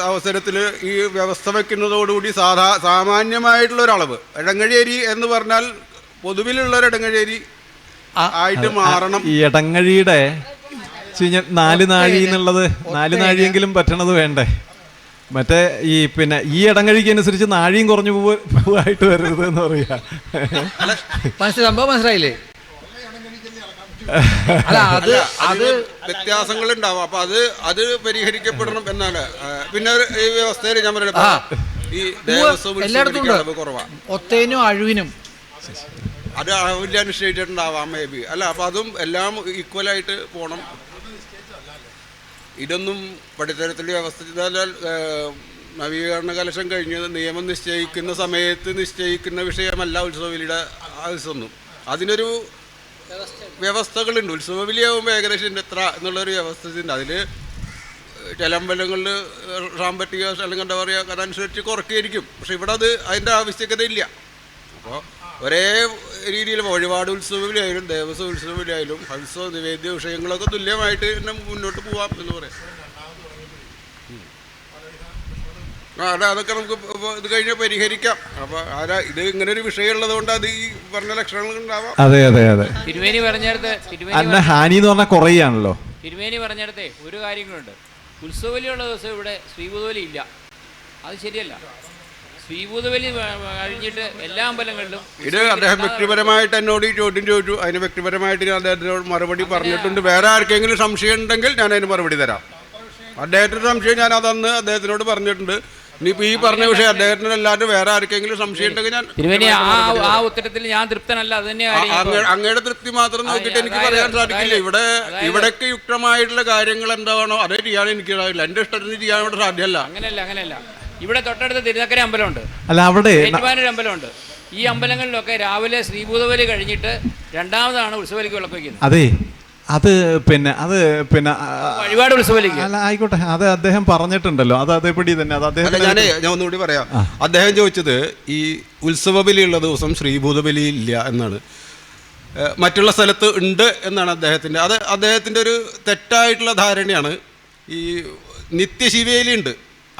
അവസരത്തിൽ ഈ വ്യവസ്ഥ വയ്ക്കുന്നതോടുകൂടി സാമാന്യമായിട്ടുള്ള ഒരളവ് ഇടങ്ങഴി എന്ന് പറഞ്ഞാൽ പൊതുവിലുള്ള ഒരു ഇടങ്ങഴി ആയിട്ട് മാറണം. ഈ ഇടങ്ങഴിയുടെ 4 നാഴി എന്നുള്ളത് 4 നാഴിയെങ്കിലും പറ്റണത് വേണ്ടേ? മറ്റേ ഈ പിന്നെ ഈ ഇടങ്ങഴിക്കനുസരിച്ച് നാഴിയും കുറഞ്ഞു പോവായിട്ട് വരരുത് എന്ന് പറയാ. സംഭവം മനസ്സിലായില്ലേ? അല്ല അത് വ്യത്യാസങ്ങൾ ഉണ്ടാവും. അപ്പൊ അത് പരിഹരിക്കപ്പെടണം എന്നാണ്. പിന്നെ ഈ വ്യവസ്ഥയിൽ ഞാൻ പറയുന്നത് ഈ എല്ലായിടത്തും കുറവാണ്. ഒത്തേനും അഴുവിനും അത് അളവില്ല നിശ്ചയിച്ചിട്ടുണ്ടാവാം മേ ബി. അല്ല അപ്പൊ അതും എല്ലാം ഈക്വലായിട്ട് പോകണം. ഇതൊന്നും പടിത്തരത്തിൽ വ്യവസ്ഥ ചെയ്താൽ നവീകരണ കലശം കഴിഞ്ഞ് നിയമം നിശ്ചയിക്കുന്ന സമയത്ത് നിശ്ചയിക്കുന്ന വിഷയമല്ല ഉത്സവബലിയുടെ ആവശ്യമൊന്നും. അതിനൊരു വ്യവസ്ഥകളുണ്ട്. ഉത്സവബലിയാകുമ്പോൾ ഏകദേശം എത്ര എന്നുള്ളൊരു വ്യവസ്ഥയുണ്ട്. അതിൽ ചില അമ്പലങ്ങളിൽ സാമ്പത്തിക അല്ലെങ്കിൽ എന്താ പറയുക അതനുസരിച്ച് കുറയ്ക്കായിരിക്കും. പക്ഷെ ഇവിടെ അതിൻ്റെ ആവശ്യകതയില്ല. അപ്പോൾ ഒരേ രീതിയിൽ വഴിപാട് ഉത്സവബലിയായാലും ദേവസ്വം ഉത്സവബലിയായാലും ഹത്സവ നിവേദ്യ വിഷയങ്ങളൊക്കെ തുല്യമായിട്ട് തന്നെ മുന്നോട്ട് പോവാം എന്ന് പറയാം. അതൊക്കെ നമുക്ക് ഇത് കഴിഞ്ഞാൽ പരിഹരിക്കാം. അപ്പോൾ ഇത് ഇങ്ങനെ ഒരു വിഷയം ഉള്ളത് കൊണ്ട് അത് ഈ പറഞ്ഞ ലക്ഷണങ്ങൾ ഉണ്ടാവാം. അതെ അതെ അതെ. തിരുമേനി പറഞ്ഞിടത്ത് ഹാനി എന്ന് പറഞ്ഞാൽ കുറയാണല്ലോ. തിരുമേനി പറഞ്ഞിടത്തെ ഒരു കാര്യങ്ങളുണ്ട്. ഉത്സവബലിയുള്ള ദിവസം ഇവിടെ ശ്രീഭൂതബലി ഇല്ല. അത് ശരിയല്ല. ശ്രീഭൂതബലി കഴിഞ്ഞിട്ട് എല്ലാ അമ്പലങ്ങളിലും ഇത് അദ്ദേഹം വ്യക്തിപരമായിട്ട് എന്നോട് ഈ ചോദ്യം ചോദിച്ചു. അതിന് വ്യക്തിപരമായിട്ട് ഞാൻ അദ്ദേഹത്തിനോട് മറുപടി പറഞ്ഞിട്ടുണ്ട്. വേറെ ആർക്കെങ്കിലും സംശയം ഉണ്ടെങ്കിൽ ഞാൻ അതിന് മറുപടി തരാം. അദ്ദേഹത്തിൻ്റെ സംശയം ഞാൻ അതന്ന് അദ്ദേഹത്തിനോട് പറഞ്ഞിട്ടുണ്ട്. ഇനിയിപ്പോൾ ഈ പറഞ്ഞ വിഷയം അദ്ദേഹത്തിന് അല്ലാണ്ട് വേറെ ആർക്കെങ്കിലും സംശയം ഉണ്ടെങ്കിൽ ഞാൻ തിരുമേനി ആ ഉത്തരത്തിൽ ഞാൻ തൃപ്തനല്ല. അത് തന്നെ അങ്ങയുടെ തൃപ്തി മാത്രം നോക്കിയിട്ട് എനിക്ക് പറയാൻ സാധിക്കില്ല. ഇവിടേക്ക് യുക്തമായിട്ടുള്ള കാര്യങ്ങൾ എന്താണോ അതേ ചെയ്യാൻ എനിക്ക് എൻ്റെ ഇഷ്ടത്തിന് ചെയ്യാൻ ഇവിടെ സാധ്യമല്ല. അങ്ങനെയല്ല. ഇവിടെ തൊട്ടടുത്ത് തിരുനക്കര അമ്പലമുണ്ട്, അല്ല അവിടെ ഏറ്റുമാനൂർ അമ്പലമുണ്ട്. ഈ അമ്പലങ്ങളിലൊക്കെ രാവിലെ ശ്രീഭൂതബലി കഴിഞ്ഞിട്ട് രണ്ടാമതാണ് ഉത്സവബലിക്ക് വിളപ്പിക്കുന്നത്. അതെ, അത് പിന്നെ വഴിപാട് ഉത്സവബലിക്ക് അല്ല ആയിക്കോട്ടെ, അത് അദ്ദേഹം പറഞ്ഞിട്ടുണ്ടല്ലോ. അത് അതേപടി തന്നെ. അത് അദ്ദേഹം ഞാൻ ഒന്നുകൂടി പറയാം. അദ്ദേഹം ചോദിച്ചത് ഈ ഉത്സവബലിയുള്ള ദിവസം ശ്രീഭൂതബലി ഇല്ല എന്നാണ്. മറ്റുള്ള സ്ഥലത്ത് ഉണ്ട് എന്നാണ് അദ്ദേഹത്തിൻ്റെ. അത് അദ്ദേഹത്തിൻ്റെ ഒരു തെറ്റായിട്ടുള്ള ധാരണയാണ്. ഈ നിത്യശിവേലി ഉണ്ട്,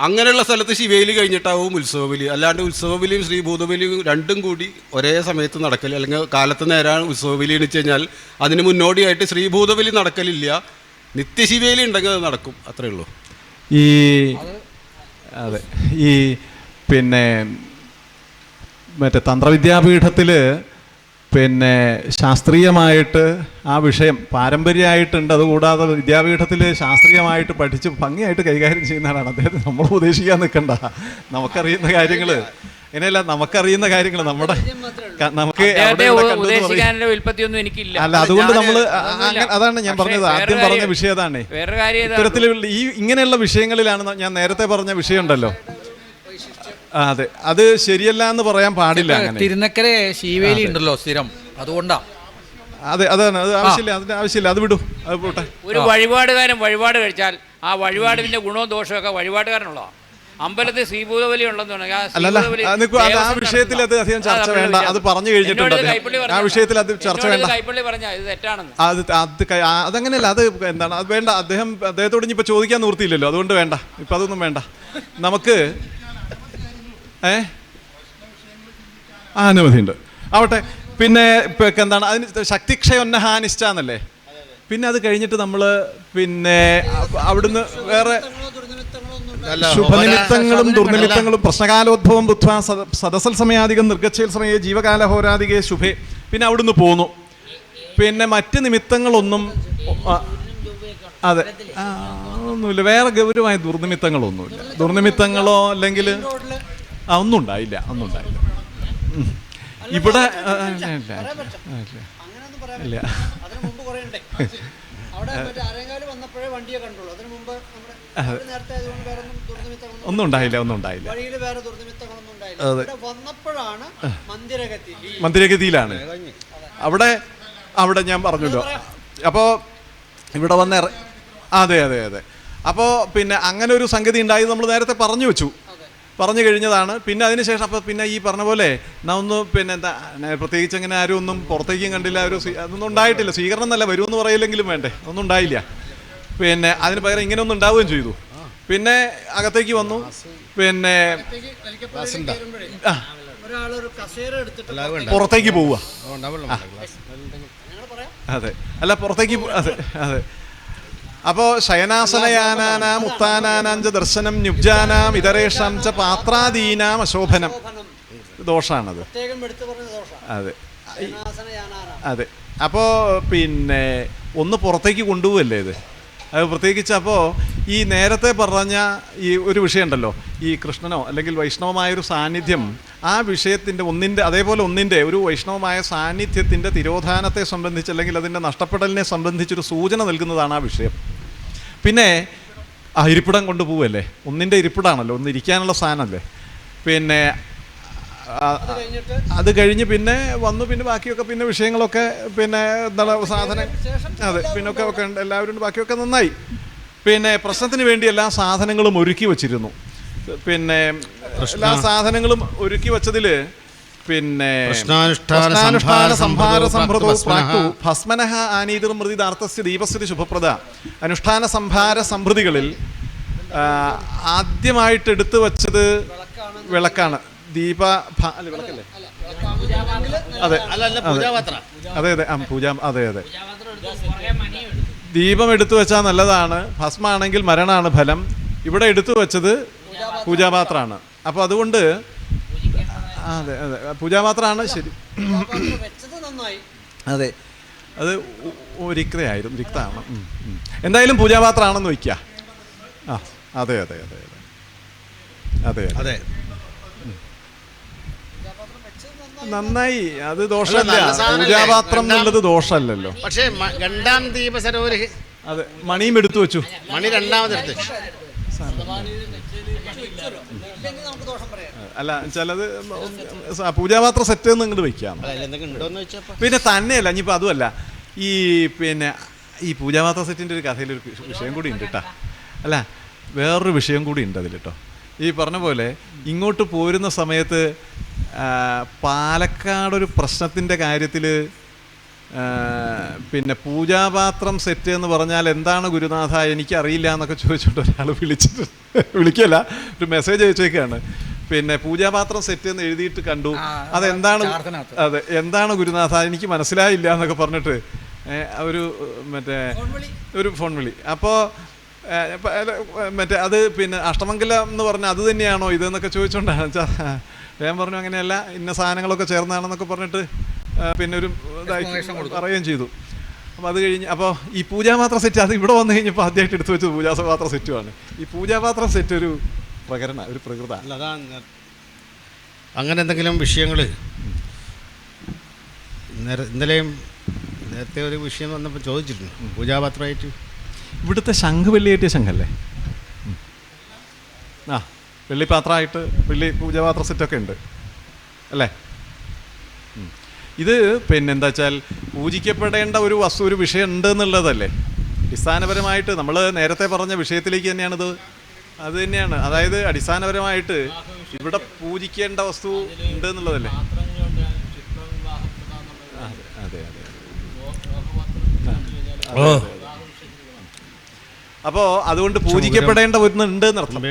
അങ്ങനെയുള്ള സ്ഥലത്ത് ശിവേലി കഴിഞ്ഞിട്ടാവും ഉത്സവബലി. അല്ലാണ്ട് ഉത്സവബലിയും ശ്രീഭൂതബലിയും രണ്ടും കൂടി ഒരേ സമയത്ത് നടക്കല്, അല്ലെങ്കിൽ കാലത്ത് നേരാണ് ഉത്സവബലി എന്ന് വെച്ച് കഴിഞ്ഞാൽ അതിന് മുന്നോടിയായിട്ട് ശ്രീഭൂതബലി നടക്കലില്ല. നിത്യശിവേലി ഉണ്ടെങ്കിൽ അത് നടക്കും, അത്രേ ഉള്ളൂ. അതെ, ഈ പിന്നെ മറ്റേ തന്ത്രവിദ്യാപീഠത്തിൽ പിന്നെ ശാസ്ത്രീയമായിട്ട് ആ വിഷയം പാരമ്പര്യമായിട്ടുണ്ട്. അതുകൂടാതെ വിദ്യാപീഠത്തിൽ ശാസ്ത്രീയമായിട്ട് പഠിച്ച് ഭംഗിയായിട്ട് കൈകാര്യം ചെയ്യുന്ന ആളാണ് അദ്ദേഹത്തെ. നമ്മൾ ഉപദേശിക്കാൻ നിൽക്കണ്ട. നമുക്കറിയുന്ന കാര്യങ്ങൾ ഇങ്ങനെയല്ല, നമുക്കറിയുന്ന കാര്യങ്ങൾ നമുക്ക് ഉൽപ്പത്തിയൊന്നും എനിക്കില്ല. അല്ല, അതുകൊണ്ട് നമ്മൾ അതാണ് ഞാൻ പറഞ്ഞത്. ആദ്യം പറഞ്ഞ വിഷയം അതാണ്. ഇത്തരത്തിലുള്ള ഈ ഇങ്ങനെയുള്ള വിഷയങ്ങളിലാണ് ഞാൻ നേരത്തെ പറഞ്ഞ വിഷയം ഉണ്ടല്ലോ. അതെ, അത് ശരിയല്ല എന്ന് പറയാൻ പാടില്ല. തിരുനക്കര ശീവേലി ഉണ്ടല്ലോ സ്ഥിരം, അതുകൊണ്ടാ. അതെ, അതാണ്. അത് ആവശ്യമില്ല, അതിന്റെ ആവശ്യമില്ല. അത് വിടൂ, അത് പോട്ടെ. ഒരു വഴിപാടുകാരൻ വഴിപാട് കഴിച്ചാൽ ആ വഴിപാടിന്റെ ഗുണവും ദോഷവും ഒക്കെ വഴിപാടുകാരനുള്ള അമ്പലത്തിൽ ശ്രീഭൂതബലി ഉണ്ടെന്ന് ആ വിഷയത്തിൽ അത് അധികം ചർച്ച വേണ്ട. അത് പറഞ്ഞു കഴിഞ്ഞിട്ടുണ്ട്. ആ വിഷയത്തിൽ അത് ചർച്ച വേണ്ട. കൈപ്പള്ളി പറഞ്ഞ ഇത് തെറ്റാണെന്ന്. അതങ്ങനെയല്ല. അത് എന്താണ്, അത് വേണ്ട. അദ്ദേഹത്തോട് ഇനിയിപ്പോൾ ചോദിക്കാൻ നിവൃത്തിയില്ലല്ലോ, അതുകൊണ്ട് വേണ്ട. ഇപ്പം അതൊന്നും വേണ്ട. നമുക്ക് അനുമതിയുണ്ട്, ആവട്ടെ. പിന്നെ എന്താണ് അതിന് ശക്തിക്ഷയൊന്നഹാനിഷ്ടാന്നല്ലേ. പിന്നെ അത് കഴിഞ്ഞിട്ട് നമ്മൾ പിന്നെ അവിടുന്ന് വേറെ ശുഭനിമിത്തങ്ങളും ദുർനിമിത്തങ്ങളും പ്രശ്നകാലോദ്ഭവം ബുദ്ധ്വാ സദസൽ സമയാധികം നിർഗച്ഛേൽ സമയേ ജീവകാലഹോരാധികേ ശുഭേ. പിന്നെ അവിടുന്ന് പോന്നു. പിന്നെ മറ്റ് നിമിത്തങ്ങളൊന്നും അതെ ഒന്നുമില്ല. വേറെ ഗൗരവമായ ദുർനിമിത്തങ്ങളൊന്നുമില്ല. ദുർനിമിത്തങ്ങളോ അല്ലെങ്കിൽ ഒന്നും ഉണ്ടായില്ല. ഇവിടെ ഇല്ല. ഒന്നും ഉണ്ടായില്ല. മന്ദിരഗതിയിലാണ് അവിടെ ഞാൻ പറഞ്ഞല്ലോ. അപ്പോൾ ഇവിടെ വന്ന് അതെ. അപ്പോൾ പിന്നെ അങ്ങനെ ഒരു സംഗതി ഉണ്ടായി നമ്മൾ നേരത്തെ പറഞ്ഞു കഴിഞ്ഞതാണ്. പിന്നെ അതിനുശേഷം അപ്പോൾ പിന്നെ ഈ പറഞ്ഞ പോലെ ഒന്ന് പിന്നെ എന്താ പ്രത്യേകിച്ച് അങ്ങനെ ആരും ഒന്നും പുറത്തേക്കും കണ്ടില്ല. അതൊന്നും ഉണ്ടായിട്ടില്ല. സ്വീകരണം നല്ല വരുമെന്ന് പറയില്ലെങ്കിലും വേണ്ടേ, ഒന്നും ഉണ്ടായില്ല. പിന്നെ അതിന് പകരം ഇങ്ങനെ ഒന്നും ഉണ്ടാവുകയും ചെയ്തു. പിന്നെ അകത്തേക്ക് വന്നു. പിന്നെ പുറത്തേക്ക് പോവുക. അതെ, അല്ല പുറത്തേക്ക് അതെ അപ്പോൾ ശയനാസനയാനാനാം ഉത്താനാനാഞ്ച ദർശനം ന്യുബ്ജാനാം ഇതരേഷാം ച പാത്രാദീനാം അശോഭനം. ദോഷാണത്. അതെ അതെ. അപ്പോൾ പിന്നെ ഒന്ന് പുറത്തേക്ക് കൊണ്ടുപോവല്ലേ ഇത്. അത് പ്രത്യേകിച്ച് അപ്പോൾ ഈ നേരത്തെ പറഞ്ഞ ഈ ഒരു വിഷയമുണ്ടല്ലോ, ഈ കൃഷ്ണനോ അല്ലെങ്കിൽ വൈഷ്ണവമായൊരു സാന്നിധ്യം, ആ വിഷയത്തിൻ്റെ അതേപോലെ ഒന്നിൻ്റെ ഒരു വൈഷ്ണവമായ സാന്നിധ്യത്തിൻ്റെ തിരോധാനത്തെ സംബന്ധിച്ച് അല്ലെങ്കിൽ അതിൻ്റെ നഷ്ടപ്പെടലിനെ സംബന്ധിച്ചൊരു സൂചന നൽകുന്നതാണ് ആ വിഷയം. പിന്നെ ഇരിപ്പിടം കൊണ്ടുപോവല്ലേ, ഒന്നിൻ്റെ ഇരിപ്പിടാണല്ലോ, ഒന്ന് ഇരിക്കാനുള്ള സാധനമല്ലേ. പിന്നെ അത് കഴിഞ്ഞ് പിന്നെ വന്നു, പിന്നെ ബാക്കിയൊക്കെ പിന്നെ വിഷയങ്ങളൊക്കെ പിന്നെ എന്താണ് സാധനം, അതെ പിന്നൊക്കെ ഒക്കെ ഉണ്ട്, എല്ലാവരും ബാക്കിയൊക്കെ നന്നായി. പിന്നെ പ്രശ്നത്തിന് വേണ്ടി എല്ലാ സാധനങ്ങളും ഒരുക്കി വച്ചിരുന്നു. പിന്നെ എല്ലാ സാധനങ്ങളും ഒരുക്കി വച്ചതിൽ പിന്നെ സംഭാര സംഭൃതോ പ്രാക്തു ഭസ്മനഃ ആനീതിർ മൃതിദാർത്ഥസ്യ ദീപസ്ഥിതി ശുഭപ്രദ. അനുഷ്ഠാന സംഭാര സംഭൃതികളിൽ ആദ്യമായിട്ട് എടുത്തു വച്ചത് വിളക്കാണ്. ദീപ വിളക്കല്ലേ? അതെ അതെ അതെ പൂജ അതെ അതെ. ദീപം എടുത്തു വെച്ചാൽ നല്ലതാണ്. ഭസ്മാണെങ്കിൽ മരണമാണ് ഫലം. ഇവിടെ എടുത്തു വെച്ചത് പൂജാപാത്രമാണ്. അപ്പോൾ അതുകൊണ്ട് അതെ അതെ പൂജാപാത്രമാണ് ശരി. അതെ അത് റിക്തയായിരുന്നു, റിക്തമാണ്. എന്തായാലും പൂജാപാത്രമാണെന്ന് വയ്ക്കുക. അതെ അതെ അതെ അതെ അതെ അതെ നന്നായി. അത് ദോഷമല്ല, പൂജാപാത്രം എന്നുള്ളത് ദോഷമല്ലല്ലോ. പക്ഷേ രണ്ടാം ദീപസരോവര അതെ മണിയും എടുത്തു വെച്ചു. മണി രണ്ടാമതെടുത്ത് അല്ല ചിലത് പൂജാപാത്ര സെറ്റ് എന്ന് ഇങ്ങോട്ട് വെക്കാം. പിന്നെ തന്നെയല്ല ഇനിയിപ്പോൾ അതുമല്ല, ഈ പിന്നെ ഈ പൂജാപാത്ര സെറ്റിൻ്റെ ഒരു കഥയിലൊരു വിഷയം കൂടി ഉണ്ട് കേട്ടോ. അല്ല വേറൊരു വിഷയം കൂടി ഉണ്ട് അതിൽ കേട്ടോ. ഈ പറഞ്ഞ പോലെ ഇങ്ങോട്ട് പോരുന്ന സമയത്ത് പാലക്കാടൊരു പ്രശ്നത്തിൻ്റെ കാര്യത്തിൽ പിന്നെ പൂജാപാത്രം സെറ്റ് എന്ന് പറഞ്ഞാൽ എന്താണ് ഗുരുനാഥ എനിക്കറിയില്ല എന്നൊക്കെ ചോദിച്ചുകൊണ്ട് ഒരാൾ വിളിക്കല്ല, ഒരു മെസ്സേജ് അയച്ചേക്കാണ്. പിന്നെ പൂജാപാത്രം സെറ്റ് എന്ന് എഴുതിയിട്ട് കണ്ടു, അതെന്താണ്, അതെ എന്താണ് ഗുരുനാഥ എനിക്ക് മനസ്സിലായില്ല എന്നൊക്കെ പറഞ്ഞിട്ട് ഒരു മറ്റേ ഒരു ഫോൺ വിളി. അപ്പോൾ മറ്റേ അത് പിന്നെ അഷ്ടമംഗലം എന്ന് പറഞ്ഞാൽ അത് തന്നെയാണോ ഇതെന്നൊക്കെ ചോദിച്ചുകൊണ്ടാണ്. ഞാൻ പറഞ്ഞു അങ്ങനെയല്ല, ഇന്ന സാധനങ്ങളൊക്കെ ചേർന്നാണെന്നൊക്കെ പറഞ്ഞിട്ട് പിന്നെ ഒരു ഇതായി പറയുകയും ചെയ്തു. അപ്പോൾ അത് കഴിഞ്ഞ് അപ്പോൾ ഈ പൂജാപാത്ര സെറ്റ് അത് ഇവിടെ വന്നു കഴിഞ്ഞപ്പോൾ ആദ്യമായിട്ട് എടുത്തു വെച്ചത് പൂജാപാത്ര സെറ്റുമാണ്. ഈ പൂജാപാത്രം സെറ്റ് ഒരു പ്രകരണ ഒരു പ്രകൃത അല്ല. അതാണ് അങ്ങനെ എന്തെങ്കിലും വിഷയങ്ങൾ ഇന്നലെയും നേരത്തെ ഒരു വിഷയം വന്നപ്പോൾ ചോദിച്ചിരുന്നു പൂജാപാത്രമായിട്ട്. ഇവിടുത്തെ ശംഖ് വെള്ളിയേറ്റിയ ശംഖല്ലേ? വെള്ളിപ്പാത്രമായിട്ട് വെള്ളി പൂജാപാത്ര സെറ്റൊക്കെ ഉണ്ട് അല്ലേ? ഇത് പിന്നെന്താ വെച്ചാൽ പൂജിക്കപ്പെടേണ്ട ഒരു വസ്തു ഒരു വിഷയം ഉണ്ട് എന്നുള്ളതല്ലേ അടിസ്ഥാനപരമായിട്ട്. നമ്മൾ നേരത്തെ പറഞ്ഞ വിഷയത്തിലേക്ക് തന്നെയാണിത്, അത് തന്നെയാണ്. അതായത് അടിസ്ഥാനപരമായിട്ട് ഇവിടെ പൂജിക്കേണ്ട വസ്തു ഉണ്ട് എന്നുള്ളതല്ലേ? അതെ അതെ അതെ. അപ്പോൾ അതുകൊണ്ട് പൂജിക്കപ്പെടേണ്ട ഒന്നുണ്ട് എന്നർത്ഥം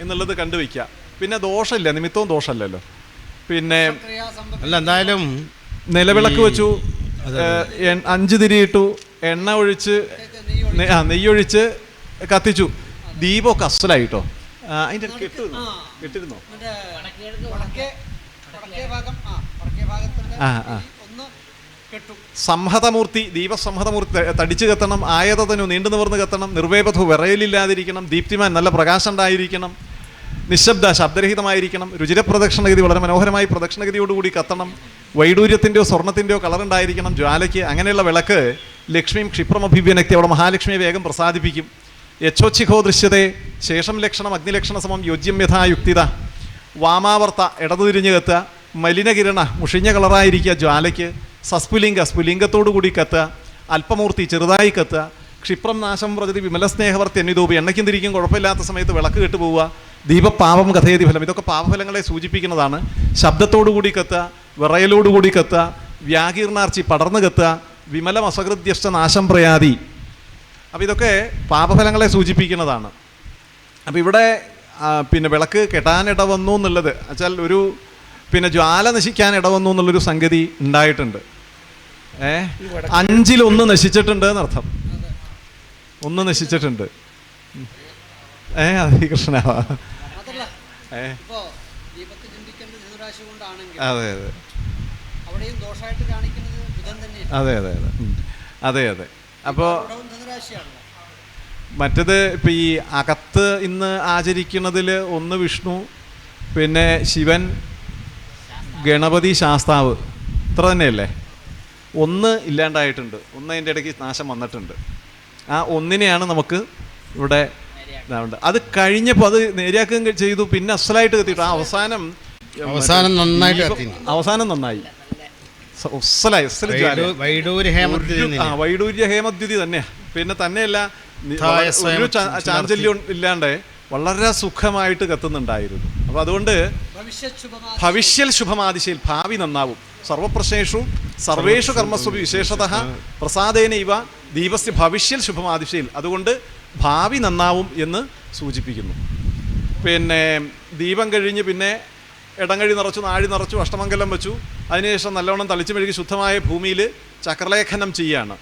എന്നുള്ളത് കണ്ടുവയ്ക്കുക. പിന്നെ ദോഷമില്ല, നിമിത്തവും ദോഷമല്ലല്ലോ. പിന്നെ അല്ല എന്തായാലും നിലവിളക്ക് വെച്ചു, 5 തിരിയിട്ടു, എണ്ണ ഒഴിച്ച് നെയ്യൊഴിച്ച് കത്തിച്ചു, ദീപമൊക്കെ അസലായിട്ടോ. അതിൻ്റെ കെട്ടിരുന്നോ? സംഹതമൂർത്തി, ദീപസംഹതമൂർത്തി തടിച്ചു കത്തണം, ആയതനു നീണ്ടു നിവർന്ന് കത്തണം, നിർവേപഥു വിറയലില്ലാതിരിക്കണം, ദീപ്തിമാൻ നല്ല പ്രകാശം ഉണ്ടായിരിക്കണം, നിശബ്ദ ശബ്ദരഹിതമായിരിക്കണം, രുചിരപ്രദക്ഷിണഗതി വളരെ മനോഹരമായി പ്രദക്ഷിണഗതിയോടുകൂടി കത്തണം, വൈഡൂര്യത്തിൻ്റെയോ സ്വർണ്ണത്തിൻ്റെയോ കളറുണ്ടായിരിക്കണം ജ്വാലയ്ക്ക്. അങ്ങനെയുള്ള വിളക്ക് ലക്ഷ്മിയും ക്ഷിപ്രമഭിവ്യനക്തി അവിടെ മഹാലക്ഷ്മിയെ വേഗം പ്രസാദിപ്പിക്കും. യച്ചോച്ഛിഖോ ദൃശ്യതേ ശേഷം ലക്ഷണം അഗ്നിലക്ഷണ സമം യോജ്യം യഥായുക്തിത. വാമാവർത്ത ഇടതുതിരിഞ്ഞ് കത്തുക, മലിനകിരണ മുഷിഞ്ഞ കളറായിരിക്കുക ജ്വാലയ്ക്ക്, സസ്ഫുലിംഗ സ്ഫുലിംഗത്തോടു കൂടി കത്തുക, അല്പമൂർത്തി ചെറുതായി കത്തുക, ക്ഷിപ്രം നാശം വ്രജതി വിമലസ്നേഹവർത്തി എന്നിതൂപി എണ്ണയ്ക്കും തിരിക്കും കുഴപ്പമില്ലാത്ത സമയത്ത് വിളക്ക് കെട്ടുപോവുക, ദീപപാപം കഥയതി ഫലം, ഇതൊക്കെ പാപഫലങ്ങളെ സൂചിപ്പിക്കുന്നതാണ്. ശബ്ദത്തോടുകൂടി കത്തുക, വിറയലോടുകൂടി കത്തുക, വ്യാകീർണാർച്ചി പടർന്ന് കത്തുക, വിമലം അസകൃത്യഷ്ട നാശം പ്രയാതി. അപ്പോൾ ഇതൊക്കെ പാപഫലങ്ങളെ സൂചിപ്പിക്കുന്നതാണ്. അപ്പോൾ ഇവിടെ പിന്നെ വിളക്ക് കെട്ടാനിട വന്നു എന്നുള്ളത് വെച്ചാൽ ഒരു പിന്നെ ജ്വാല നശിക്കാൻ ഇടവന്നു എന്നുള്ളൊരു സംഗതി ഉണ്ടായിട്ടുണ്ട്. 5-1 നശിച്ചിട്ടുണ്ട് എന്നർത്ഥം. ഒന്ന് നശിച്ചിട്ടുണ്ട്. അതെ കൃഷ്ണനാവാ. അതെ അതെ അതെ അതെ അതെ അതെ. അപ്പോൾ മറ്റത് ഇപ്പം ഈ അകത്ത് ഇന്ന് ആചരിക്കുന്നതിൽ ഒന്ന് വിഷ്ണു, പിന്നെ ശിവൻ, ഗണപതി, ശാസ്താവ്, ഇത്ര തന്നെയല്ലേ? ഒന്ന് ഇല്ലാണ്ടായിട്ടുണ്ട്, ഒന്ന് അതിൻ്റെ ഇടയ്ക്ക് നാശം വന്നിട്ടുണ്ട്. ആ ഒന്നിനെയാണ് നമുക്ക് ഇവിടെ ഇതാവുണ്ട്. അത് കഴിഞ്ഞപ്പോൾ അത് നേരെയാക്കുകയും ചെയ്തു, പിന്നെ അസലായിട്ട് കത്തിയിട്ടു. ആ അവസാനം നന്നായിട്ട് അവസാനം നന്നായി, വൈഡൂര്യ ഹേമദ്യുതി തന്നെയാ. പിന്നെ തന്നെയല്ല, ഒരു ചാഞ്ചല്യം ഇല്ലാണ്ട് വളരെ സുഖമായിട്ട് കത്തുന്നുണ്ടായിരുന്നു. അപ്പോൾ അതുകൊണ്ട് ഭവിഷ്യൽ ശുഭമാദിശയിൽ, ഭാവി നന്നാവും. സർവപ്രശ്നേഷു സർവേഷു കർമ്മസ്വ വിശേഷതഃ പ്രസാദേന ഇവ ദീപസ്യ ഭവിഷ്യൽ ശുഭമാദിശയിൽ. അതുകൊണ്ട് ഭാവി നന്നാവും എന്ന് സൂചിപ്പിക്കുന്നു. പിന്നെ ദീപം കഴിഞ്ഞ് പിന്നെ ഇടങ്ങഴി നിറച്ചു, നാഴി നിറച്ചു, അഷ്ടമംഗലം വെച്ചു. അതിനുശേഷം നല്ലവണ്ണം തളിച്ചു മെഴുകി ശുദ്ധമായ ഭൂമിയിൽ ചക്രലേഖനം ചെയ്യാണ്.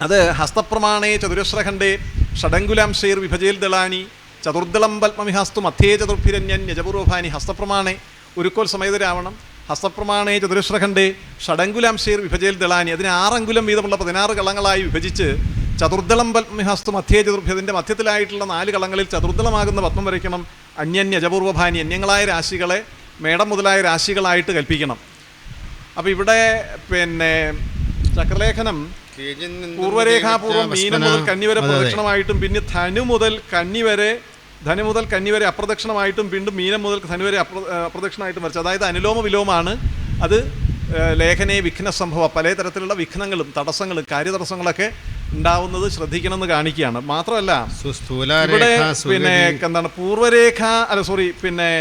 അത് ഹസ്തപ്രമാണേ ചതുരശ്രഖണ്ഡേ ഷഡങ്കുലാംശൈർ വിഭജേൽ ദളാനി ചതുർദളം പത്മവിഹസ്തു മധ്യേ ചതുർഭിരന്യൻ യജപൂർവഭാനി. ഹസ്തപ്രമാണേ ഒരുക്കോൽ സമേതരാവണം. ഹസ്തപ്രമാണേ ചതുരശ്രഖണ്ഡേ ഷഡങ്കുലാംശൈർ വിഭജേൽ ദളാനി. അതിന് 6 അങ്കുലം വീതമുള്ള 16 കളങ്ങളായി വിഭജിച്ച് ചതുർദളം പത്മവിഹസ്തു മധ്യേ ചതുർഭ്യതിൻ്റെ മധ്യത്തിലായിട്ടുള്ള 4 കളങ്ങളിൽ ചതുർദളമാകുന്ന പത്മം വരയ്ക്കണം. അന്യൻ യജപൂർവഭാനി, അന്യങ്ങളായ രാശികളെ മേടം മുതലായ രാശികളായിട്ട് കൽപ്പിക്കണം. അപ്പോൾ ഇവിടെ പിന്നെ ചക്രലേഖനം പൂർവ്വരേഖാപൂർവ്വം മീനം മുതൽ കന്നി വരെ പ്രദക്ഷിണമായിട്ടും, പിന്നെ ധനു മുതൽ കന്നി വരെ അപ്രദക്ഷിണമായിട്ടും, വീണ്ടും മീനം മുതൽ ധനു വരെ അപ്രദക്ഷിണമായിട്ടും വരച്ചു. അതായത് അനുലോമ വിലോമാണ്. അത് ലേഖനേ വിഘ്ന സംഭവ, പല തരത്തിലുള്ള വിഘ്നങ്ങളും തടസ്സങ്ങളും കാര്യതടസ്സങ്ങളൊക്കെ ഉണ്ടാവുന്നത് ശ്രദ്ധിക്കണമെന്ന് കാണിക്കുകയാണ്. മാത്രമല്ല ഇവിടെ പിന്നെ എന്താണ് പൂർവ്വരേഖ പിന്നെ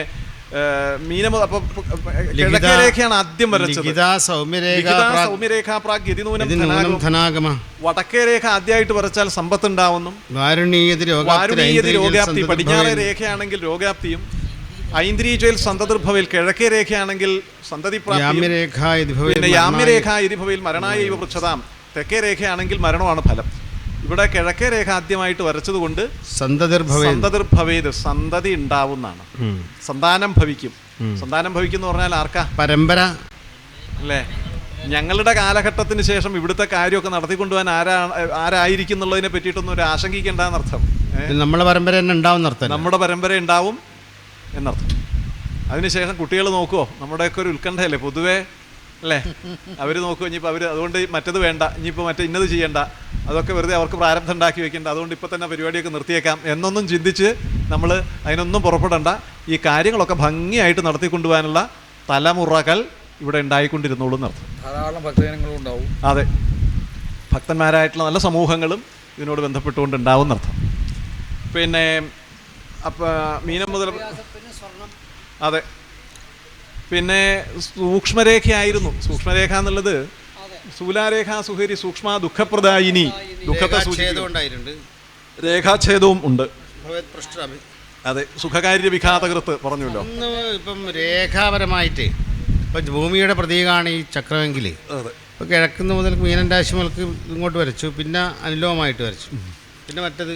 മീനം, അപ്പൊ കിഴക്കേ രേഖയാണ് ആദ്യം വരച്ചത്. വടക്കേ രേഖ ആദ്യമായിട്ട് വരച്ചാൽ സമ്പത്ത് ഉണ്ടാവുന്നു. വാരുണീയതി രോഗാപ്തി. പടിഞ്ഞാറേ രേഖയാണെങ്കിൽ രോഗാപ്തിയും, ഐന്ദ്രീജയിൽ സന്തതിർഭവയിൽ, കിഴക്കേ രേഖയാണെങ്കിൽ സന്തതി പ്രാപ്തിയും, പിന്നെ യാമ്യരേഖ ഇതിഭവയിൽ മരണായ ഇവ പൃച്ഛതാം. തെക്കേ രേഖയാണെങ്കിൽ മരണമാണ് ഫലം. ഇവിടെ കിഴക്കേ രേഖ ആദ്യമായിട്ട് വരച്ചത് കൊണ്ട് സന്തതിർഭവേത്, സന്തതി ഉണ്ടാവുന്നതാണ്. സന്താനം ഭവിക്കും. സന്താനം ഭവിക്കും എന്ന് പറഞ്ഞാൽ ആർക്കാ? പരമ്പര അല്ലേ? ഞങ്ങളുടെ കാലഘട്ടത്തിന് ശേഷം ഇവിടുത്തെ കാര്യമൊക്കെ നടത്തിക്കൊണ്ടുപോകാൻ ആരായിരിക്കും എന്നുള്ളതിനെ പറ്റിയിട്ടൊന്നും ഒരു ആശങ്കിക്കേണ്ടെന്നർത്ഥം. നമ്മുടെ പരമ്പര തന്നെ ഉണ്ടാവും എന്നർത്ഥം. നമ്മുടെ പരമ്പര ഉണ്ടാവും എന്നർത്ഥം. അതിനുശേഷം കുട്ടികൾ നോക്കുമോ? നമ്മുടെയൊക്കെ ഒരു ഉത്കണ്ഠയല്ലേ പൊതുവേ, അല്ലേ? അവർ നോക്കുമോ ഇനിയിപ്പോൾ അവർ അതുകൊണ്ട് മറ്റത് വേണ്ട, ഇനിയിപ്പോൾ മറ്റേ ഇന്നത് ചെയ്യേണ്ട, അതൊക്കെ വെറുതെ അവർക്ക് പ്രാരബ്ധം ഉണ്ടാക്കി വെക്കേണ്ട, അതുകൊണ്ട് ഇപ്പോൾ തന്നെ പരിപാടിയൊക്കെ നിർത്തിയേക്കാം എന്നൊന്നും ചിന്തിച്ച് നമ്മൾ അതിനൊന്നും പുറപ്പെടേണ്ട. ഈ കാര്യങ്ങളൊക്കെ ഭംഗിയായിട്ട് നടത്തിക്കൊണ്ടുപോകാനുള്ള തലമുറകൾ ഇവിടെ ഉണ്ടായിക്കൊണ്ടിരുന്നുള്ളൂ എന്നർത്ഥം. ധാരാളം ഭക്തജനങ്ങളും ഉണ്ടാവും. അതെ, ഭക്തന്മാരായിട്ടുള്ള നല്ല സമൂഹങ്ങളും ഇതിനോട് ബന്ധപ്പെട്ടുകൊണ്ട് ഉണ്ടാവും എന്നർത്ഥം. പിന്നെ അപ്പം മീനം മുതൽ അതെ. പിന്നെ സൂക്ഷ്മരേഖയായിരുന്നു. സൂക്ഷ്മരേഖ എന്നുള്ളത് സ്ഥൂലാരേഖ സുഹരി സൂക്ഷ്മ ദുഃഖപ്രദായിനി, ദുഃഖത്തെ സൂചിപ്പിക്കുന്നുണ്ട്. രേഖാഛേദവും ഉണ്ട്. അതെ, സുഖകാര്യ വിഘാതകൃത്ത് പറഞ്ഞല്ലോ. ഇപ്പം രേഖാപരമായിട്ട് ഇപ്പം ഭൂമിയുടെ പ്രതീകമാണ് ഈ ചക്രമെങ്കിൽ, ഇപ്പോൾ കിഴക്കുന്ന മുതൽ മീനൻ രാശി മുതൽക്ക് ഇങ്ങോട്ട് വരച്ചു, പിന്നെ അനുലോമമായിട്ട് വരച്ചു. പിന്നെ മറ്റത്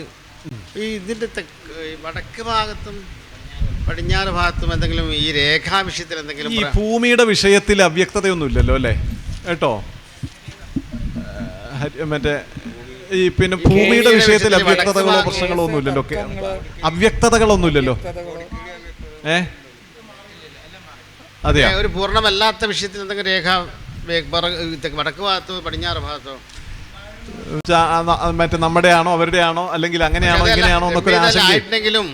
ഈ ഇതിൻ്റെ വടക്ക് ഭാഗത്തും പടിഞ്ഞാറ് ഭാഗത്തും എന്തെങ്കിലും ഈ രേഖാ വിഷയത്തിൽ എന്തെങ്കിലും, ഈ ഭൂമിയുടെ വിഷയത്തിൽ അവ്യക്തതയൊന്നും ഇല്ലല്ലോ അല്ലേ കേട്ടോ? മറ്റേ ഈ പിന്നെ ഭൂമിയുടെ വിഷയത്തിൽ അവ്യക്തതകളോ പ്രശ്നങ്ങളോ ഒന്നും ഇല്ലല്ലോ. അവ്യക്തതകളൊന്നും ഇല്ലല്ലോ. അതെയാ? ഒരു പൂർണ്ണമല്ലാത്ത വിഷയത്തിൽ എന്തെങ്കിലും രേഖ വടക്ക് ഭാഗത്തോ പടിഞ്ഞാറ് ഭാഗത്തോ മറ്റേ നമ്മുടെ ആണോ അവരുടെ ആണോ അല്ലെങ്കിൽ അങ്ങനെയാണോ ഇങ്ങനെയാണോ എന്നൊക്കെ ആയിട്ടുണ്ടെങ്കിലും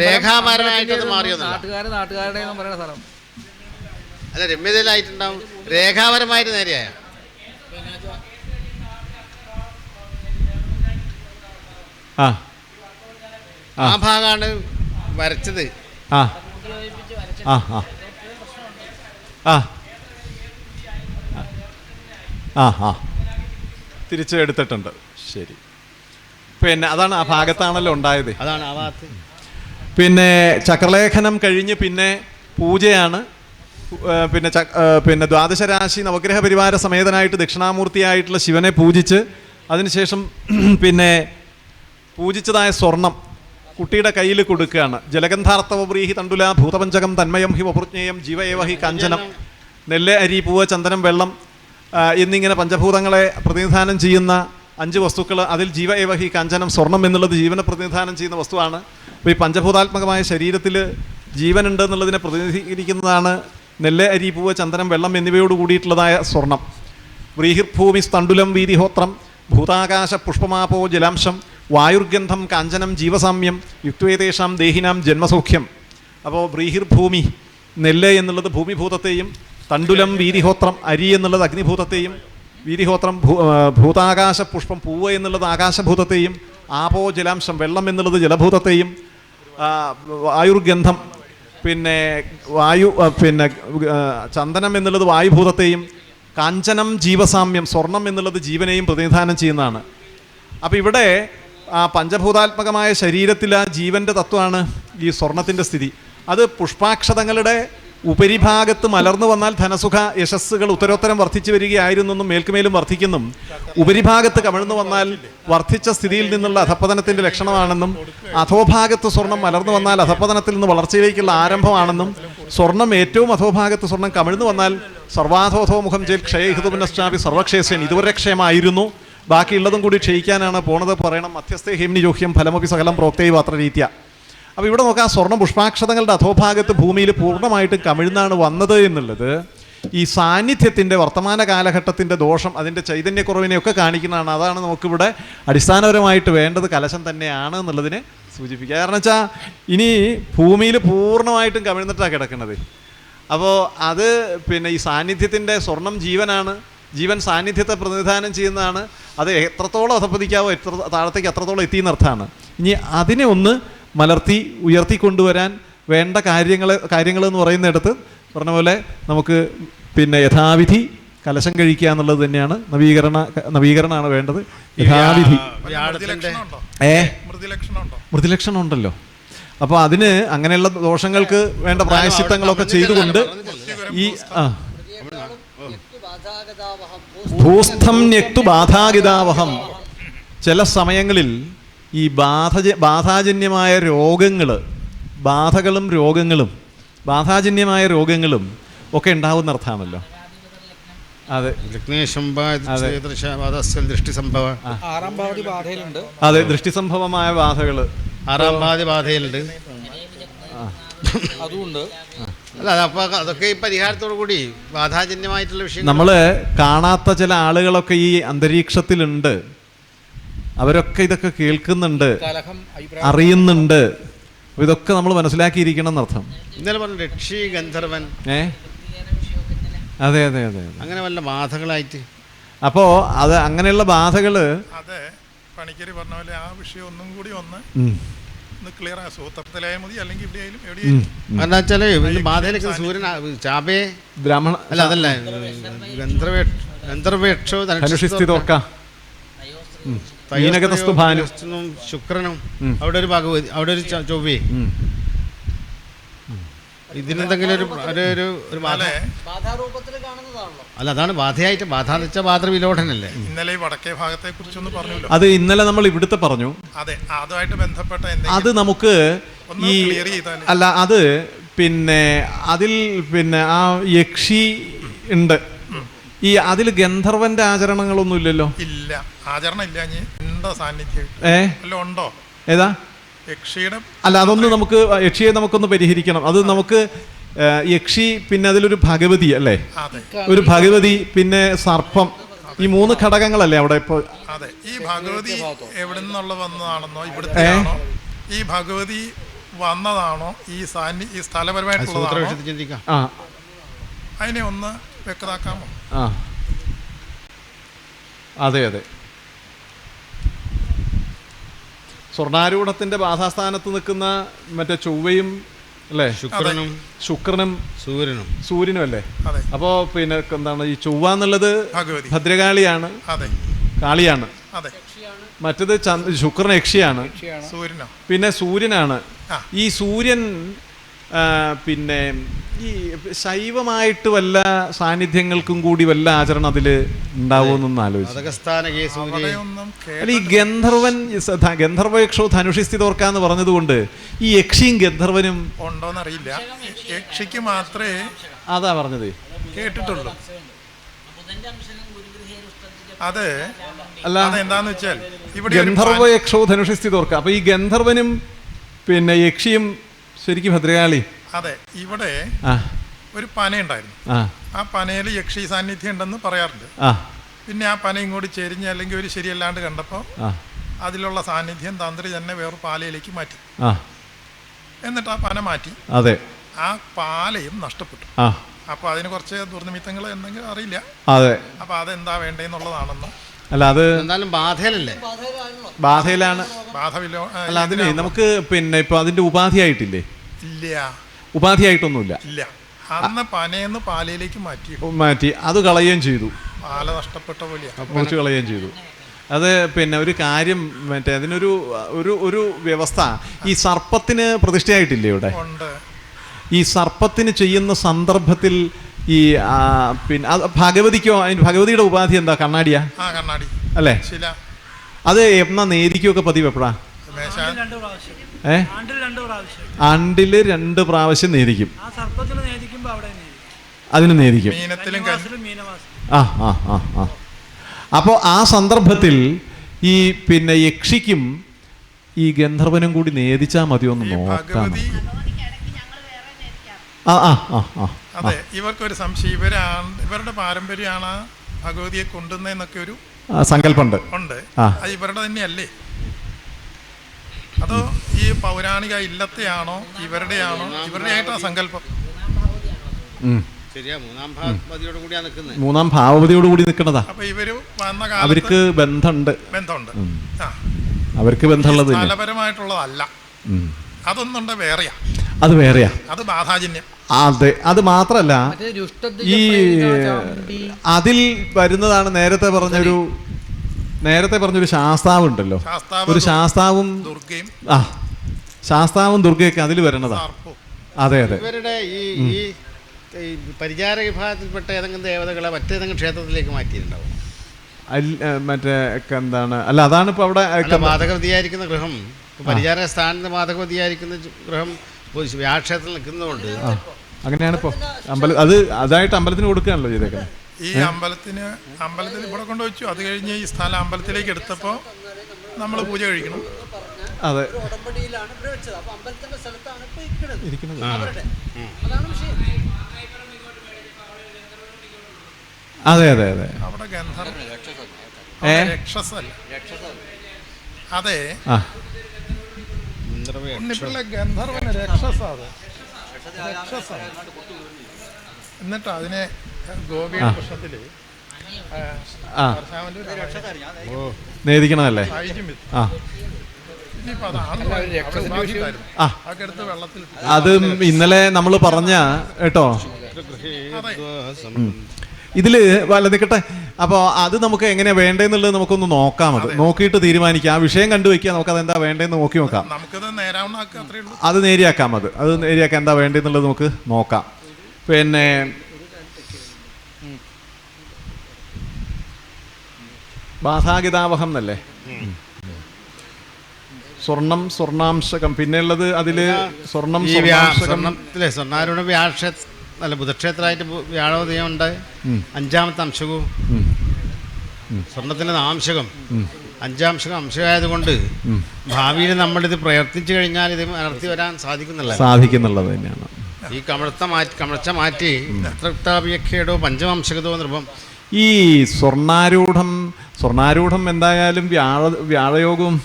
രേഖാപരമായിട്ട് മാറിയോ? നാട്ടുകാരുടെ പറയുന്ന സ്ഥലം അല്ല, രമ്യതയിലായിട്ടുണ്ടാവും. രേഖാപരമായിട്ട് നേരെയായ ആ ഭാഗമാണ് വരച്ചത്. ആ ആ ആ ആ ആ തിരിച്ച് എടുത്തിട്ടുണ്ട്. ശരി. പിന്നെ അതാണ് ആ ഭാഗത്താണല്ലോ ഉണ്ടായത്. അതാണ് ആ ഭാഗത്ത്. പിന്നെ ചക്രലേഖനം കഴിഞ്ഞ് പിന്നെ പൂജയാണ്. പിന്നെ ദ്വാദശരാശി നവഗ്രഹ പരിവാര സമേതനായിട്ട് ദക്ഷിണാമൂർത്തിയായിട്ടുള്ള ശിവനെ പൂജിച്ച് അതിനുശേഷം പിന്നെ പൂജിച്ചതായ സ്വർണം കുട്ടിയുടെ കയ്യിൽ കൊടുക്കുകയാണ്. ജലഗന്ധാർത്ഥവ്രീഹി തണ്ടുല ഭൂതപഞ്ചകം തന്മയം ഹി വപൃജ്ഞേയം ജീവ ഏവ ഹി കാഞ്ചനം. നെല്ല്, അരി, പൂവ്, ചന്ദനം, വെള്ളം എന്നിങ്ങനെ പഞ്ചഭൂതങ്ങളെ പ്രതിനിധാനം ചെയ്യുന്ന 5 വസ്തുക്കൾ. അതിൽ ജീവ ഏവ ഹി കാഞ്ചനം, സ്വർണം എന്നുള്ളത് ജീവനെ പ്രതിനിധാനം ചെയ്യുന്ന വസ്തുവാണ്. അപ്പോൾ ഈ പഞ്ചഭൂതാത്മകമായ ശരീരത്തിൽ ജീവനുണ്ട് എന്നുള്ളതിനെ പ്രതിനിധീകരിക്കുന്നതാണ് നെല്ല്, അരി, പൂവ്, ചന്ദനം, വെള്ളം എന്നിവയോട് കൂടിയിട്ടുള്ളതായ സ്വർണം. വ്രീഹിർഭൂമി സ്തണ്ടുലം വീതിഹോത്രം ഭൂതാകാശ പുഷ്പമാപോ ജലാംശം വായുർഗന്ധം കാഞ്ചനം ജീവസാമ്യം യുക്തേതേഷാം ദേഹിനാം ജന്മസൗഖ്യം. അപ്പോൾ വ്രീഹിർഭൂമി നെല്ല് എന്നുള്ളത് ഭൂമിഭൂതത്തെയും, തണ്ടുലം വീതിഹോത്രം അരി എന്നുള്ളത് അഗ്നിഭൂതത്തെയും, വീതിഹോത്രം ഭൂതാകാശ പുഷ്പം പൂവ് എന്നുള്ളത് ആകാശഭൂതത്തെയും, ആപോ ജലാംശം വെള്ളം എന്നുള്ളത് ജലഭൂതത്തെയും, വായുർഗന്ധം ചന്ദനം എന്നുള്ളത് വായുഭൂതത്തെയും, കാഞ്ചനം ജീവസാമ്യം സ്വർണം എന്നുള്ളത് ജീവനെയും പ്രതിനിധാനം ചെയ്യുന്നതാണ്. അപ്പോൾ ഇവിടെ ആ പഞ്ചഭൂതാത്മകമായ ശരീരത്തിൽ ആ ജീവൻ്റെ തത്വമാണ് ഈ സ്വർണത്തിൻ്റെ സ്ഥിതി. അത് പുഷ്പാക്ഷതങ്ങളുടെ ഉപരിഭാഗത്ത് മലർന്നു വന്നാൽ ധനസുഖ യശസ്സുകൾ ഉത്തരോത്തരം വർദ്ധിച്ചു വരികയായിരുന്നെന്നും മേൽക്കുമേലും വർദ്ധിക്കുന്നും, ഉപരിഭാഗത്ത് കമിഴ്ന്നു വന്നാൽ വർദ്ധിച്ച സ്ഥിതിയിൽ നിന്നുള്ള അധപ്പതനത്തിൻ്റെ ലക്ഷണമാണെന്നും, അധോഭാഗത്ത് സ്വർണം മലർന്നു വന്നാൽ അധപ്പതനത്തിൽ നിന്ന് വളർച്ചയിലേക്കുള്ള ആരംഭമാണെന്നും, സ്വർണം ഏറ്റവും അധോഭാഗത്ത് സ്വർണം കമിഴ്ന്നു വന്നാൽ സർവാധോധോമുഖം ജയിൽ ക്ഷയഹിതുപുനശ്ചാപി സർവക്ഷേസൻ ഇതുവരെ ക്ഷയമായിരുന്നു, ബാക്കിയുള്ളതും കൂടി ക്ഷയിക്കാനാണ് പോണത് പറയണം. മധ്യസ്ഥേ ഹേംനി ജോഹ്യം ഫലമൊക്കെ സകലം പ്രോക്തൈ പാത്രരീത്യ. അപ്പോൾ ഇവിടെ നോക്കാം, സ്വർണ്ണ പുഷ്പാക്ഷതങ്ങളുടെ അധോഭാഗത്ത് ഭൂമിയിൽ പൂർണ്ണമായിട്ടും കമിഴ്ന്നാണ് വന്നത് എന്നുള്ളത് ഈ സാന്നിധ്യത്തിൻ്റെ വർത്തമാന കാലഘട്ടത്തിൻ്റെ ദോഷം, അതിൻ്റെ ചൈതന്യക്കുറവിനെയൊക്കെ കാണിക്കുന്നതാണ്. അതാണ് നമുക്കിവിടെ അടിസ്ഥാനപരമായിട്ട് വേണ്ടത് കലശം തന്നെയാണ് എന്നുള്ളതിനെ സൂചിപ്പിക്കുക. കാരണം വെച്ചാൽ ഇനി ഭൂമിയിൽ പൂർണ്ണമായിട്ടും കമിഴ്ന്നിട്ടാണ് കിടക്കുന്നത്. അപ്പോൾ അത് ഈ സാന്നിധ്യത്തിൻ്റെ സ്വർണം ജീവനാണ്, ജീവൻ സാന്നിധ്യത്തെ പ്രതിനിധാനം ചെയ്യുന്നതാണ്. അത് എത്രത്തോളം അധപ്പതിക്കാവോ എത്ര താഴത്തേക്ക് അത്രത്തോളം എത്തിയെന്നർത്ഥമാണ്. ഇനി അതിനെ ഒന്ന് മലർത്തി ഉയർത്തിക്കൊണ്ടുവരാൻ വേണ്ട കാര്യങ്ങളെന്ന് പറയുന്നിടത്ത് പറഞ്ഞ പോലെ നമുക്ക് യഥാവിധി കലശം കഴിക്കുക എന്നുള്ളത് തന്നെയാണ് നവീകരണമാണ് വേണ്ടത്. യഥാവിധി മൃദുലക്ഷണം ഉണ്ടല്ലോ. അപ്പോൾ അതിന് അങ്ങനെയുള്ള ദോഷങ്ങൾക്ക് വേണ്ട പ്രായശ്ചിത്തങ്ങളൊക്കെ ചെയ്തുകൊണ്ട് ഈ ഭൂസ്ഥം ന്യക്തു ബാധാഗിതാവഹം. ചില സമയങ്ങളിൽ ഈ ബാധാജന്യമായ രോഗങ്ങൾ, ബാധകളും രോഗങ്ങളും ബാധാജന്യമായ രോഗങ്ങളും ഒക്കെ ഉണ്ടാവുന്ന അർത്ഥമാണല്ലോ. അതെ, അതെ, ദൃഷ്ടിസംഭവമായ ബാധകൾ 6-ാം ഭാവതി ബാധയിലുണ്ട്. അതുകൊണ്ട് അല്ല, അപ്പോൾ അതൊക്കെ ഈ പരിഹാരത്തോടു കൂടി ബാധാജന്യമായിട്ടുള്ള വിഷയം. നമ്മൾ കാണാത്ത ചില ആളുകളൊക്കെ ഈ അന്തരീക്ഷത്തിലുണ്ട്. അവരൊക്കെ ഇതൊക്കെ കേൾക്കുന്നുണ്ട്, അറിയുന്നുണ്ട്. ഇതൊക്കെ നമ്മൾ മനസ്സിലാക്കിയിരിക്കണം എന്നർത്ഥം. ഇന്നലെ പറഞ്ഞു രക്ഷി ഗന്ധർവൻ, അതെ അതെ അതെ, അങ്ങനെ വല്ല ബാധകളായിട്ട്. അപ്പോൾ അത് അങ്ങനെയുള്ള ബാധകൾ അതെ പണിക്കര് പറഞ്ഞ പോലെ ആ വിഷയം ഒന്നും കൂടി ഒന്ന് ക്ലിയർ ആ സൂത്രത്തിലായാൽ മതി, അല്ലെങ്കിൽ എവിടെയായാലും എന്താ വെച്ചാല് ബാധയിലേക്ക് സൂര്യൻ ചാപേ ബ്രാഹ്മണ അല്ല, അതല്ല ഗന്ധർവേക്ഷോ ശുക്രനും അവിടെ ഒരു ഭഗവതി, അവിടെ ഒരു ചൊവ്വേ. ഇതിനെന്തെങ്കിലും ഒരു ബാധ അല്ല, അതാണ് ബാധയായിട്ട്. ബാധ എന്ന് വെച്ചാൽ ബാധവിലോടനല്ലേ. ഇന്നലെ വടക്കേ ഭാഗത്തെ കുറിച്ചൊന്ന് പറഞ്ഞല്ലോ. അത് ഇന്നലെ നമ്മൾ ഇവിടുത്തെ പറഞ്ഞു. അതെ, അതുമായിട്ട് ബന്ധപ്പെട്ട അത് നമുക്ക് ഈ അല്ല, അത് അതിൽ ആ യക്ഷി ഉണ്ട്. ഈ അതിൽ ഗന്ധർവന്റെ ആചരണങ്ങളൊന്നും ഇല്ലല്ലോ. ഇല്ല, ആചരണം ഇല്ല. ഉണ്ടോ സാന്നിധ്യം? ഉണ്ടോ? ഏതാ യക്ഷിയുടെ? അല്ല, അതൊന്ന് നമുക്ക് യക്ഷിയെ നമുക്കൊന്ന് പരിഹരിക്കണം. അത് നമുക്ക് യക്ഷി, അതിലൊരു ഭഗവതി അല്ലേ, ഒരു ഭഗവതി, സർപ്പം, ഈ 3 ഘടകങ്ങളല്ലേ അവിടെ ഇപ്പോൾ. അതെ, ഈ ഭഗവതി എവിടെ നിന്നുള്ള വന്നതാണെന്നോ ഇവിടുത്തെ ഈ ഭഗവതി വന്നതാണോ ഈ സ്ഥലപരമായിട്ടുള്ളതാണോ, അതിനെ ഒന്ന് വ്യക്തമാക്കാമോ? അതെ അതെ, സ്വർണ്ണാരൂഢത്തിന്റെ ബാധാസ്ഥാനത്ത് നിൽക്കുന്ന മറ്റേ ചൊവ്വയും അല്ലേ, ശുക്രനും സൂര്യനും അല്ലേ. അപ്പോ എന്താണ് ഈ ചൊവ്വ എന്നുള്ളത് ഭദ്രകാളിയാണ്, കാളിയാണ്. മറ്റത് ശുക്രൻ യക്ഷിയാണ്, സൂര്യനാണ്. ഈ സൂര്യൻ ഈ ശൈവമായിട്ട് വല്ല സാന്നിധ്യങ്ങൾക്കും കൂടി വല്ല ആചരണം അതിൽ ഉണ്ടാവുമെന്നൊന്ന് ആലോചിച്ചു. അവിടെയൊന്നും അല്ല, ഈ ഗന്ധർവൻ ഗന്ധർവയക്ഷോ ധനുഷിസ്ഥിതോർക്കാന്ന് പറഞ്ഞതുകൊണ്ട് ഈ യക്ഷിയും ഗന്ധർവനും ഉണ്ടോന്നറിയില്ല. യക്ഷിക്ക് മാത്രമേ അതാ പറഞ്ഞത് കേട്ടിട്ടുള്ളൂ. അത് അല്ല, എന്താന്ന് വെച്ചാൽ ഇവിടെ ഗന്ധർവയക്ഷോ ധനുഷിസ്ഥിതോർക്ക. അപ്പൊ ഈ ഗന്ധർവനും പിന്നെ യക്ഷിയും ശരിക്കും ഭദ്രകാളി. അതെ, ഇവിടെ ഒരു പന ഉണ്ടായിരുന്നു. ആ പനയിൽ യക്ഷി സാന്നിധ്യം ഉണ്ടെന്ന് പറയാറുണ്ട്. പിന്നെ ആ പന ഇങ്ങോട്ട് ചെരിഞ്ഞ് അല്ലെങ്കിൽ ഒരു ശരിയല്ലാണ്ട് കണ്ടപ്പോൾ അതിലുള്ള സാന്നിധ്യം തന്ത്രി തന്നെ വേറെ പാലയിലേക്ക് മാറ്റി. എന്നിട്ട് ആ പന മാറ്റി. അതെ, ആ പാലയും നഷ്ടപ്പെട്ടു. അപ്പൊ അതിന് കുറച്ച് ദുർനിമിത്തങ്ങൾ എന്തെങ്കിലും അറിയില്ല. അതെ, അപ്പൊ അതെന്താ വേണ്ടതെന്നുള്ളതാണെന്ന്. അല്ല, അത് എന്തായാലും ബാധയിലല്ലേ, ബാധയിലാണ്. ബാധവില്ലോ. അല്ല, അതിന് നമുക്ക് പിന്നെ ഇപ്പൊ അതിന്റെ ഉപാധിയായിട്ടില്ലേ? ഇല്ല, ഉപാധിയായിട്ടൊന്നുമില്ല. ഇല്ല. അന്ന് പനയെന്ന് പാലയിലേക്ക് മാറ്റി അത് കളയുകയും ചെയ്തു. പാല നഷ്ടപ്പെട്ട പോലെയാ, മുറിച്ച് കളയുകയും ചെയ്തു. അത് പിന്നെ ഒരു കാര്യം, മറ്റേ അതിനൊരു ഒരു വ്യവസ്ഥ, ഈ സർപ്പത്തിന് പ്രതിഷ്ഠയായിട്ടില്ലേ ഇവിടെ? ഈ സർപ്പത്തിന് ചെയ്യുന്ന സന്ദർഭത്തിൽ ഈ പിന്നെ ഭഗവതിക്കോ, ഭഗവതിയുടെ ഉപാധി എന്താ? കണ്ണാടിയാ? കണ്ണാടി അല്ലേ? അത് എന്നാ നേരിക്കൊക്കെ പതിവ് എപ്പോഴാ? ആണ്ടില് 2 പ്രാവശ്യം നേദിക്കും. അതിന് നേദിക്കും. അപ്പോൾ ആ സന്ദർഭത്തിൽ ഈ പിന്നെ യക്ഷിക്കും ഈ ഗന്ധർവനും കൂടി നേദിച്ചാൽ മതിയൊന്ന് നോക്കാം. അതെ, ഇവർക്കൊരു സംശയം, ഇവരുടെ പാരമ്പര്യമാണ് ഭഗവതിയെ കൊണ്ടുവന്നൊക്കെ ഒരു സങ്കല്പമുണ്ട്. അത് ഇവരുടെ തന്നെയല്ലേ? അതോ ഈ പൗരാണിക ഇല്ലത്തെയാണോ, ഇവരുടെയാണോ? ഇവരുടെ ആയിട്ടാ സങ്കല്പം. മൂന്നാം ഭാവവതിയോട് കൂടി നിൽക്കുന്നതാ. അപ്പൊ ഇവര് വന്ന അവർക്ക് ബന്ധമുണ്ട്. അവർക്ക് ബന്ധമുള്ളത് ഫലപരമായിട്ടുള്ളതല്ല. അതൊന്നുണ്ട്, വേറെയാ. അത് വേറെയാ, അത് ബാധാജന്യം. അതെ, അത് മാത്രല്ല ഈ അതിൽ വരുന്നതാണ് നേരത്തെ പറഞ്ഞൊരു ശാസ്താവ് ഉണ്ടല്ലോ, ഒരു ശാസ്താവും ദുർഗയൊക്കെ അതിൽ വരണതാ. അതെ, അതെ. ഇവരുടെ ഈ പരിചാര വിഭാഗത്തിൽപ്പെട്ട ഏതെങ്കിലും ദേവതകളെ മറ്റേതെങ്കിലും ക്ഷേത്രത്തിലേക്ക് മാറ്റിയിട്ടുണ്ടാവും? മറ്റേ എന്താണ്? അല്ല, അതാണ് ഇപ്പൊ അവിടെ മാതകവതിയായിരിക്കുന്ന ഗൃഹം, പരിചാര സ്ഥാനത്ത് മാതകവതിയായിരിക്കുന്ന ഗൃഹം വ്യാക്ഷേത്രത്തിൽ നിൽക്കുന്നതുകൊണ്ട് അങ്ങനെയാണ് ഇപ്പൊ അതായിട്ട് അമ്പലത്തിന് കൊടുക്കുകയാണല്ലോ ചെയ്തേക്കുന്നത്. ഈ അമ്പലത്തിൽ ഇവിടെ കൊണ്ടുവച്ചു. അത് കഴിഞ്ഞ് ഈ സ്ഥലം അമ്പലത്തിലേക്ക് എടുത്തപ്പോ നമ്മൾ പൂജ കഴിക്കണം. അതെ, അതെ, അതെ, അതെ. അവിടെ ഗന്ധർവ രക്ഷസല്ല. അതെ, ഗന്ധർവന് രക്ഷസാണ്. എന്നിട്ട് അതിനെ ഗോപിയുടെ പ്രശ്നത്തില് നേദിക്കണതല്ലേ? അത് ഇന്നലെ നമ്മൾ പറഞ്ഞ കേട്ടോ. ഇതില് വല്ല നിൽക്കട്ടെ. അപ്പോൾ അത് നമുക്ക് എങ്ങനെയാ വേണ്ടതെന്നുള്ളത് നമുക്കൊന്ന് നോക്കാം. അത് നോക്കിയിട്ട് തീരുമാനിക്കാം. ആ വിഷയം കണ്ടുവയ്ക്കുക. നമുക്ക് അതെന്താ വേണ്ടതെന്ന് നോക്കി നോക്കാം. അത് നേരിയാക്കാം. അത് നേരിയാക്കാം. എന്താ വേണ്ടതെന്നുള്ളത് നമുക്ക് നോക്കാം. പിന്നെ ബാധാഗിതാവഹം എന്നല്ലേ? സ്വർണ്ണാംശകം. പിന്നെ ഉള്ളത് അതില് സ്വർണ്ണാരൂഢ അല്ല ബുധക്ഷേത്രമായിട്ട് വ്യാഴോദയം ഉണ്ട്. 5ാമത്തെ അംശകവും സ്വർണത്തിന്റെ നാംശകം 5ാംശകം അംശമായതുകൊണ്ട് ഭാവിയിൽ നമ്മളിത് പ്രയത്നിച്ചു കഴിഞ്ഞാൽ ഇത് നടത്തി വരാൻ സാധിക്കുന്നുള്ളത് തന്നെയാണ്. ഈ കമഴ്ച്ച മാറ്റി തൃപ്താഭിയഖ്യടോ പഞ്ചമാംശകതോ നിർഭം. ഈ സ്വർണ്ണാരൂഢം എന്തായാലും വ്യാഴയോഗവും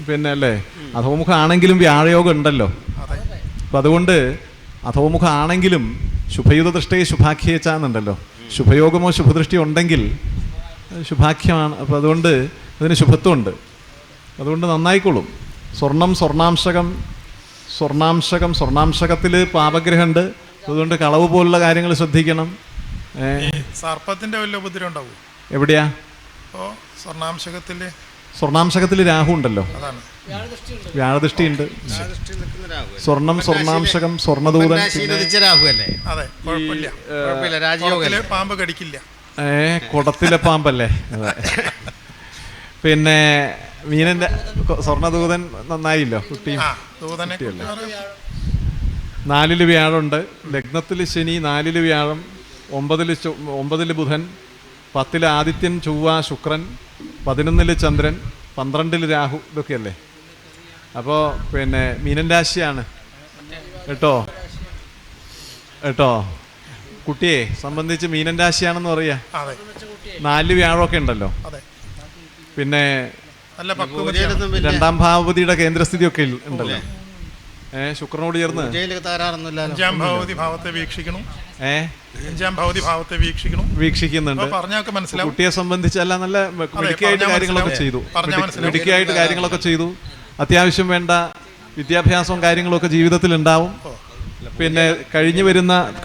പിന്നെ അല്ലേ അധോമുഖാണെങ്കിലും വ്യാഴയോഗം ഉണ്ടല്ലോ. അപ്പം അതുകൊണ്ട് അധോമുഖാണെങ്കിലും ശുഭയുധ ദൃഷ്ടയെ ശുഭാഖ്യേച്ചാന്നുണ്ടല്ലോ. ശുഭയോഗമോ ശുഭദൃഷ്ടിയോ ഉണ്ടെങ്കിൽ ശുഭാഖ്യമാണ്. അപ്പം അതുകൊണ്ട് അതിന് ശുഭത്വമുണ്ട്. അതുകൊണ്ട് നന്നായിക്കോളും. സ്വർണ്ണാംശകത്തിൽ പാപഗ്രഹമുണ്ട്. അതുകൊണ്ട് കളവ് പോലുള്ള കാര്യങ്ങൾ ശ്രദ്ധിക്കണം. സർപ്പത്തിന്റെ വല്ല ഉപദ്രവം ഉണ്ടാവും? എവിടെയാ? സ്വർണാംശകത്തിൽ രാഹു ഉണ്ടല്ലോ, അതാണ്. വ്യാഴദൃഷ്ടി ഉണ്ട്. സ്വർണം, സ്വർണാംശകം, സ്വർണദൂതൻ, രാഹു അല്ലേ? അതെ, കുഴപ്പമില്ല. രാജയോഗത്തില് പാമ്പ് കടിക്കില്ല. കുടത്തിലെ പാമ്പല്ലേ. അതെ. പിന്നെ മീനന്റെ സ്വർണദൂതൻ നന്നായില്ലോ, കുട്ടിയും കുട്ടിയല്ലേ. 4 വ്യാഴമുണ്ട്, ലഗ്നത്തിൽ ശനി, 4 വ്യാഴം, 9 ബുധൻ, 10 ആദിത്യൻ, ചൊവ്വ, ശുക്രൻ, 11 ചന്ദ്രൻ, 12 രാഹു, ഇതൊക്കെയല്ലേ. അപ്പോൾ പിന്നെ മീനൻ രാശിയാണ് കേട്ടോ. കുട്ടിയെ സംബന്ധിച്ച് മീനൻ രാശിയാണെന്ന് പറയാ. 4 വ്യാഴമൊക്കെ ഉണ്ടല്ലോ. പിന്നെ 2ാം ഭാവപതിയുടെ കേന്ദ്രസ്ഥിതിയൊക്കെ ഉണ്ടല്ലോ. ശുക്രനോട് ചേർന്ന് 5ാം ഭാവതി ഭാവത്തെ വീക്ഷിക്കണം. 5ാം ഭാവതി ഭാവത്തെ വീക്ഷിക്കുന്നുണ്ട്. കുട്ടിയെ സംബന്ധിച്ചല്ല, നല്ല മിടുക്കിയായിട്ട് കാര്യങ്ങളൊക്കെ ചെയ്തു. അത്യാവശ്യം വേണ്ട വിദ്യാഭ്യാസവും കാര്യങ്ങളൊക്കെ ജീവിതത്തിൽ ഉണ്ടാവും. പിന്നെ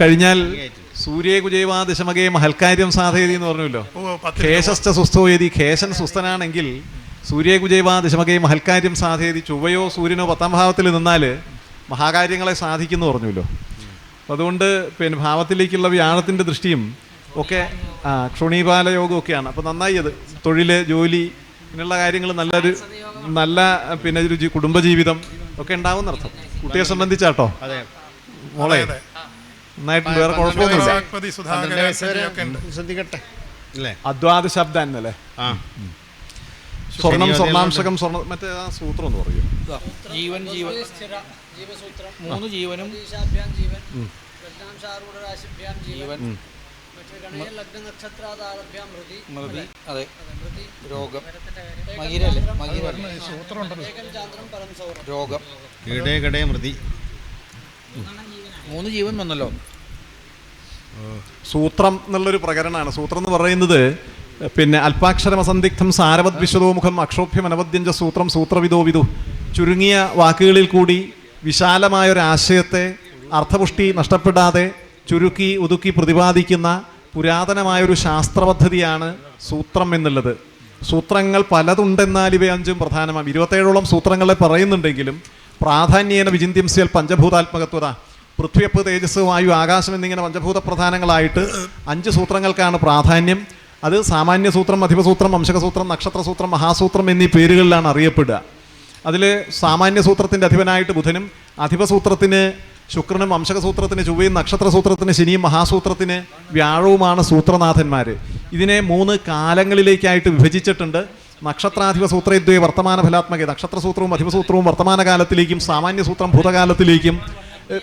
കഴിഞ്ഞാൽ സൂര്യേ കുജൈവാ ദശമകേ മഹൽക്കാര്യം സാധയതി എന്ന് പറഞ്ഞല്ലോ. ഖേശസ്ഥ സുസ്ഥോയതി, ഖേശൻ സുസ്ഥനാണെങ്കിൽ സൂര്യേ കുജൈവാ ദശമകേ മഹൽക്കാര്യം സാധയതി, ചൊവ്വയോ സൂര്യനോ 10ാം ഭാവത്തിൽ നിന്നാൽ മഹാകാര്യങ്ങളെ സാധിക്കുന്നു പറഞ്ഞല്ലോ. അപ്പം അതുകൊണ്ട് പിന്നെ ഭാവത്തിലേക്കുള്ള വ്യാഴത്തിൻ്റെ ദൃഷ്ടിയും ഒക്കെ ക്ഷുണീപാല യോഗമൊക്കെയാണ്. അപ്പം നന്നായി അത് തൊഴിൽ, ജോലി, ഇങ്ങനെയുള്ള കാര്യങ്ങൾ നല്ല പിന്നെ ഒരു കുടുംബജീവിതം ഒക്കെ ഉണ്ടാവും അർത്ഥം. കുട്ടിയെ സംബന്ധിച്ചാട്ടോ മോളെ നന്നായിട്ട് വേറെ കുഴപ്പമൊന്നുമില്ല. അദ്വാദ ശബ്ദ എന്നല്ലേ. സ്വർണം, സ്വർണാംശകം, മറ്റേ ആ സൂത്രം എന്ന് പറയും. ജീവൻ 3 ജീവനും മൃതി, അതെ, രോഗം, രോഗം, മൃതി, 3 ജീവൻ വന്നല്ലോ. സൂത്രം എന്നുള്ളൊരു പ്രകരണമാണ്. സൂത്രം എന്ന് പറയുന്നത് പിന്നെ അല്പാക്ഷരമസന്ദിഗ്ധം സാരവത് വിശദോമുഖം അക്ഷോഭ്യം അനവദ്യഞ്ച സൂത്രം സൂത്രവിദോ വിദു. ചുരുങ്ങിയ വാക്കുകളിൽ കൂടി വിശാലമായൊരാശയത്തെ അർത്ഥപുഷ്ടി നഷ്ടപ്പെടാതെ ചുരുക്കി ഒതുക്കി പ്രതിപാദിക്കുന്ന പുരാതനമായൊരു ശാസ്ത്രപദ്ധതിയാണ് സൂത്രം എന്നുള്ളത്. സൂത്രങ്ങൾ പലതുണ്ടെന്നാൽ ഇവ 5 പ്രധാനമാണ്. 27ഓളം സൂത്രങ്ങളെ പറയുന്നുണ്ടെങ്കിലും പ്രാധാന്യേന വിചിന്യംസ്യൽ പഞ്ചഭൂതാത്മകത്വത, പൃഥ്വിയപ്പ്, തേജസ്, വായു, ആകാശം എന്നിങ്ങനെ പഞ്ചഭൂത പ്രധാനങ്ങളായിട്ട് 5 സൂത്രങ്ങൾക്കാണ് പ്രാധാന്യം. അത് സാമാന്യ സൂത്രം, അധിപസൂത്രം, വംശകസൂത്രം, നക്ഷത്രസൂത്രം, മഹാസൂത്രം എന്നീ പേരുകളിലാണ് അറിയപ്പെടുക. അതിൽ സാമാന്യ സൂത്രത്തിൻ്റെ അധിപനായിട്ട് ബുധനും, അധിപസൂത്രത്തിന് ശുക്രനും, വംശകസൂത്രത്തിന് ചൊവ്വയും, നക്ഷത്രസൂത്രത്തിന് ശനിയും, മഹാസൂത്രത്തിന് വ്യാഴവുമാണ് സൂത്രനാഥന്മാർ. ഇതിനെ 3 കാലങ്ങളിലേക്കായിട്ട് വിഭജിച്ചിട്ടുണ്ട്. നക്ഷത്രാധിപ സൂത്രദ്വേ വർത്തമാന ഫലാത്മക, നക്ഷത്രസൂത്രവും അധിപസൂത്രവും വർത്തമാനകാലത്തിലേക്കും സാമാന്യസൂത്രം ഭൂതകാലത്തിലേക്കും,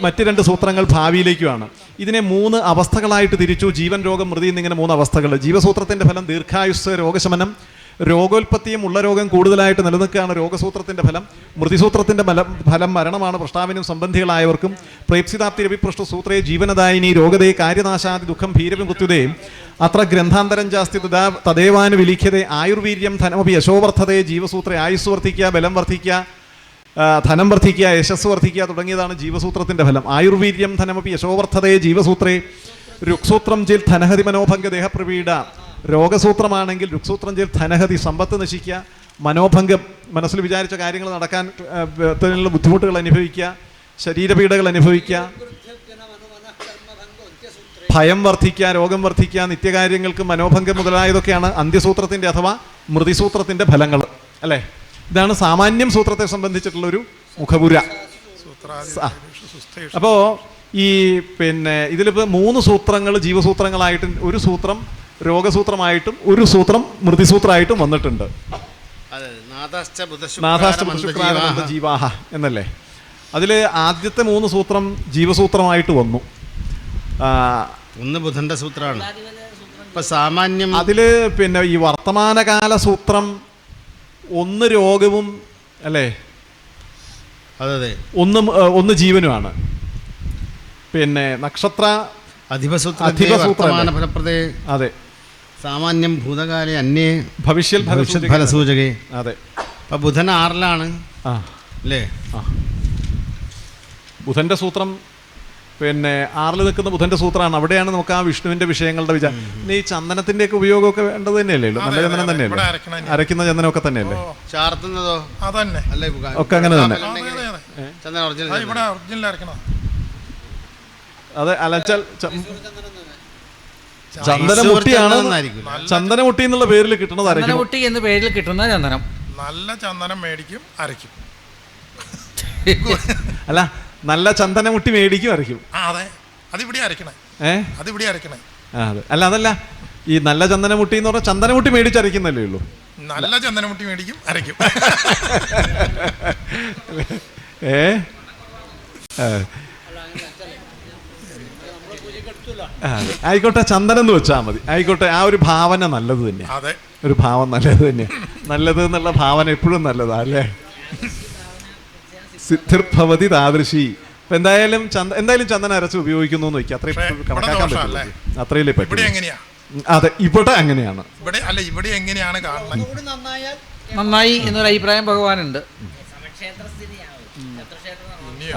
മറ്റ് 2 സൂത്രങ്ങൾ ഭാവിയിലേക്കുമാണ്. ഇതിനെ 3 അവസ്ഥകളായിട്ട് തിരിച്ചു. ജീവൻ, രോഗം, മൃതി എന്നിങ്ങനെ 3 അവസ്ഥകൾ. ജീവസൂത്രത്തിൻ്റെ ഫലം ദീർഘായുസ്, രോഗശമനം, രോഗോൽപത്തിയും ഉള്ള രോഗം കൂടുതലായിട്ട് നിലനിൽക്കുകയാണ് രോഗസൂത്രത്തിൻ്റെ ഫലം. മൃതിസൂത്രത്തിൻ്റെ ഫലം മരണമാണ് പ്രഷ്ടാവിനും സംബന്ധികളായവർക്കും. പ്രേപ്സിതാപ്തി രവിപൃഷ്ടു സൂത്രേ ജീവനദായിനി രോഗതേ കാര്യനാശാദി ദുഃഖം ഭീരവിമൃത്യുതേ അത്ര ഗ്രന്ഥാന്തരം ജാസ്തി തദേവാനു വിലിഖ്യതേ ആയുർവീര്യം ധനമപി യശോവർദ്ധതേ. ജീവസൂത്രേ ആയുസ് വർദ്ധിക്കുക, ബലം വർദ്ധിക്കുക, ധനം വർദ്ധിക്കുക, യശസ് വർദ്ധിക്കുക തുടങ്ങിയതാണ് ജീവസൂത്രത്തിൻ്റെ ഫലം. ആയുർവീര്യം ധനമപി യശോവർദ്ധതേ ജീവസൂത്രേ. രുക്സൂത്രം ചേൽ ധനഹതി മനോഭംഗ ദേഹപ്രവീഡ. രോഗസൂത്രമാണെങ്കിൽ രുക്സൂത്രം ചേൽ ധനഹതി, സമ്പത്ത് നശിക്കുക, മനോഭംഗം, മനസ്സിൽ വിചാരിച്ച കാര്യങ്ങൾ നടക്കാൻ ബുദ്ധിമുട്ടുകൾ അനുഭവിക്കുക, ശരീരപീഡകൾ അനുഭവിക്കുക, ഭയം വർദ്ധിക്കുക, രോഗം വർദ്ധിക്കുക, നിത്യകാര്യങ്ങൾക്ക് മനോഭംഗം മുതലായതൊക്കെയാണ് അന്ത്യസൂത്രത്തിൻ്റെ അഥവാ മൃതിസൂത്രത്തിൻ്റെ ഫലങ്ങൾ അല്ലേ. ഇതാണ് സാമാന്യം സൂത്രത്തെ സംബന്ധിച്ചിട്ടുള്ളൊരു മുഖപുര. അപ്പോൾ ഈ പിന്നെ ഇതിലിപ്പോൾ 3 സൂത്രങ്ങൾ ജീവസൂത്രങ്ങളായിട്ടും 1 സൂത്രം രോഗസൂത്രമായിട്ടും 1 സൂത്രം മൃതിസൂത്രമായിട്ടും വന്നിട്ടുണ്ട്. ജീവാഹ എന്നല്ലേ. അതിൽ ആദ്യത്തെ 3 സൂത്രം ജീവസൂത്രമായിട്ട് വന്നു. 1 ബുധന്റെ സൂത്രമാണ്. ഇപ്പൊ സാമാന്യം അതിൽ പിന്നെ ഈ വർത്തമാനകാല സൂത്രം 1 രോഗവും അല്ലേ, അതെ, 1 ജീവനുമാണ്. പിന്നെ നക്ഷത്ര അധിപസൂത്രം അതെ, സാമാന്യം ഭൂതകാലെ അന്യേ ഭവിഷ്യത് ഫലസൂചകേ. അതെ, അപ്പൊ ബുധൻ 6ലാണ് അല്ലേ. ബുധന്റെ സൂത്രം പിന്നെ 6 നിൽക്കുന്ന ബുധന്റെ സൂത്രമാണ്. അവിടെയാണ് നമുക്ക് ആ വിഷ്ണുവിന്റെ വിഷയങ്ങളുടെ വിചാരം. പിന്നെ ഈ ചന്ദനത്തിന്റെ ഒക്കെ ഉപയോഗമൊക്കെ വേണ്ടത് തന്നെയല്ലേ ഉള്ളൂ? നല്ല ചന്ദനം തന്നെയല്ലേ? അരയ്ക്കുന്ന ചന്ദനമൊക്കെ തന്നെയല്ലേ? ചാർത്തുന്നതോ അതന്നെ ഒക്കെ അങ്ങനെ തന്നെ. ചന്ദനം ഒറിജിനൽ ഇവിടെ ഒറിജിനൽ അരക്കണം. അത് അലച്ചാൽ ചന്ദനമുട്ടിയാണ്. ചന്ദനമുട്ടി എന്നുള്ള പേരിൽ കിട്ടുന്നത് ചന്ദനമുട്ടി എന്ന പേരിൽ കിട്ടുന്ന ചന്ദനം. നല്ല ചന്ദനം മേടിക്കും, അരയ്ക്കും. അല്ല, നല്ല ചന്ദനമുട്ടി മേടിക്കും, അരയ്ക്കും. അതെ, അതിവിടെ അരക്കണേ. അതിവിടെ അരക്കണേ. അതെ. അല്ല, അതല്ല, ഈ നല്ല ചന്ദനമുട്ടി എന്ന് പറഞ്ഞാൽ ചന്ദനമുട്ടി മേടിച്ചരയ്ക്കുന്നല്ലേ ഉള്ളൂ. നല്ല ചന്ദനമുട്ടി മേടിക്കും, അരയ്ക്കും. ആയിക്കോട്ടെ, ചന്ദനം എന്ന് വെച്ചാൽ മതി. ആയിക്കോട്ടെ, ആ ഒരു ഭാവന നല്ലത് തന്നെയാണ്. ഒരു ഭാവം നല്ലത് തന്നെയാണ്. നല്ലത് എന്നുള്ള ഭാവന എപ്പോഴും നല്ലതാ അല്ലേ? സിദ്ധിർഭവതി താദൃശി. ഇപ്പൊ എന്തായാലും ചന്ദനം അരച്ച് ഉപയോഗിക്കുന്നു എന്ന് വയ്ക്കുക. അത്രയും കണക്കാക്കാൻ പറ്റില്ല. അത്രയിലേ പറ്റും. അതെ, ഇവിടെ അങ്ങനെയാണ്. ഇവിടെ എങ്ങനെയാണ് നന്നായി എന്നൊരു അഭിപ്രായം ഭഗവാനുണ്ട്.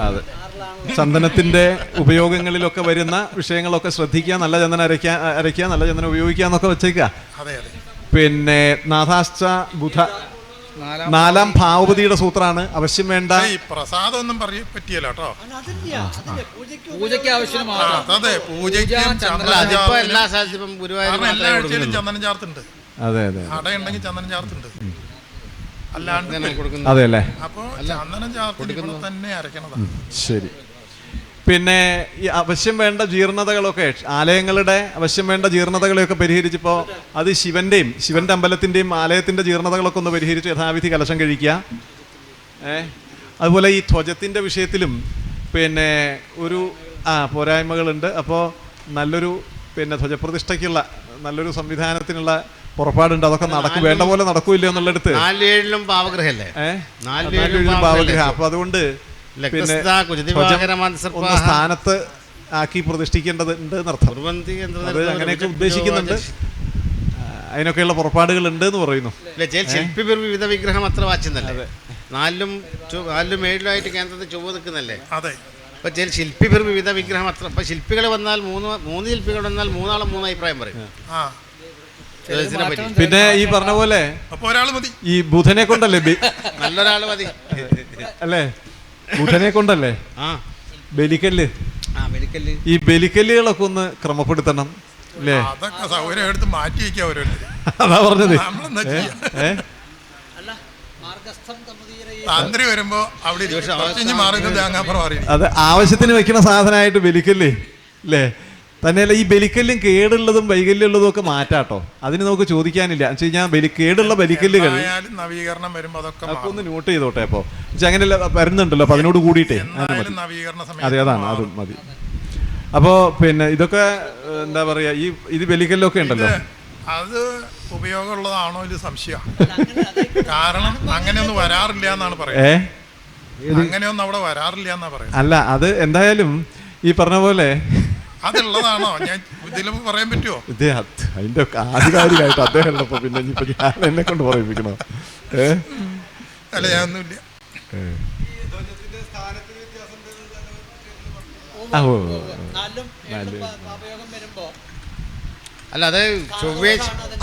അതെ, ചന്ദനത്തിന്റെ ഉപയോഗങ്ങളിലൊക്കെ വരുന്ന വിഷയങ്ങളൊക്കെ ശ്രദ്ധിക്കുക. നല്ല ചന്ദനം അരയ്ക്കുക, നല്ല ചന്ദനം ഉപയോഗിക്കുക എന്നൊക്കെ വെച്ചേക്കുക. പിന്നെ നാഥാശ്ച ബുധ 4 ഭാവപതിയുടെ സൂത്രമാണ്. ആവശ്യം വേണ്ട പ്രസാദം ഒന്നും പറ്റിയല്ലോ കേട്ടോ. പൂജയ്ക്ക് ആവശ്യമാണ്. അതെ, പൂജയ്ക്കും എല്ലാ സ്ഥലത്തും എല്ലാ ആഴ്ചയിലും ചന്ദനം ചാർത്തുണ്ട്. അതെ അതെ, അടയുണ്ടെങ്കിൽ ചന്ദനം ചാർത്തുണ്ട്. അല്ലാണ്ട് അതെ അല്ലേ? അപ്പൊ ചന്ദനം ചാർത്തുന്നത് തന്നെ അരക്കണതാ. ശരി. പിന്നെ ഈ ആവശ്യം വേണ്ട ജീർണതകളൊക്കെ, ആലയങ്ങളുടെ ആവശ്യം വേണ്ട ജീർണതകളെയൊക്കെ പരിഹരിച്ചപ്പോൾ അത് ശിവന്റെ അമ്പലത്തിന്റെയും ആലയത്തിന്റെ ജീർണതകളൊക്കെ ഒന്ന് പരിഹരിച്ച് യഥാവിധി കലശം കഴിക്കുക. അതുപോലെ ഈ ധ്വജത്തിന്റെ വിഷയത്തിലും പിന്നെ ഒരു പോരായ്മകളുണ്ട്. അപ്പോൾ നല്ലൊരു ധ്വജപ്രതിഷ്ഠയ്ക്കുള്ള നല്ലൊരു സംവിധാനത്തിനുള്ള പുറപ്പാടുണ്ട്. അതൊക്കെ നടക്കും, വേണ്ട പോലെ നടക്കൂല്ല എന്നുള്ളടുത്ത് 4-7 പാവഗ്രഹല്ലേ? 4-7 പാവഗ്രഹം. അപ്പൊ അതുകൊണ്ട് പിന്നെ ഒന്ന് സ്ഥാനത്ത് ആക്കി പ്രതിഷ്ഠിക്കേണ്ടതുണ്ട് എന്നർത്ഥം. അത് അങ്ങനെയൊക്കെ ഉദ്ദേശിക്കുന്നുണ്ട്. അതിനൊക്കെയുള്ള പുറപ്പാടുകൾ ഉണ്ട് എന്ന് പറയുന്നു. ശില്പി വിവിധ വിഗ്രഹം അത്ര വാച്ചുന്നല്ലേ? 4-ഉം 7-ആയിട്ട് കേന്ദ്രത്തിൽ ചൊവ്വ നിൽക്കുന്നല്ലേ? അതെ. അപ്പൊ ശില്പി വിവിധ വിഗ്രഹം അത്ര. അപ്പൊ ശില്പികൾ വന്നാൽ 3 ശില്പികൾ വന്നാൽ 3 ആളും 3 അഭിപ്രായം പറയും. പിന്നെ ഈ പറഞ്ഞ പോലെ ഈ ബുധനെ കൊണ്ടല്ലേ നല്ലൊരാള് മതി അല്ലേ? ബുധനെ കൊണ്ടല്ലേ ബലിക്കല്ല്. ഈ ബലിക്കല്ലുകളൊക്കെ ഒന്ന് ക്രമപ്പെടുത്തണം അല്ലേ? അതൊക്കെ സൗകര്യം എടുത്ത് മാറ്റി വയ്ക്കാം. അതാ പറഞ്ഞത്. വരുമ്പോ അത് ആവശ്യത്തിന് വെക്കുന്ന സാധനമായിട്ട് ബലിക്കല്ലേ അല്ലേ? തന്നെയല്ല, ഈ ബലിക്കല്ലും കേടുള്ളതും വൈകല്യമുള്ളതും ഒക്കെ മാറ്റാട്ടോ. അതിന് നമുക്ക് ചോദിക്കാനില്ല. എന്ന് വെച്ച് കഴിഞ്ഞാൽ കേടുള്ള ബലിക്കല്ലുകൾ നവീകരണം വരുമ്പോൾ അതൊക്കെ ഒന്ന് നോട്ട് ചെയ്തോട്ടെ. അപ്പോൾ അങ്ങനെയല്ല വരുന്നുണ്ടല്ലോ, അപ്പൊ അതിനോട് കൂടിയിട്ടേ അതെ, അതാണ്, അതും മതി. അപ്പോൾ പിന്നെ ഇതൊക്കെ എന്താ പറയാ, ഇത് ബലിക്കല്ലൊക്കെ ഉണ്ടല്ലോ, അത് ഉപയോഗമുള്ളതാണോ ഇത് സംശയം. കാരണം അങ്ങനെയൊന്നും വരാറില്ല എന്നാണ് പറയുന്നത്. അങ്ങനെയൊന്നും അവിടെ വരാറില്ല എന്നാ പറയുന്നത്. അല്ല, അത് എന്തായാലും ഈ പറഞ്ഞ പോലെ അതുള്ളതാണോ? ഞാൻ ഇതിലും പറയാൻ പറ്റുമോ? അതിന്റെ ആധികാരികമായിട്ട് അദ്ദേഹം ഉള്ളപ്പോ പിന്നെ ഇനിയിപ്പോ ഞാൻ എന്നെ കൊണ്ട് പറയിപ്പിക്കണോ? അല്ല, ഞാനൊന്നുമില്ല.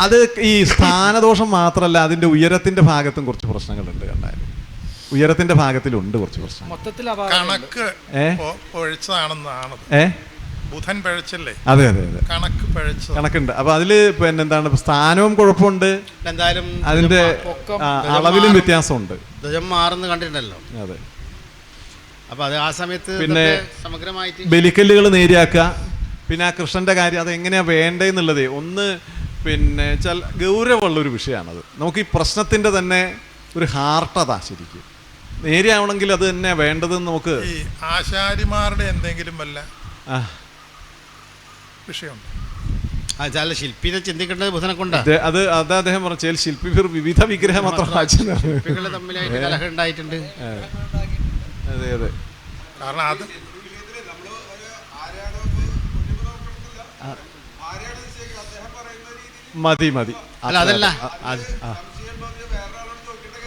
അത് ഈ സ്ഥാനദോഷം മാത്രമല്ല, അതിന്റെ ഉയരത്തിന്റെ ഭാഗത്തും കുറച്ച് പ്രശ്നങ്ങളുണ്ട്. കണ്ടാലും ഉയരത്തിന്റെ ഭാഗത്തിലുണ്ട് കുറച്ച് പ്രശ്നം. കണക്ക് ഒഴിച്ചതാണെന്നാണ്. ബുധൻ പഴച്ചല്ലേ? അതെ അതെ അതെ, കണക്കുണ്ട്. അപ്പൊ അതില് പിന്നെ എന്താണ്, സ്ഥാനവും കുഴപ്പമുണ്ട്, എന്തായാലും അതിന്റെ അളവിലും വ്യത്യാസമുണ്ട്. ധ്വജം മാറുന്ന കണ്ടിട്ടുണ്ടല്ലോ. അതെ. അപ്പൊ അത് ആ സമയത്ത് പിന്നെ സമഗ്രമായിട്ട് ബലിക്കല്ലുകൾ നേരെയാക്കുക. പിന്നെ ആ കൃഷ്ണന്റെ കാര്യം അത് എങ്ങനെയാ വേണ്ടതെന്നുള്ളതേ ഒന്ന് പിന്നെ വെച്ചാൽ ഗൗരവമുള്ളൊരു വിഷയമാണത്. നമുക്ക് ഈ പ്രശ്നത്തിന്റെ തന്നെ ഒരു ഹാർട്ടതാ ശരിക്കും. നേരെയാവണമെങ്കിൽ അത് തന്നെ വേണ്ടതെന്ന് നമുക്ക്. ഈ ആശാരിമാരുടെ എന്തെങ്കിലും വല്ല വിഷയമുണ്ട്. ശില്പിനെ ചിന്തിക്കേണ്ടത് ബുധനെ കൊണ്ട്. അത് അദ്ദേഹം പറഞ്ഞു, ശില്പി വിവിധ വിഗ്രഹം അത്ര തമ്മിലായിട്ട് കലഹം ഉണ്ടായിട്ടുണ്ട്. അതെ അതെ. കാരണം അത് മതി അല്ല, അതല്ല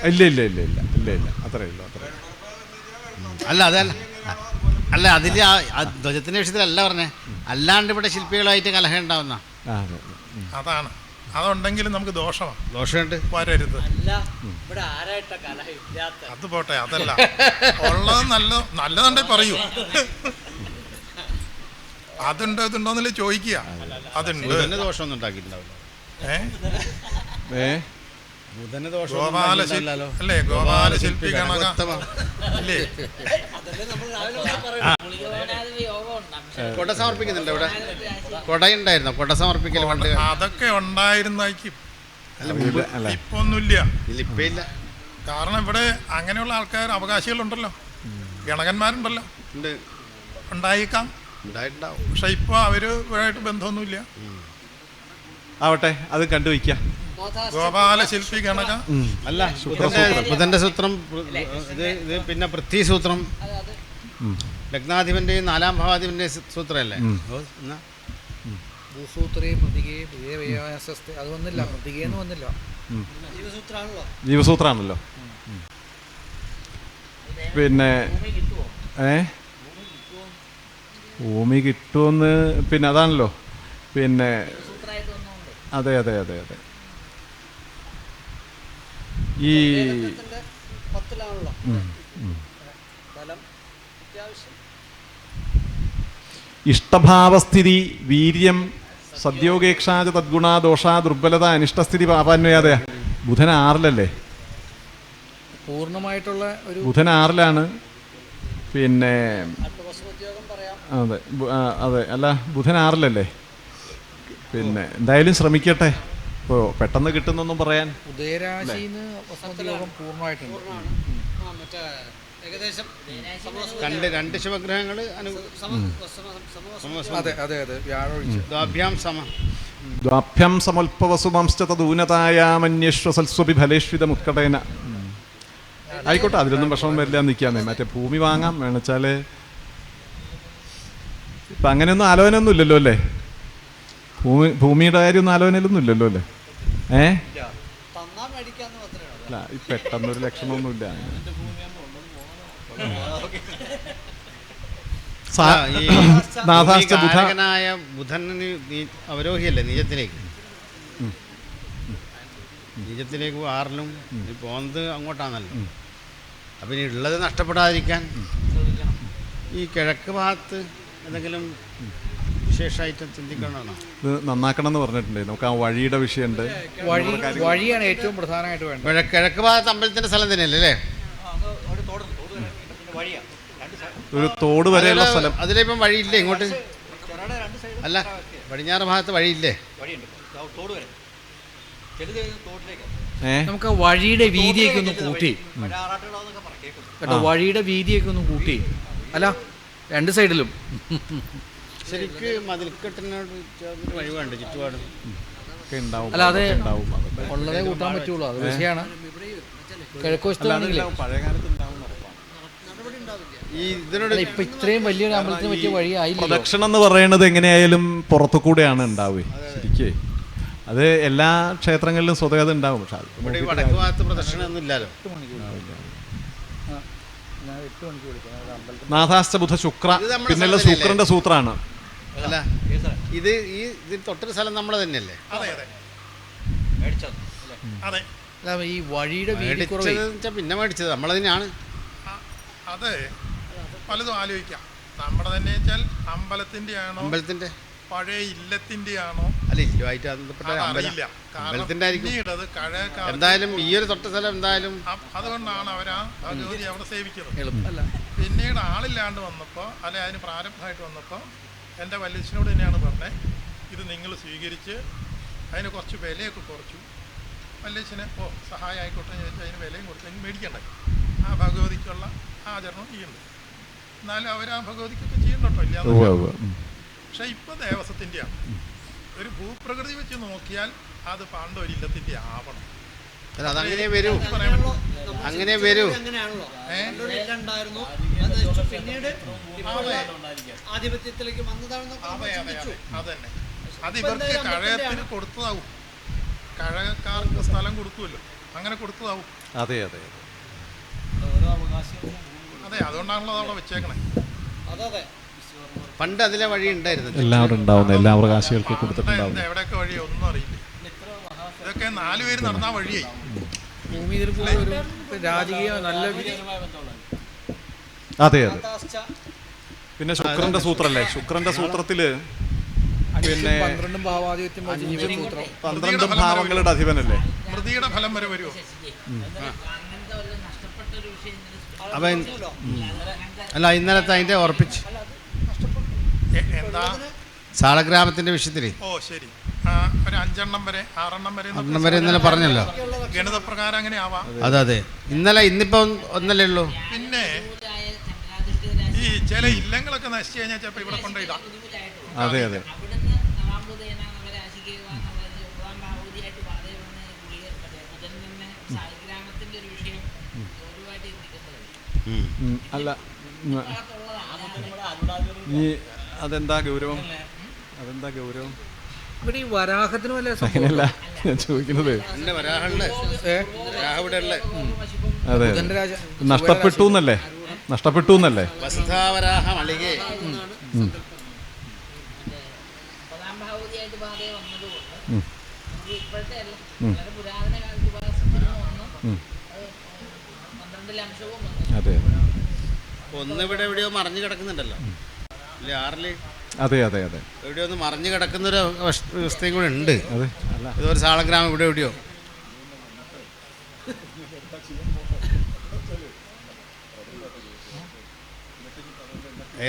ഇല്ല അത്രേ ഉള്ളൂ. അല്ല, അതല്ല അല്ല അതിൽ ആ ധ്വജത്തിൻ്റെ വിഷയത്തിലല്ല പറഞ്ഞേ, അല്ലാണ്ട് ഇവിടെ ശില്പികളായിട്ട് കലഹം ഉണ്ടാവുന്ന. അതാണ്, അതുണ്ടെങ്കിലും നമുക്ക് ദോഷമുണ്ട്, വരരുത്. അത് പോട്ടെ, അതല്ല ഉള്ളത് നല്ലതുണ്ടെ പറയൂ. അതുണ്ടോ ഇതുണ്ടോന്നല്ലേ ചോദിക്കുക. അതുണ്ട്, ദോഷമൊന്നും ഉണ്ടാക്കിയിട്ടുണ്ടാവില്ല. അല്ലേ ഗോപാല ശില്പി ഗണക അല്ലേ? കൊട സമർപ്പിക്കുന്നുണ്ട് ഇവിടെ, കൊടയുണ്ടായിരുന്നോ? കൊട സമർപ്പിക്കൽ പണ്ട് അതൊക്കെ ഉണ്ടായിരുന്നായിരിക്കും. ഇപ്പൊ ഒന്നുമില്ല. ഇല്ല. കാരണം ഇവിടെ അങ്ങനെയുള്ള ആൾക്കാർ അവകാശികളുണ്ടല്ലോ, ഗണകന്മാരുണ്ടല്ലോ, ഉണ്ടായേക്കാം, പക്ഷെ ഇപ്പൊ അവരുമായിട്ട് ബന്ധമൊന്നുമില്ല. ആവട്ടെ, അത് കണ്ടുവയ്ക്കാം. ഗോപാല ശില്പി ഗണക അല്ല, ബുധന്റെ സൂത്രം ഇത് പിന്നെ പൃഥ്വി സൂത്രം, ലഗ്നാധിപന്റെയും 4ാം ഭാവാധിപന്റെയും സൂത്രമല്ലേ? അത് വന്നില്ല, പ്രതികയെന്ന് വന്നില്ല, ജീവസൂത്രാണല്ലോ. പിന്നെ ഭൂമി കിട്ടുമെന്ന് പിന്നെ അതാണല്ലോ. പിന്നെ അതെ അതെ അതെ അതെ ഈ ഇഷ്ടഭാവസ്ഥിതി വീര്യം സദ്യോഗേക്ഷാച തദ്ഗുണ ദോഷ ദുർബലത അനിഷ്ടസ്ഥിതി പാപാന്വയാതയ. ബുധൻ 6-ലല്ലേ? പൂർണ്ണമായിട്ടുള്ള ഒരു ബുധൻ 6-ലാണ്. പിന്നെ അതെ അതെ, അല്ല ബുധൻ 6-ലല്ലേ? പിന്നെ എന്തായാലും ശ്രമിക്കട്ടെ. ഇപ്പോൾ പെട്ടെന്ന് കിട്ടുന്നൊന്നും പറയാൻ. ഉദയരാശിന്ന് വസന്തയോഗം പൂർണ്ണമായിട്ടുണ്ട്. രണ്ട് ശുഭഗ്രഹങ്ങൾ ദ്വാഭ്യം സമൽപവസുവംശ്ച തദൂനതായാമന്യശ്വസൽസ്വപി ഫലേഷ്വിത മുത്കടേന. ആയിക്കോട്ടെ, അതിലൊന്നും വിഷമം വരില്ല, നിൽക്കാന്നേ. മറ്റേ ഭൂമി വാങ്ങാം വേണമെച്ചാൽ ഇപ്പം അങ്ങനെയൊന്നും ആലോചനയൊന്നും ഇല്ലല്ലോ അല്ലേ? ഭൂമിയുടെ കാര്യമൊന്നും ആലോചനയിലൊന്നും ഇല്ലല്ലോ അല്ലേ? അല്ല, ഈ പെട്ടെന്നൊരു ലക്ഷണമൊന്നുമില്ല. നാഥാനായ ബുധന് അവരോഹിയല്ലേ നീചത്തിലേക്ക്? നീചത്തിലേക്ക് 6-ലും പോകുന്നത് അങ്ങോട്ടാണല്ലോ. അപ്പം ഇനി ഉള്ളത് നഷ്ടപ്പെടാതിരിക്കാൻ ഈ കിഴക്ക് ഭാഗത്ത് എന്തെങ്കിലും വിശേഷമായിട്ട് ചിന്തിക്കണമെന്നാണ്. ഇത് നന്നാക്കണം എന്ന് പറഞ്ഞിട്ടുണ്ട്. നമുക്ക് ആ വഴിയുടെ വിഷയമുണ്ട്. വഴിയാണ് ഏറ്റവും പ്രധാനമായിട്ട് വേണ്ടത്. കിഴക്ക് ഭാഗത്ത് അമ്പലത്തിന്റെ സ്ഥലം തന്നെയല്ലേ അല്ലേ? ഒരു തോട് വരെയുള്ള സ്ഥലം. അതിലിപ്പം വഴിയില്ലേ ഇങ്ങോട്ട്? അല്ല, പടിഞ്ഞാറ് ഭാഗത്ത് വഴിയില്ലേ? നമുക്ക് വഴിയുടെ വീതിയൊക്കെ ഒന്ന് കൂട്ടി കേട്ടോ, വഴിയുടെ വീതിയൊക്കെ ഒന്ന് കൂട്ടി. അല്ല, രണ്ട് സൈഡിലും ശരിക്ക് മതിൽക്കെട്ടിനോട് വഴി വേണ്ട, ചുറ്റുപാടും അല്ല, അത് ഉള്ളതേ കൂട്ടാൻ പറ്റുള്ളൂ. അത് വിഷയമാണ്. കിഴക്കുവശത്താണെങ്കിൽ ഇപ്പൊ ഇത്രയും വലിയൊരു അമ്പലത്തിന് പറ്റിയ വഴി ആയില്ല. പ്രദക്ഷിണം എന്ന് പറയുന്നത് എങ്ങനെയായാലും പുറത്തു കൂടെയാണ് ഉണ്ടാവുക ശരിക്കേ. അത് എല്ലാ ക്ഷേത്രങ്ങളിലും സ്വതേ അത് ഉണ്ടാവും. പക്ഷെ വടക്ക് ഭാഗത്ത് പ്രദക്ഷിണമൊന്നും ഇല്ലല്ലോ. നാഥാശ്ച ബുധ ശുക്ര, പിന്നെയുള്ള ശുക്രന്റെ സൂത്രമാണ്. അല്ല, ഇത് തൊട്ടൊരു സ്ഥലം നമ്മളെ തന്നെയല്ലേ? ഈ വഴിയുടെ പിന്നെ മേടിച്ചത് നമ്മളെ തന്നെയാണ്. അതെ, പലതും ആലോചിക്കാം. നമ്മുടെ തന്നെ വെച്ചാൽ അമ്പലത്തിന്റെ ആണോ, അമ്പലത്തിന്റെ പഴയ ഇല്ലത്തിന്റെ ആണോ? അല്ല, ഇല്ലുമായിട്ട് അമ്പലത്തിന്റെ ആയിരിക്കും. എന്തായാലും ഈ ഒരു തൊട്ട സ്ഥലം എന്തായാലും അതുകൊണ്ടാണ് അവരാ ഭഗവതി അവിടെ സേവിക്കുന്നത്. പിന്നീട് ആളില്ലാണ്ട് വന്നപ്പോൾ, അല്ലെ അതിന് പ്രാരംഭമായിട്ട് വന്നപ്പോൾ എൻ്റെ വല്യച്ഛനോട് തന്നെയാണ് പറഞ്ഞത്, ഇത് നിങ്ങൾ സ്വീകരിച്ച് അതിന് കുറച്ച് വിലയൊക്കെ കുറച്ചു. വല്യച്ഛന് സഹായം ആയിക്കോട്ടെ എന്ന് ചോദിച്ചാൽ അതിന് വിലയും കൊടുത്ത് എനിക്ക് മേടിക്കണ്ടേ. ആ ഭഗവതിക്കുള്ള ആചരണം ചെയ്യുന്നുണ്ട്. എന്നാലും അവർ ആ ഭഗവതിക്കൊക്കെ ചെയ്യണ്ടോ ഇല്ല. പക്ഷെ ഇപ്പൊ ദേവസ്വത്തിൻ്റെയാണ്. ഒരു ഭൂപ്രകൃതി വെച്ച് നോക്കിയാൽ അത് പണ്ട് ഒരു ഇല്ലത്തിൻ്റെ ആവണം. അതങ്ങനെ വരൂ, അങ്ങനെ വരൂ. അതന്നെ, അത് ഇവർക്ക് കഴകത്തിന് കൊടുത്തതാവും. കഴകക്കാർക്ക് സ്ഥലം കൊടുക്കുമല്ലോ, അങ്ങനെ കൊടുത്തതാവും. അതെ അതെ അതെ, അതുകൊണ്ടാണല്ലോ അതവിടെ വെച്ചേക്കണേ. പണ്ട് അതിലെ വഴി ഉണ്ടായിരുന്നു. എല്ലാവരും ഉണ്ടാവുന്ന എല്ലാ അവകാശികൾക്ക് കൊടുത്തിട്ടുണ്ടാവും. എവിടെയൊക്കെ വഴിയോ ഒന്നും അറിയില്ല. ഇതൊക്കെ 4 പേര് നടന്നാ വഴിയായി. ഭൂമി ഇതിൽ പോയി ഒരു രാജകീയ നല്ല അതെ അതെ. പിന്നെ ശുക്രന്റെ സൂത്രല്ലേ, ശുക്രന്റെ സൂത്രത്തില് പിന്നെ 12 ഭാവാധിപത്യം വച്ച് ജീവസൂത്രം 12 ഭാവങ്ങളുടെ അധിപനല്ലേ. മൃതിയുടെ ഫലം വരെ വരുമോ? അപ്പം അല്ല, ഇന്നലത്തെ അതിൻ്റെ ഉറപ്പിച്ച് എന്താ സാളഗ്രാമത്തിന്റെ വിഷയത്തിൽ ഓ ശരി, ഒരു 5 വരെ 6 വരെ വരെ ഇന്നലെ പറഞ്ഞല്ലോ. ഗണിതപ്രകാരം അങ്ങനെ ആവാം. അതെ ഇന്നിപ്പോ ഒന്നല്ലേ ഉള്ളൂ. പിന്നെ ഈ ചില ഇല്ലങ്ങളൊക്കെ നശിച്ചു കഴിഞ്ഞാൽ ചിലപ്പോൾ ഇവിടെ കൊണ്ടുപോയിടാം. അതെ അതെ. അല്ല ഈ അതെന്താ ഗൗരവം? ഇവിടെ ഈ വരാഹത്തിന് വല്ല അങ്ങനെയല്ല ഞാൻ ചോദിക്കുന്നത്. അതെ നഷ്ടപ്പെട്ടു എന്നല്ലേ. വസുധാവരാഹ മളികേ അതെ ഒന്നിവിടെ എവിടെയോ മറിഞ്ഞു കിടക്കുന്നുണ്ടല്ലോ ഇല്ലേ, 6 അതെ അതെ അതെ. എവിടെയോ ഒന്ന് മറിഞ്ഞു കിടക്കുന്നൊരു വ്യവസ്ഥയും കൂടെ ഉണ്ട്. അതെ അല്ല ഇതൊരു സാളഗ്രാമം ഇവിടെ എവിടെയോ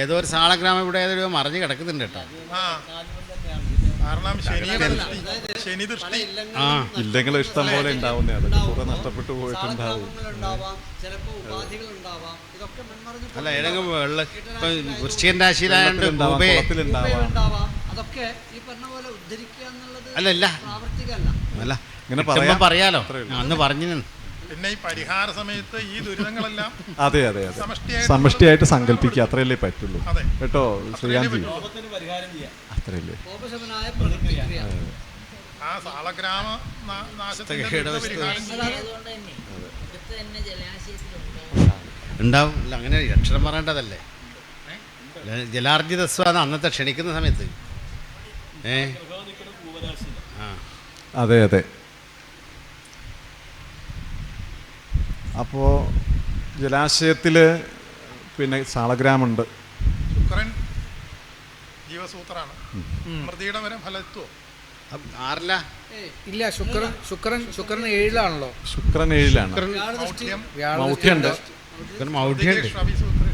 ഏതോ ഒരു സാളഗ്രാമം ഇവിടെ ഏതൊരു മറിഞ്ഞു കിടക്കുന്നുണ്ട് കേട്ടോ. കാരണം ശനി ദൃഷ്ടി ഇല്ലെങ്കിൽ ഇഷ്ടം പോലെ ഉണ്ടാവുന്നേ. അത് കുറെ നഷ്ടപ്പെട്ടു പോയിട്ടുണ്ടാവും. അല്ല ഏതെങ്കിലും വൃശ്ചികൻ രാശിയിലായോണ്ട് അല്ല ഇങ്ങനെ പറയാലോ, അന്ന് പറഞ്ഞു. പിന്നെ ഈ പരിഹാര സമയത്ത് ഈ ദുരിതങ്ങളെല്ലാം അതെ അതെ അതെ സമഷ്ടിയായിട്ട് സങ്കല്പിക്കുക, അത്രയല്ലേ പറ്റുള്ളൂ കേട്ടോ ശ്രീകാന്തി. അത്രയല്ലേ ആ സാളഗ്രാമ ഉണ്ടാവും. അങ്ങനെ അക്ഷരം പറയേണ്ടതല്ലേ. ജലാർജിതസ്വാദം അന്നത്തെ ക്ഷണിക്കുന്ന സമയത്ത് അതെ അതെ. അപ്പോൾ ജലാശയത്തിൽ പിന്നെ സാളഗ്രാമുണ്ട്. ശുക്രൻ ജീവസൂത്രാണ്. മൃതിയുടെ വരെ ഫലത്വം 6 ഇല്ല. ശുക്രൻ 7-ാണല്ലോ. ശുക്രൻ 7-ലാണ്. മൗഢ്യമുണ്ട്.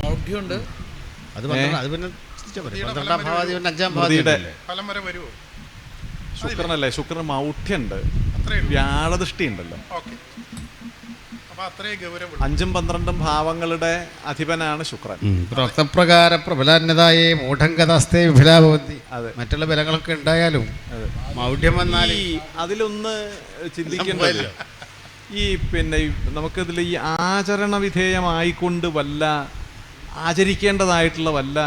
മൗഢ്യമുണ്ട്. അത് പിന്നെ 12-ാം ഭാവാധിപൻ 5-ാം ഭാവാധിപൻ ഫലം വരെ വരുമോ? ശുക്രനല്ലേ, ശുക്രൻ മൗഢ്യമുണ്ട്. വ്യാഴദൃഷ്ടി ഉണ്ടല്ലോ. ഓക്കെ, അപ്പൊ അത്രേ ഗൗരവം. 5ഉം 12ഉം ഭാവങ്ങളുടെ അധിപനാണ് ശുക്രൻ. പ്രകാര പ്രബലാന്യതായേ മൂഢങ്കഥാസ്തേ വിഫലാഭവന്തി. മറ്റുള്ള ബലങ്ങളൊക്കെ ഉണ്ടായാലും മൗഢ്യം വന്നാൽ അതിലൊന്ന് ചിന്തിക്കേണ്ടത് ഈ പിന്നെ നമുക്കിതിൽ ഈ ആചരണ വിധേയമായിക്കൊണ്ട് വല്ല ആചരിക്കേണ്ടതായിട്ടുള്ള വല്ല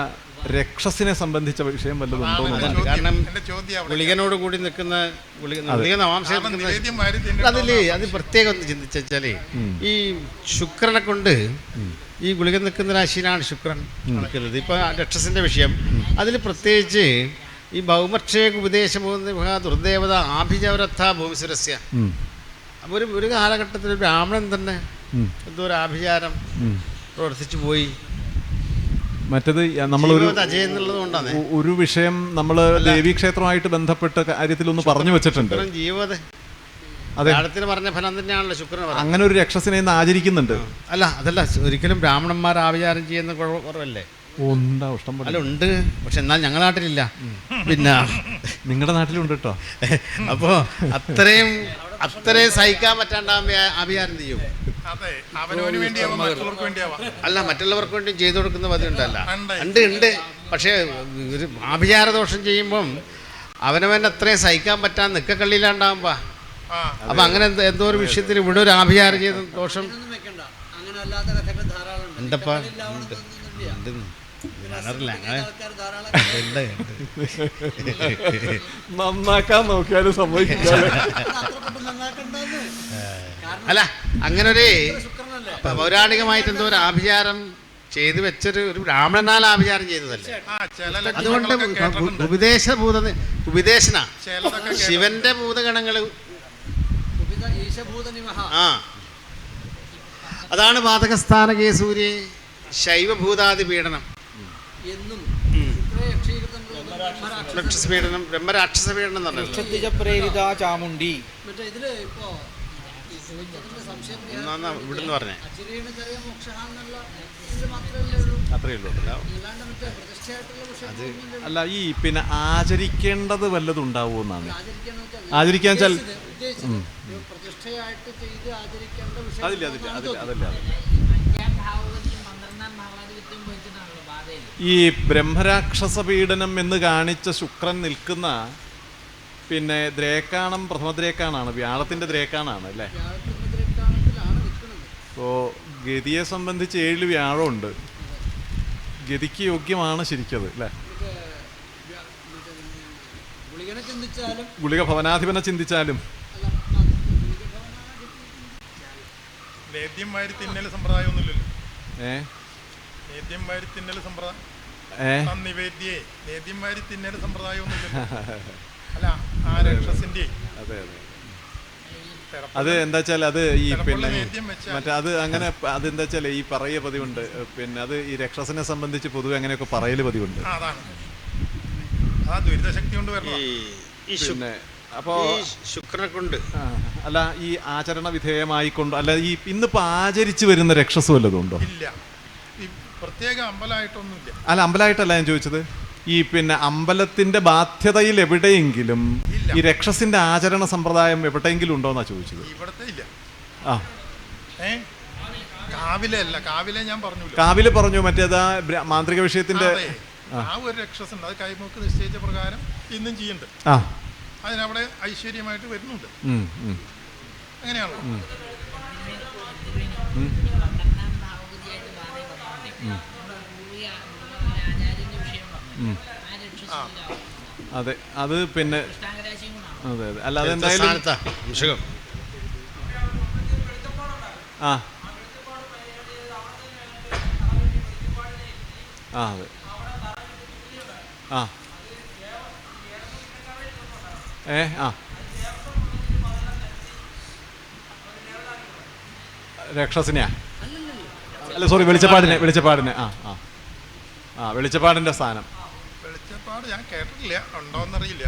രക്ഷസിനെ സംബന്ധിച്ച വിഷയം വല്ലതുണ്ടോ? കാരണം ഗുളികനോട് കൂടി നിൽക്കുന്ന ഗുളിക നവാംശം അതില് അത് പ്രത്യേകം ഒന്ന് ചിന്തിച്ചാലേ ഈ ശുക്രനെ കൊണ്ട് ഈ ഗുളിക നിൽക്കുന്ന രാശിയിലാണ് ശുക്രൻ നിൽക്കുന്നത്. ഇപ്പൊ രക്ഷസിന്റെ വിഷയം അതിൽ പ്രത്യേകിച്ച് ഈ ഭൗമക്ഷേക ഉപദേശം ദുർദേവത ആഭിജവരഥ ഭൂമിസുരസ്യ. അപ്പോൾ ഒരു കാലഘട്ടത്തിൽ ബ്രാഹ്മണൻ തന്നെ എന്തോ ഒരു ആഭിചാരം പ്രവർത്തിച്ചു പോയി. മറ്റത് നമ്മളൊരു ഒരു വിഷയം നമ്മൾ ദേവീക്ഷേത്രമായിട്ട് ബന്ധപ്പെട്ട കാര്യത്തിലൊന്ന് പറഞ്ഞു വെച്ചിട്ടുണ്ട്. അതെ, പറഞ്ഞ ഫലം തന്നെയാണല്ലോ ശുക്രൻ. അങ്ങനെ ഒരു രക്ഷസിനെ ഇന്ന് ആചരിക്കുന്നുണ്ട്. അല്ല അതല്ല, ഒരിക്കലും ബ്രാഹ്മണന്മാർ ആഭിചാരം ചെയ്യുന്ന കുറവല്ലേ? ഉണ്ടാവും, ഇഷ്ടം പോലെ. അല്ല ഉണ്ട്, പക്ഷെ എന്നാൽ ഞങ്ങളുടെ നാട്ടിലില്ല. പിന്നെ നിങ്ങളുടെ നാട്ടിലുണ്ട് കേട്ടോ. അപ്പോ അത്രയും സഹിക്കാൻ പറ്റാണ്ടാകുമ്പോ ആഭിചാരം ചെയ്യും. അല്ല, മറ്റുള്ളവർക്ക് വേണ്ടി ചെയ്തു കൊടുക്കുന്ന പതിവുണ്ടല്ല. ഉണ്ട്. പക്ഷേ ഒരു ആഭിചാരദോഷം ചെയ്യുമ്പം അവനവൻ അത്രയും സഹിക്കാൻ പറ്റാൻ നിക്കക്കള്ളിയിലാണ്ടാകുമ്പോ അപ്പൊ അങ്ങനെ എന്തോ ഒരു വിഷയത്തിൽ ഇവിടെ ഒരു ആഭിചാരം ചെയ്ത ദോഷം ഉണ്ടപ്പാ. നന്നാക്കാൻ നോക്കിയാലും സംഭവിക്കില്ല. അല്ല, അങ്ങനെ ഒരു പൗരാണികമായിട്ട് എന്തോ ഒരു ആഭിചാരം ചെയ്തു വെച്ചൊരു ഒരു ബ്രാഹ്മണനാൽ ആഭിചാരം ചെയ്തതല്ലേ. ആ ചില അതുകൊണ്ട് ലക്ഷണങ്ങളൊക്കെ കേട്ടിട്ടുണ്ട്. ഉപദേശന ചിലതൊക്കെ ശിവന്റെ ഭൂതഗണങ്ങൾ ആ അതാണ് പാതകസ്ഥാന കേസൂര്യ ശൈവഭൂതാദി പീഡനം എന്നും രാക്ഷസപീഡനം ബ്രഹ്മരാക്ഷസ പീഡനം എന്ന് പറഞ്ഞത്. പ്രേരിത ചാമുണ്ടി ഇവിടുന്ന് പറഞ്ഞേ അത്രയേ ഉള്ളൂ. അത് അല്ല ഈ പിന്നെ ആചരിക്കേണ്ടത് വല്ലതും ഉണ്ടാവുമെന്നാണ്. ആചരിക്കാൻ വെച്ചാൽ അതില്ല അതില്ല അതില്ല അതല്ല ഈ ബ്രഹ്മരാക്ഷസ പീഡനം എന്ന് കാണിച്ച ശുക്രൻ നിൽക്കുന്ന പിന്നെ ദ്രേക്കാണം പ്രഥമദ്രേക്കാണാണ്, വ്യാഴത്തിൻ്റെ ദ്രേക്കാണാണ് അല്ലേ. ഇപ്പോൾ ഗതിയെ സംബന്ധിച്ച് 7 വ്യാഴമുണ്ട്. ഗതിക്ക് യോഗ്യമാണ് ശരിക്കത് അല്ലേ. ഗുളിക ഭവനാധിപനെ ചിന്തിച്ചാലും നേദ്യം വാരി തിന്നൽ സമ്പ്രദായം ഒന്നുമില്ലല്ലോ. നേദ്യം വാരി തിന്നൽ സമ്പ്രദായം നിവേദ്യേ നേദ്യം വാരി തിന്നൽ സമ്പ്രദായം ഒന്നുമില്ലല്ലോ. അല്ല ആ രക്ഷസിന്റെ അതെ അതെ അത് എന്താ വെച്ചാൽ അത് ഈ പിന്നെ മറ്റേ അത് അങ്ങനെ അതെന്താ വെച്ചാൽ ഈ പറയ പതിവുണ്ട്. പിന്നെ അത് ഈ രക്ഷസിനെ സംബന്ധിച്ച് പൊതുവെ അങ്ങനെയൊക്കെ പറയൽ പതിവുണ്ട്. പിന്നെ അപ്പോൾ ശുക്രനെ കൊണ്ട് അല്ല ഈ ആചരണ വിധേയമായിക്കൊണ്ട് അല്ല ഈ ഇന്നിപ്പോൾ ആചരിച്ചു വരുന്ന രക്ഷസ് വല്ലതും ഉണ്ടോ? ഇല്ല, പ്രത്യേക അമ്പലമായിട്ടൊന്നുമില്ല. അല്ല അമ്പലമായിട്ടല്ല ഞാൻ ചോദിച്ചത്. ഈ പിന്നെ അമ്പലത്തിന്റെ ബാധ്യതയിൽ എവിടെയെങ്കിലും ഈ രക്ഷസിന്റെ ആചരണ സമ്പ്രദായം എവിടെയെങ്കിലും ഉണ്ടോന്നാ ചോദിച്ചത്. ഇവിടത്തെ ഇല്ല. ആ കാവിലെ ഞാൻ പറഞ്ഞു. കാവിലെ പറഞ്ഞു മറ്റേതാ മാന്ത്രിക വിഷയത്തിന്റെ ആ ഒരു രക്ഷസുണ്ട്. അത് കൈമുക്ക് നിശ്ചയിച്ച പ്രകാരം ഇന്നും ചെയ്യുന്നുണ്ട്. അതിനവിടെ ഐശ്വര്യമായിട്ട് വരുന്നുണ്ട്. അങ്ങനെയാണല്ലോ. അതെ അത് പിന്നെ അതെ അതെ അല്ല അതെന്തായാലും ആ ആ അതെ ആ ആ രക്ഷസിനെയാ അല്ല സോറി വെളിച്ചപ്പാടിനെ ആ ആ ആ വെളിച്ചപ്പാടിന്റെ സ്ഥാനം. വെളിച്ചപ്പാട് ഞാൻ കേട്ടിട്ടില്ല, ഉണ്ടോന്നറിയില്ല,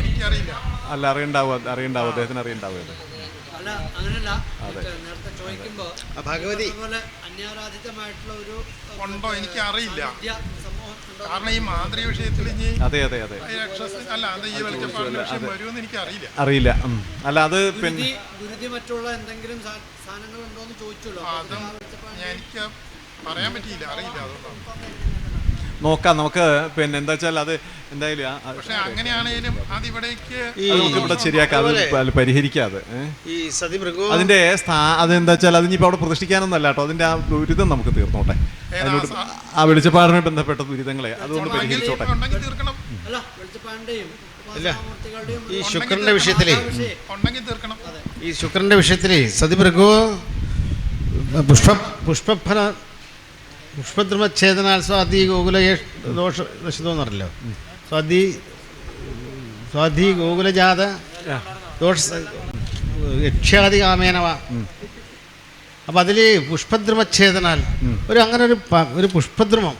എനിക്കറിയില്ല. അല്ല അറിയണ്ടാവും അദ്ദേഹത്തിന് അറിയണ്ടാവും. അല്ല അങ്ങനല്ല, നേരത്തെ ചോദിക്കുമ്പോ ഭഗവതി ഉണ്ടോ എനിക്ക് അറിയില്ല. കാരണം ഈ മാന്ത്രിക വിഷയത്തിൽ അതെ അതെ അതെ അല്ല അത് ഈ വെളിച്ചപ്പാടിന്റെ വിഷയം വരുമെന്ന് എനിക്ക് അറിയില്ല. അല്ല അത് പിന്നെ മറ്റുള്ള എന്തെങ്കിലും സാധനങ്ങൾ ഉണ്ടോ എന്ന് ചോദിച്ചല്ലോ. അതും എനിക്ക് പറയാൻ പറ്റിയില്ല, അറിയില്ല. അതുകൊണ്ടാണ് നോക്കാം നമുക്ക്. പിന്നെ എന്താ വെച്ചാൽ അത് എന്തായാലും പക്ഷെ അങ്ങനെയാണേലും അതിവിടേക്ക് ഇവിടെ ശരിയാക്കാം, അത് പരിഹരിക്കാതെ ഈ അതിന്റെ അതെന്താ വെച്ചാൽ അതിനിപ്പോ അവിടെ പ്രതിഷ്ഠിക്കാനൊന്നല്ല കേട്ടോ. അതിന്റെ ആ ദുരിതം നമുക്ക് തീർന്നോട്ടെ. അതിനോട് ആ വെളിച്ചപ്പാടിനെ ബന്ധപ്പെട്ട ദുരിതങ്ങളെ അതുകൊണ്ട് പരിഹരിച്ചോട്ടെ. ഈ ശുക്രന്റെ വിഷയത്തിലേ ഈ ശുക്രന്റെ വിഷയത്തിലേ സതിഭൃഗോ പുഷ്പദ്രുമച്ഛേദനാൽ സ്വാധി ഗോകുല ദോഷദോഷമെന്ന് പറഞ്ഞല്ലോ. സ്വാധി ഗോകുലജാത ദോഷ യക്ഷ്യാദി കാമേനവ. അപ്പം അതിൽ പുഷ്പദ്രുമച്ഛേദനാൽ അങ്ങനെ ഒരു പുഷ്പദ്രുമം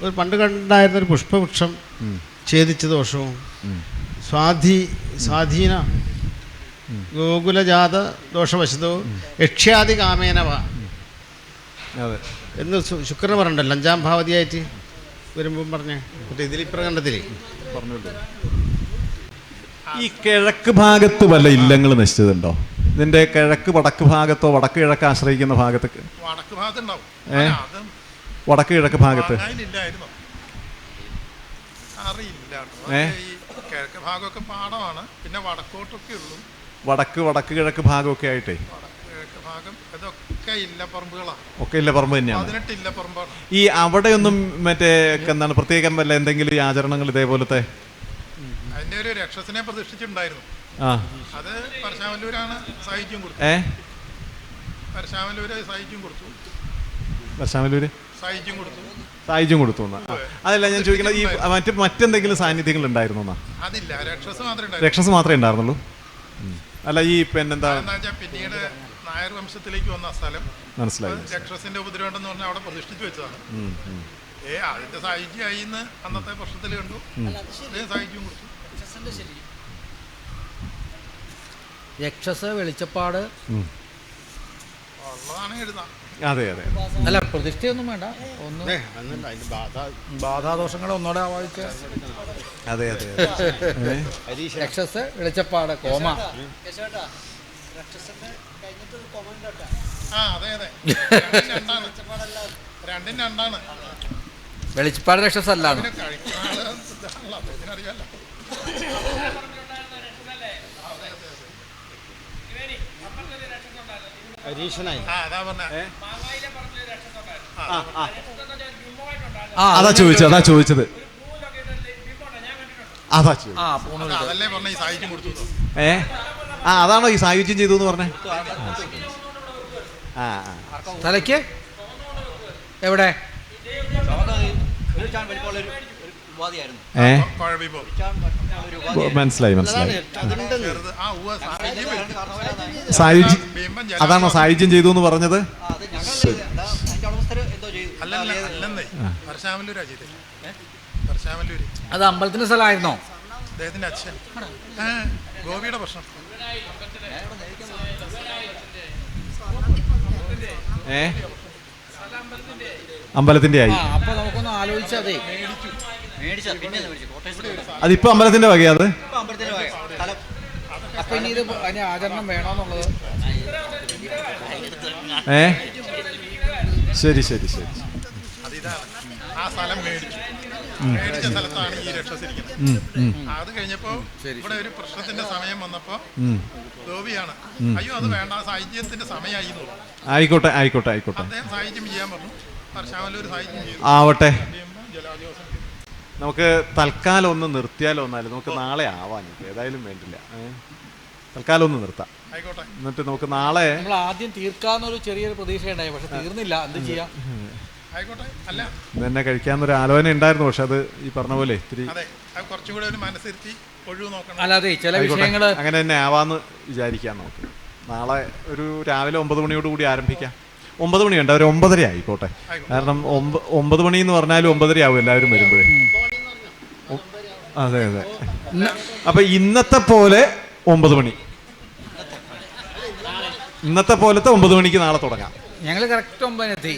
ഒരു പണ്ട് കണ്ടായിരുന്ന ഒരു പുഷ്പവൃക്ഷം ഛേദിച്ച ദോഷവും സ്വാധീന ഗോകുലജാത ദോഷവശതവും യക്ഷ്യാദി കാമേനവ എന്ന് ശുക്രന് പറഞ്ഞിട്ടല്ലോ 5ാം ഭാവതിയായിട്ട് വരുമ്പം പറഞ്ഞേ. മറ്റേ ഇതിലിപ്രകണ്ഠത്തിൽ പറഞ്ഞല്ലോ. ഈ കിഴക്ക് ഭാഗത്ത് വല്ല ഇല്ലങ്ങൾ നശിച്ചതുണ്ടോ? ഇതിന്റെ കിഴക്ക് വടക്ക് ഭാഗത്തോ വടക്ക് കിഴക്ക് ആശ്രയിക്കുന്ന ഭാഗത്ത് വടക്ക് കിഴക്ക് ഭാഗത്ത് വടക്ക് കിഴക്ക് ഭാഗമൊക്കെ ആയിട്ടേ ഒക്കെ ഇല്ല പറമ്പ് തന്നെയാണ്. ഈ അവിടെയൊന്നും മറ്റേ എന്താണ് പ്രത്യേകം വല്ല എന്തെങ്കിലും ഈ ആചരണങ്ങൾ ഇതേപോലത്തെ അതിന്റെ ഒരു രക്ഷസിനെ പ്രതിഷ്ഠിച്ചിട്ടുണ്ടായിരുന്നു. അത് പരശാമല്ലൂരാണ് സാഹിത്യം കൊടുത്തു. പരശാമല്ലൂര് സാഹിത്യം കൊടുത്തു. സാഹിത്യം കൊടുത്തു എന്നാ. അതല്ല ഞാൻ ചോദിക്കുന്നത്, ഈ മറ്റെന്തെങ്കിലും സാന്നിധ്യങ്ങൾ ഉണ്ടായിരുന്നു എന്നാ? അതില്ല, രക്ഷസ് മാത്രമേ രക്ഷസ് മാത്രമേ ഉണ്ടായിരുന്നുള്ളൂ. അല്ല ഈ പിന്നെന്താ പിന്നീട് നായർ വംശത്തിലേക്ക് വന്ന സ്ഥലം മനസ്സിലായി. രക്ഷസിന്റെ ഉപദ്രവം ഉണ്ടെന്ന് പറഞ്ഞാൽ അവിടെ പ്രതിഷ്ഠിച്ചു വെച്ചതാണ്. അതിന്റെ സാഹിത്യമായി എന്ന് അന്നത്തെ പ്രശ്നത്തിൽ കണ്ടു, സാഹിത്യം കൊടുത്തു. രക്ഷസ്, വെളിച്ചപ്പാട് ഉള്ളതാണ് എഴുതാം. അതെ അതെ. അല്ല, പ്രതിഷ്ഠയൊന്നും വേണ്ട, ഒന്ന് ബാധാദോഷങ്ങളെ ഒന്നോടെ ആവാഹിച്ച്. അതെ അതെ. രക്ഷസ്, വെളിച്ചപ്പാട്, കോമ. അതെ അതെ, രണ്ടും രണ്ടാണ്. വെളിച്ചപ്പാട് രക്ഷസ് അല്ലാന്ന് അറിയാലോ. അതാ പറഞ്ഞ അതാ ചോദിച്ചത്. അതല്ലേ പറഞ്ഞ ഈ സാഹിത്യം കൊടുത്തു. അതാണോ ഈ സാഹിത്യം ചെയ്തു എന്ന് പറഞ്ഞേ? തലയ്ക്ക് എവിടെ? മനസ്സിലായി. അതാണോ സാഹിത്യം ചെയ്തു എന്ന് പറഞ്ഞത്? അത് അമ്പലത്തിന്റെ സ്ഥലമായിരുന്നോ? അദ്ദേഹത്തിന്റെ അച്ഛൻ ഗോപിയുടെ പ്രശ്നം. അമ്പലത്തിന്റെ ആയി. അപ്പൊ നമുക്കൊന്ന് ആലോചിച്ചതേ, അതിപ്പോ അമ്പലത്തിന്റെ വകയാ അത്. അപ്പൊ ഇനി ഇത് അതിന് ആചരണം വേണോന്നുള്ളത്. ശരി. ആ സ്ഥലം മേടിച്ച സ്ഥലത്താണ് ഈ രക്ഷസിരിക്കുന്നത്. അത് കഴിഞ്ഞപ്പോ ഇവിടെ ഒരു പ്രശ്നത്തിന്റെ സമയം വന്നപ്പോ ഗോപിയാണ് അയ്യോ അത് വേണ്ട, സാഹിത്യത്തിന്റെ സമയമായി. ആയിക്കോട്ടെ. അദ്ദേഹം സാഹിത്യം ചെയ്യാൻ പറഞ്ഞു. പരശുരാമല്ലൂർ സാഹിത്യം ചെയ്തു. ആവട്ടെ. നമുക്ക് തൽക്കാലം ഒന്ന് നിർത്തിയാലോ? എന്നാലും നമുക്ക് നാളെ ആവാൻ ഏതായാലും വേണ്ടില്ല. തൽക്കാലം ഒന്ന് നിർത്താം. എന്നിട്ട് നമുക്ക് നാളെ നമ്മൾ ആദ്യം തീർക്കാന്നൊരു ചെറിയൊരു പ്രതീക്ഷ ഉണ്ടായി, പക്ഷെ തീർന്നില്ല. എന്ത് ചെയ്യാം? തന്നെ കഴിക്കാന്നൊരു ആലോചന ഉണ്ടായിരുന്നു, പക്ഷെ അത് ഈ പറഞ്ഞ പോലെ ഇത്തിരി കുറച്ചുകൂടെ ഒരു മനസ്സിരുത്തി ഒഴിവ് നോക്കണം. അല്ലാതെ ചില വിഷയങ്ങൾ അങ്ങനെ തന്നെ ആവാന്ന് വിചാരിക്കാം. നമുക്ക് നാളെ ഒരു രാവിലെ 9 മണിയോടുകൂടി ആരംഭിക്കാം. 9 മണിയുണ്ട്, ഒരു 9:30 ആയിക്കോട്ടെ. കാരണം 9 മണി എന്ന് പറഞ്ഞാലും 9:30 ആവും എല്ലാവരും വരുമ്പോഴേ. അതെ. അപ്പൊ ഇന്നത്തെ പോലെ 9 മണി, ഇന്നത്തെ പോലത്തെ 9 മണിക്ക് നാളെ തുടങ്ങാം. ഞങ്ങൾ കറക്റ്റ് 9 എത്തി.